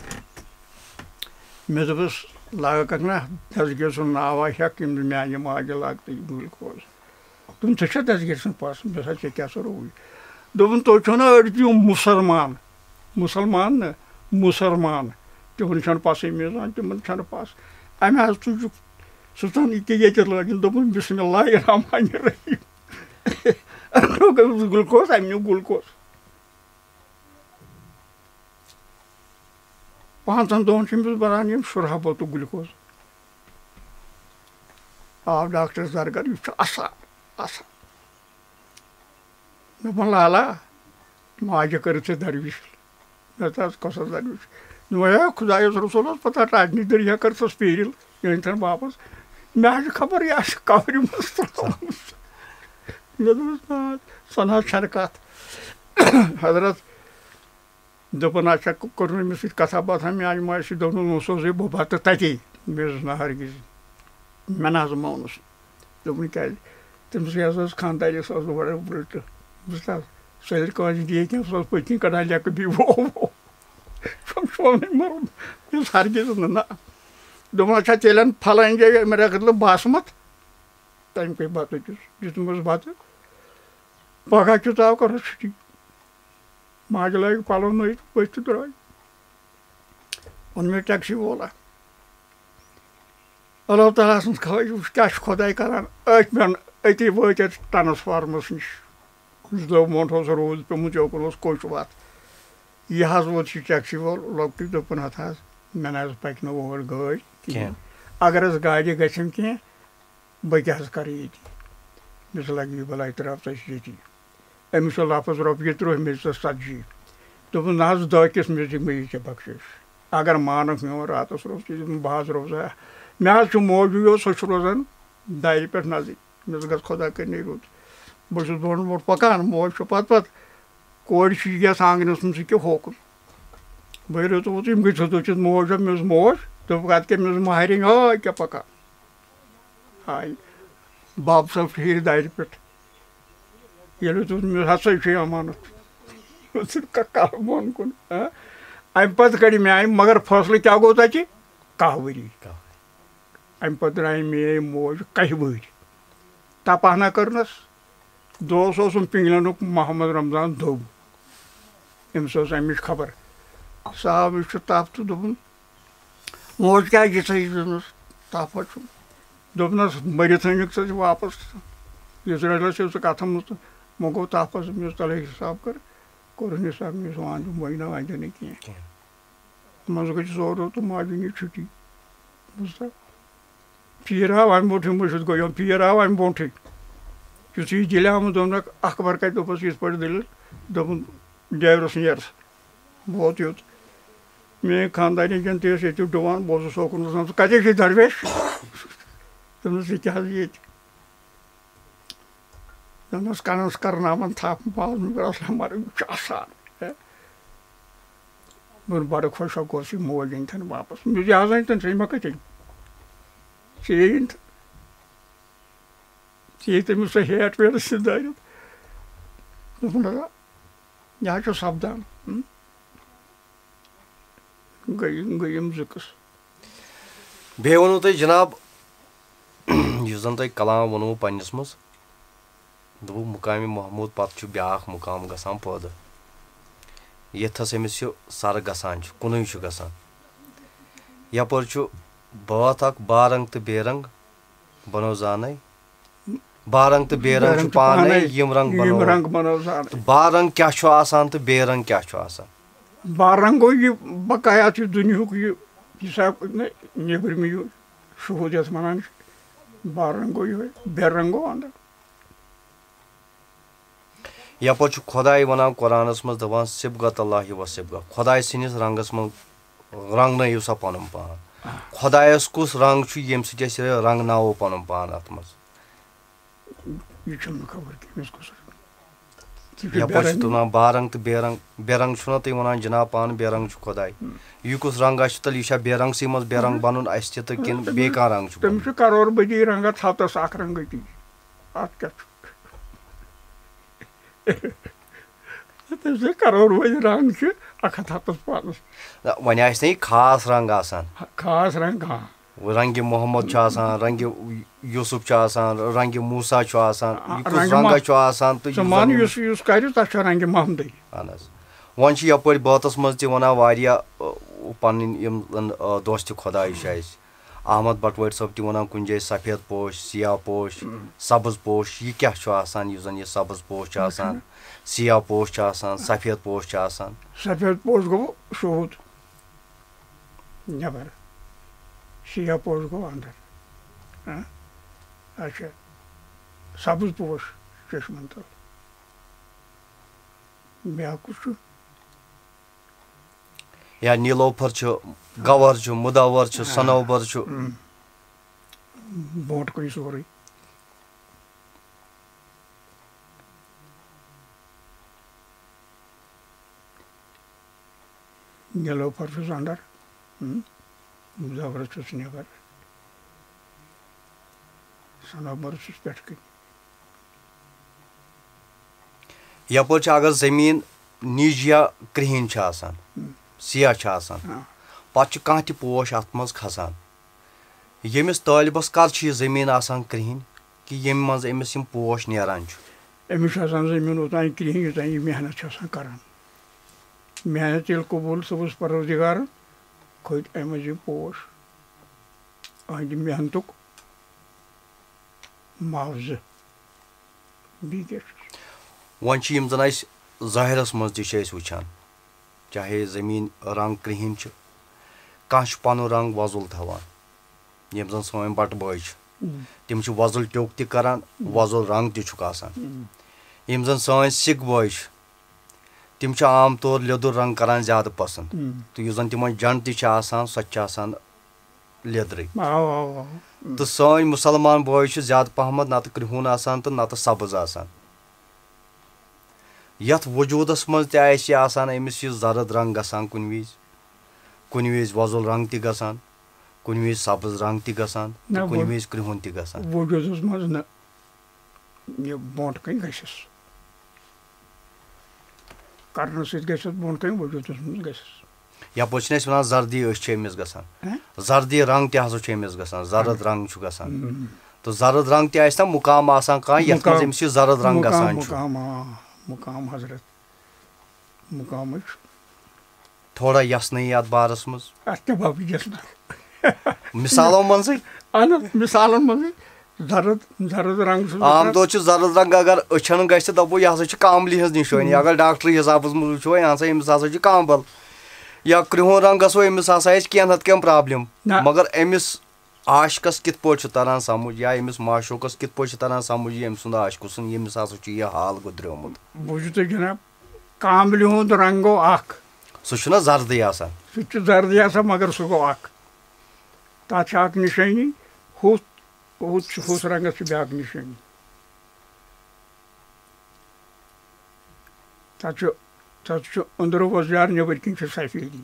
مےٚ دوٚپُس لاگَکھ نا دسگیٖر سُنٛد ناوا ہٮ۪کھ یِم میانہِ ماجہِ لاگہٕ تہٕ یہِ گُلکوز دوٚپُن ژےٚ چھا دسگیٖر سٕنٛز پاسہٕ مےٚ دوٚپُس ژےٚ کیٛاہ سا روٗوٕے دوٚپُن تُہۍ چھِو نا أڑۍ تِم مُسلمان نہ مُسلمان تِمن چھنہٕ پَسٕے میزان تِمن چھنہٕ پَس اَمہِ حظ تُجُکھ سُہ ژھُن ییٚکیٛاہ ییٚتہِ لٲگِتھ دوٚپُن بِسمہِ اللہِ الرحمٰنِ الرحیٖم أمۍ گُلکوز اَمہِ نیوٗ گُلکوز 5 دۄہن چھِ أمِس بَران یِم شُرہا بوتُک گُلکوز آو ڈاکٹرس درگاہ یہِ چھُ اَسان دوٚپُن لالا ماجہِ کٔرٕتھ ژےٚ دروِش مےٚ دوٚپ حظ کۄس حظ دروِش دوٚپُن ہے خۄدایَس رسوٗل اوس پَتہ ٹاٹنہِ دٔریا کٔرتھَس پیٖرِل یہِ أنۍتَن واپس مےٚ حظ چھِ خبر یہِ آسہِ کَورِ منٛز ترٛاومٕژ مےٚ دوٚپُس نا سۄ نہ حظ چھَنہٕ کَتھ حضرت دوٚپُن اچھا کوٚر نہٕ أمِس سۭتۍ کَتھا باتھا میٛانہِ ماجہِ سۭتۍ دوٚپُن وۄنۍ سوزَے بہٕ بَتہٕ تَتے مےٚ دوٚپُس نہ ہرگِز مےٚ نہ حظ مونُس دوٚپُن کیٛازِ تٔمِس حظ ٲس خانٛدارِ سۄ ٲس گۄڈٕ بٕلٹہٕ بوٗزتھا سۄ ییٚلہِ کٲنٛسہِ دِیہِ کینٛہہ سۄ ٲس پٔتۍ کِنۍ کَڑان لٮ۪کہٕ بیٚیہِ ووٚو مےٚ دوٚپُس ہرگِز نہٕ نہ دوٚپُن اچھا تیٚلہِ اَن پھلٲنۍ جایہِ مےٚ رٔٹلہٕ باسمت تَمہِ گٔے بَتہٕ دیُتمَس بَتہٕ پَگہہ کیُتھ آو کٔرٕس چھُٹی ماجہِ لٲگۍ پَلو نٔے ؤتھۍ تہٕ درٛاے اوٚن مےٚ ٹیکسی وول اکھ اللہ تعالیٰ سٕنٛز خٲہِش وٕچھ کیٛاہ چھُ خۄداے کَران أتی وٲتۍ أسۍ ٹرٛانسفارمَس نِش 2 دۄہ برونٛٹھ اوس روٗد پیوٚمُت یوکُن اوس کوٚش وَتھ یہِ حظ ووت یہِ ٹیکسی وول لۄکٹُے دوٚپُن ہَتھ حظ مےٚ نہ حظ پَکہِ نہٕ اور گٲڑۍ کِہیٖنۍ اگر حظ گاڑِ گژھٮ۪م کینٛہہ بہٕ کیٛاہ حظ کَرٕ ییٚتی مےٚ لَگہِ یہِ بَلاے ترٛاو ژٕ ییٚتی أمِس چھُ لفظ رۄپیہِ تٕرٛہ مےٚ دِژٕس 40 دوٚپُن نہ حظ 2 کِس مےٚ دِ مےٚ یہِ ژےٚ بخشِش اگر مانکھ میون راتَس روز بہٕ حظ روزا مےٚ حظ چھُ موجوٗ یوت سُہ چھُ روزان دارِ پٮ۪ٹھ نظر مےٚ گژھِ خۄدا کٔرِنٕے رُت بہٕ چھُس برونٛٹھ برونٛٹھ پَکان موج چھُ پَتہٕ کورِ چھِ یَتھ آنٛگنَس منٛز یہِ کیٛاہ ہوکُن بہٕ رُت یِم گٔے ژھوٚتُچِتھ موج مےٚ اوس موج دوٚپُکھ اَدٕ کیٛاہ مےٚ اوس مہرٮ۪ن ہاے کیٛاہ پَکان ہاے بَب صٲب چھِ ہیٚرِ دارِ پٮ۪ٹھ ییٚلہِ دوٚپ مےٚ ہسا چھُ اَمانَت کَہہ بۄن کُن اَمہِ پَتہٕ کَڑِ میٛانہِ مگر فٲصلہٕ کیٛاہ گوٚو تَتہِ 10 ؤری اَمہِ پَتہٕ درٛایہِ میٛٲنۍ موج 10 ؤری تَپہنا کٔرنَس دوس اوسُم پِنٛگلَنُک محمد رمضان دوٚب أمِس ٲس اَمِچ خبر سُہ آو یہِ چھُ تَپھ تہٕ دوٚپُن موج کیٛازِ یِژھٕے دوٚپنَس تَپھ حظ چھُم دوٚپنَس مٔرِتھ أنِکھ ژٕ واپَس اِسرٲیلَس چھِ ژٕ کَتھَن منٛز تہٕ وۄنۍ گوٚو تَپھ حظ مےٚ اوس تَلے حِساب کَر کوٚرُن حِساب مےٚ اوس وَن وۄنۍ دِیُن نہٕ کینٛہہ منٛزٕ گٔے 2 تہٕ ماجہِ نی چھُٹی بوٗزتھا پیٖر آو اَمہِ برونٛٹھٕے مٔشِد گوٚو یِم پیٖر آو اَمہِ برونٛٹھٕے یُتھُے یہِ دِلہِ آمُت دوٚپنَکھ اَکبر کَتہِ دوٚپُس یِتھ پٲٹھۍ دٔلیٖل دوٚپُن ڈریورَس نیر بہٕ ووت یوٚت میٛٲنۍ خاندارنِکٮ۪ن تہِ ٲسۍ ییٚتہِ ڈُوان بہٕ اوسُس سوکُن وَسان ژٕ کَتہِ چھُے درویش دوٚپنَس ییٚتہِ حظ ییٚتہِ دوٚپنَس کَنَس کَرناوان تھپھ مَرٕنۍ یہِ چھُ آسان بَڑٕ خۄش گوٚوُس یہِ موج أنۍتھَن واپَس مےٚ دوٚپ یہِ حظ أنۍتَن ژےٚ ما کَتہِ أنۍ ژےٚ أنۍ تہٕ ژےٚ تٔمِس سۄ ہیٹ ویٹ ٲسِتھ دٲرِتھ دوٚپُن یہِ حظ چھُ سَپدان گٔے یِم 2 قٕصہٕ بیٚیہِ ووٚنوُ تۄہہِ جِناب یُس زَن تۄہہِ کلام ووٚنوُ پنٛنِس منٛز دوٚپُکھ مُقامِ محموٗد پَتہٕ چھُ بیٛاکھ مُقام گژھان پٲدٕ ییٚتھَس أمِس یہِ سَرٕ گژھان چھُ کُنُے چھُ گژھان یَپٲرۍ چھُ بٲتھ اَکھ بارنٛگ تہٕ بے رنٛگ بَنو زانے بارنٛگ تہٕ بے رنٛگ چھُ پانے یِم رنٛگ بَنو زانے تہٕ بارنٛگ کیٛاہ چھُ آسان تہٕ بے رنٛگ کیٛاہ چھُ آسان بارنٛگ گوٚو یہِ بقایات یہِ دُنیہُک یہِ حِساب نیٚبرِمہِ یہِ شہوٗد یَتھ وَنان چھِ بارنٛگ گوٚو یِہوٚے بے رنٛگ گوٚو اَندَر یَپٲرۍ چھُ خۄداے وَنان قۄرانَس منٛز دَپان صِبغت اللہِ و صِبغہ خۄداے سٕنٛدِس رنٛگَس منٛز رنٛگنٲیِو سا پَنُن پان خۄدایَس کُس رنٛگ چھُ ییٚمہِ سۭتۍ أسۍ رنٛگناوو پَنُن پان اَتھ منٛز یہِ چھُم نہٕ خبر کٔمِس کُس یَپٲرۍ چھِ وَنان بارنٛگ تہٕ بے رنٛگ چھُنہ تُہۍ وَنان جِناب پانہٕ بے رنٛگ چھُ خۄداے یہِ کُس رنٛگ آسہِ تیٚلہِ یہِ چھا بے رنٛگسٕے منٛز بے رنٛگ بَنُن اَسہِ تہِ تہٕ کِنہٕ بیٚیہِ کانٛہہ رنٛگ چھُ تٔمِس چھُ کرور بدی رنٛگا ژھَپتَس اَکھ رنٛگٔتی اَتھ کیٛاہ چھُ تٔمِس چھِ کرور بدی رنٛگ چھِ 1 ہَتَس پانَس وۄنۍ آسہِ نہ یہِ خاص رنٛگ آسان خاص رنٛگ رنٛگہِ محمد چھُ آسان رنٛگہِ یوٗسُف چھُ آسان رنٛگہِ موٗسا چھُ آسان یہِ کُس رنٛگا چھُ آسان ژٕ مان یُس کَرِ تَتھ چھُ رنٛگہِ محمدٕے اہن حظ وۄنۍ چھِ یَپٲرۍ بٲتَس منٛز تہِ وَنان واریاہ پَنٕنۍ یِم زَن دوستہِ خۄداے چھِ اَسہِ احمد بَٹوٲرۍ صٲب تہِ وَنان کُنہِ جایہِ سفید پوش سِیاہ پوش سبٕز پوش یہِ کیٛاہ چھُ آسان یُس زَن یہِ سبٕز پوش چھُ آسان سِیاہ پوش چھُ آسان سفید پوش چھُ آسان سفید پوش گوٚو شہوٗد نٮ۪بر سِیاہ پوش گوٚو اَندَر اچھا سبٕز پوش چشمَن تَل بیٛاکھ کُس چھُ یا نیٖلوفر چھُ گوہر چھُ مُدَوَر چھُ سنوبر چھُ برونٛٹھ کُن سورُے نیٖلوفر چھُس اَندَر مُدَوَر چھُس نٮ۪بر سنوبر چھُس پٮ۪ٹھٕ کَنۍ یَپٲرۍ چھِ اگر زٔمیٖن نِج یا کرٛہِنۍ چھِ آسان سِیاہ چھِ آسان پَتہٕ چھُ کانٛہہ تہِ پوش اَتھ منٛز کھسان ییٚمِس طٲلبَس کر چھِ یہِ زٔمیٖن آسان کرٛہِنۍ کہِ ییٚمہِ منٛز أمِس یِم پوش نیران چھُ أمِس چھُ آسان زٔمیٖن اوٚتانۍ کرٛہِنۍ یوٚتانۍ یہِ محنت چھُ آسان کران محنت ییٚلہِ قبوٗل صُبحس پروردِگارَن کھٔتۍ اَمہِ منٛز یِم پوش أہنٛدِ محنتُک معاوضہٕ بیٚیہِ کیٛاہ چھُ وۄنۍ چھِ یِم زَن اَسہِ ظٲہِرَس منٛز تہِ چھِ أسۍ وٕچھان چاہے زٔمیٖن رنٛگ کرٛہِنۍ چھِ کانٛہہ چھُ پَنُن رنٛگ وۄزُل تھاوان یِم زَن سٲنۍ بَٹہٕ بٲے چھِ تِم چھِ وۄزُل ٹیوٚک تہِ کَران وۄزُل رنٛگ تہِ چھُکھ آسان یِم زَن سٲنۍ سِکھ بٲے چھِ تِم چھِ عام طور لیوٚدُر رنٛگ کَران زیادٕ پَسنٛد تہٕ یُس زَن تِمَن جَنٛڈ تہِ چھِ آسان سۄ تہِ چھِ آسان لیدرٕے آ تہٕ سٲنۍ مُسلمان بٲے چھِ زیادٕ پَہمَتھ نَتہٕ کرٛہُن آسان تہٕ نَتہٕ سبٕز آسان یَتھ وجوٗدَس منٛز تہِ آسہِ آسان أمِس یہِ زرٕد رنٛگ گژھان کُنہِ وِزِ وۄزُل رنٛگ تہِ گژھان کُنہِ وِزِ سبٕز رنٛگ تہِ گژھان تہٕ کُنہِ وِزِ کرٛہُن تہِ گژھان وجوٗدَس منٛز نہٕ یہِ برونٛٹھ کَنۍ گژھٮ۪س کَرنہٕ سۭتۍ گژھٮ۪س برونٛٹھ کَنۍ وجوٗدَس منٛز گژھٮ۪س یَپٲرۍ چھِنہٕ أسۍ وَنان زردی أچھ چھِ أمِس گژھان زردی رنٛگ تہِ ہسا چھُ أمِس گژھان زرٕد رنٛگ چھُ گژھان تہٕ زرٕد رنٛگ تہِ آسہِ نا مُقام آسان کانٛہہ یَتھ منٛز أمِس یہِ زرٕد رنٛگ گژھان چھُ مُقام حضرت مُقامٕچ تھوڑا یَژنٲیی اَتھ بارَس منٛز اَتھ کیٛاہ باپی یَژناو مِثالو منٛزٕے اہن حظ مِثالَن منٛزٕے زرٕد رنٛگ چھُ عام طور چھُ زرٕد رنٛگ اگر أچھَن گژھِ دَپو یہِ ہسا چھِ کاملہِ ہِنٛز نِشٲنی اگر ڈاکٹری حِسابَس منٛز وٕچھو یہِ ہسا أمِس ہسا چھُ کامبل یا کرٛہُن رنٛگ گژھو أمِس ہسا آسہِ کینٛہہ نتہٕ کینٛہہ پرٛابلِم مگر أمِس عاشقَس کِتھ پٲٹھۍ چھُ تران سَمٕجھ یا أمِس معشوٗقَس کِتھ پٲٹھۍ چھُ تران سَمٕجھ یہِ أمۍ سُنٛد عاشقہٕ سُنٛد ییٚمِس ہسا چھُ یہِ حال گُزریومُت بوٗزِو تُہۍ جِناب کاملہِ ہُنٛد رنٛگ گوٚو اکھ سُہ چھُنہ زردٕے آسان سُہ تہِ چھُ زردٕے آسان مگر سُہ گوٚو اکھ تَتھ چھِ اکھ نِشٲنی ہُتھ رنٛگَس چھِ بیٛاکھ نِشٲنی تَتھ چھُ أنٛدرٕ وۄزجار نیٚبٕرۍ کِنۍ چھِ سفیدی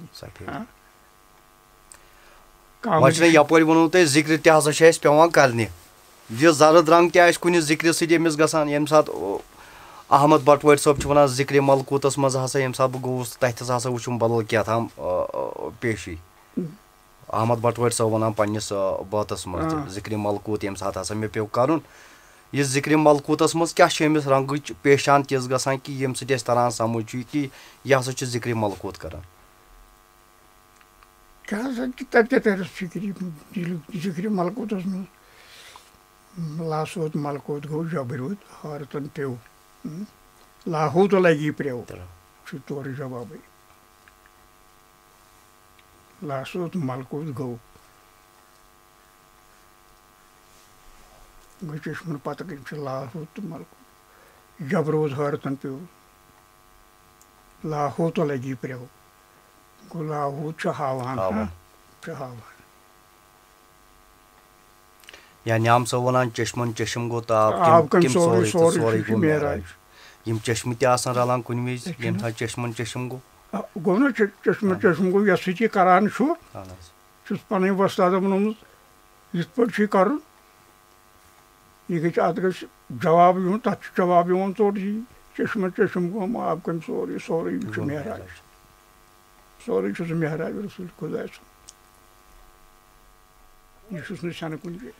وۄنۍ چھُنہ یَپٲرۍ ووٚنوُ تۄہہِ ذِکرِ تہِ ہسا چھِ اَسہِ پٮ۪وان کَرنہِ یہِ زرٕد رنٛگ تہِ آسہِ کُنہِ ذِکرِ سۭتۍ أمِس گژھان ییٚمہِ ساتہٕ احمد بَٹوٲرۍ صٲب چھِ وَنان ذِکرِ ملکوٗتَس منٛز ہسا ییٚمہِ ساتہٕ بہٕ گوٚوُس تَتہِ ہسا وٕچھُم بدل کیٛاہ تام پیشی احمد بَٹوٲرۍ صٲب وَنان پنٛنِس بٲتَس منٛز تہِ ذِکرِ ملکوٗت ییٚمہِ ساتہٕ ہسا مےٚ پیوٚو کَرُن یہِ ذِکرِ ملکوٗتَس منٛز کیٛاہ چھِ أمِس رنٛگٕچ پیشان تِژھ گژھان کہِ ییٚمہِ سۭتۍ اَسہِ تران سَمٕجھ چھُ کہِ یہِ ہسا چھُ ذِکرِ ملکوٗت کران تَتہِ کیٛاہ تَرٮ۪س فِکرِ ذِکرِ ملکوٗتَس منٛز لاسوت ملکوت گوٚو جبروت حارتن پیوٚو لاہوٗت لگی پرٛیو چھُ تورٕ جوابٕے لاسوت ملکوت گوٚو گوٚو چشمن پتہٕ کَنۍ چھُ لاہوت تہٕ ملکوت جبروت حارتن پیوٚو لاہوٗت لگی پرٛیو گوٚو لاہوٗت چھُ ہاوان یا نیام صٲب وَنان چشمن چشم گوٚو تاب سورُے چھُ معراج یِم چشمہٕ تہِ آسان رلان کُنہِ وِزِ ییٚمہِ ساتہٕ چشمن چشم گوٚو نا چشمن چشم گوٚو یَتھ سۭتۍ یہِ کران چھُ چھُس پنٕنۍ وۄستادن ووٚنمُت یِتھ پٲٹھۍ چھُ یہِ کرُن یہِ گژھِ اَتھ گژھِ جواب یُن تَتھ چھُ جواب یِوان ژوٚٹ چشمن چشم گوٚو آب کَنۍ سورُے چھُ معراج سورُے چھُ سُہ معراج رسوٗل خۄداے سُنٛد یہِ چھُس نہٕ سٮ۪نہٕ کُنہِ جایہِ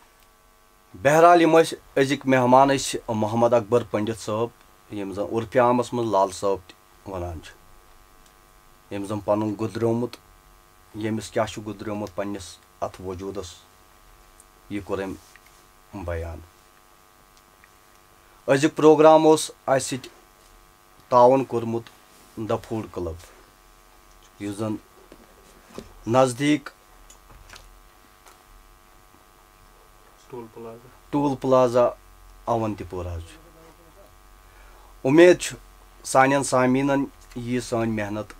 بہرحال یِم ٲسۍ أزِکۍ مہمان ٲسۍ محمد اکبر پنڈت صٲب یِم زن عرفہِ عامس منٛز لال صٲب تہِ وَنان چھِ ییٚمۍ زن پنُن گُزریومُت ییٚمِس کیٛاہ چھُ گُزریومُت پننِس اتھ وجوٗدس یہِ کوٚر أمۍ بیان أزیُک پروگرام اوس اسہِ سۭتۍ تعاوُن کوٚرمُت دَ فوٗڈ کٕلب یُس زن نزدیٖک ٹوٗل پلازا اونتی پورہ چھُ اُمید چھُ سانٮ۪ن سامیٖنن یی سٲنۍ محنت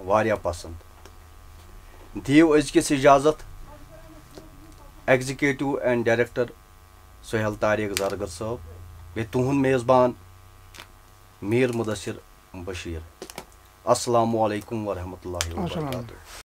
واریاہ پسنٛد دِیِو أزکِس اِجازت ایگزِکیٹِو اینڈ ڈایریکٹر سہیل طاریق زرگر صٲب بیٚیہِ تُہُنٛد میزبان میٖر مُدثر بشیٖر السلامُ علیکُم ورحمتہ اللہ وبرکاتہ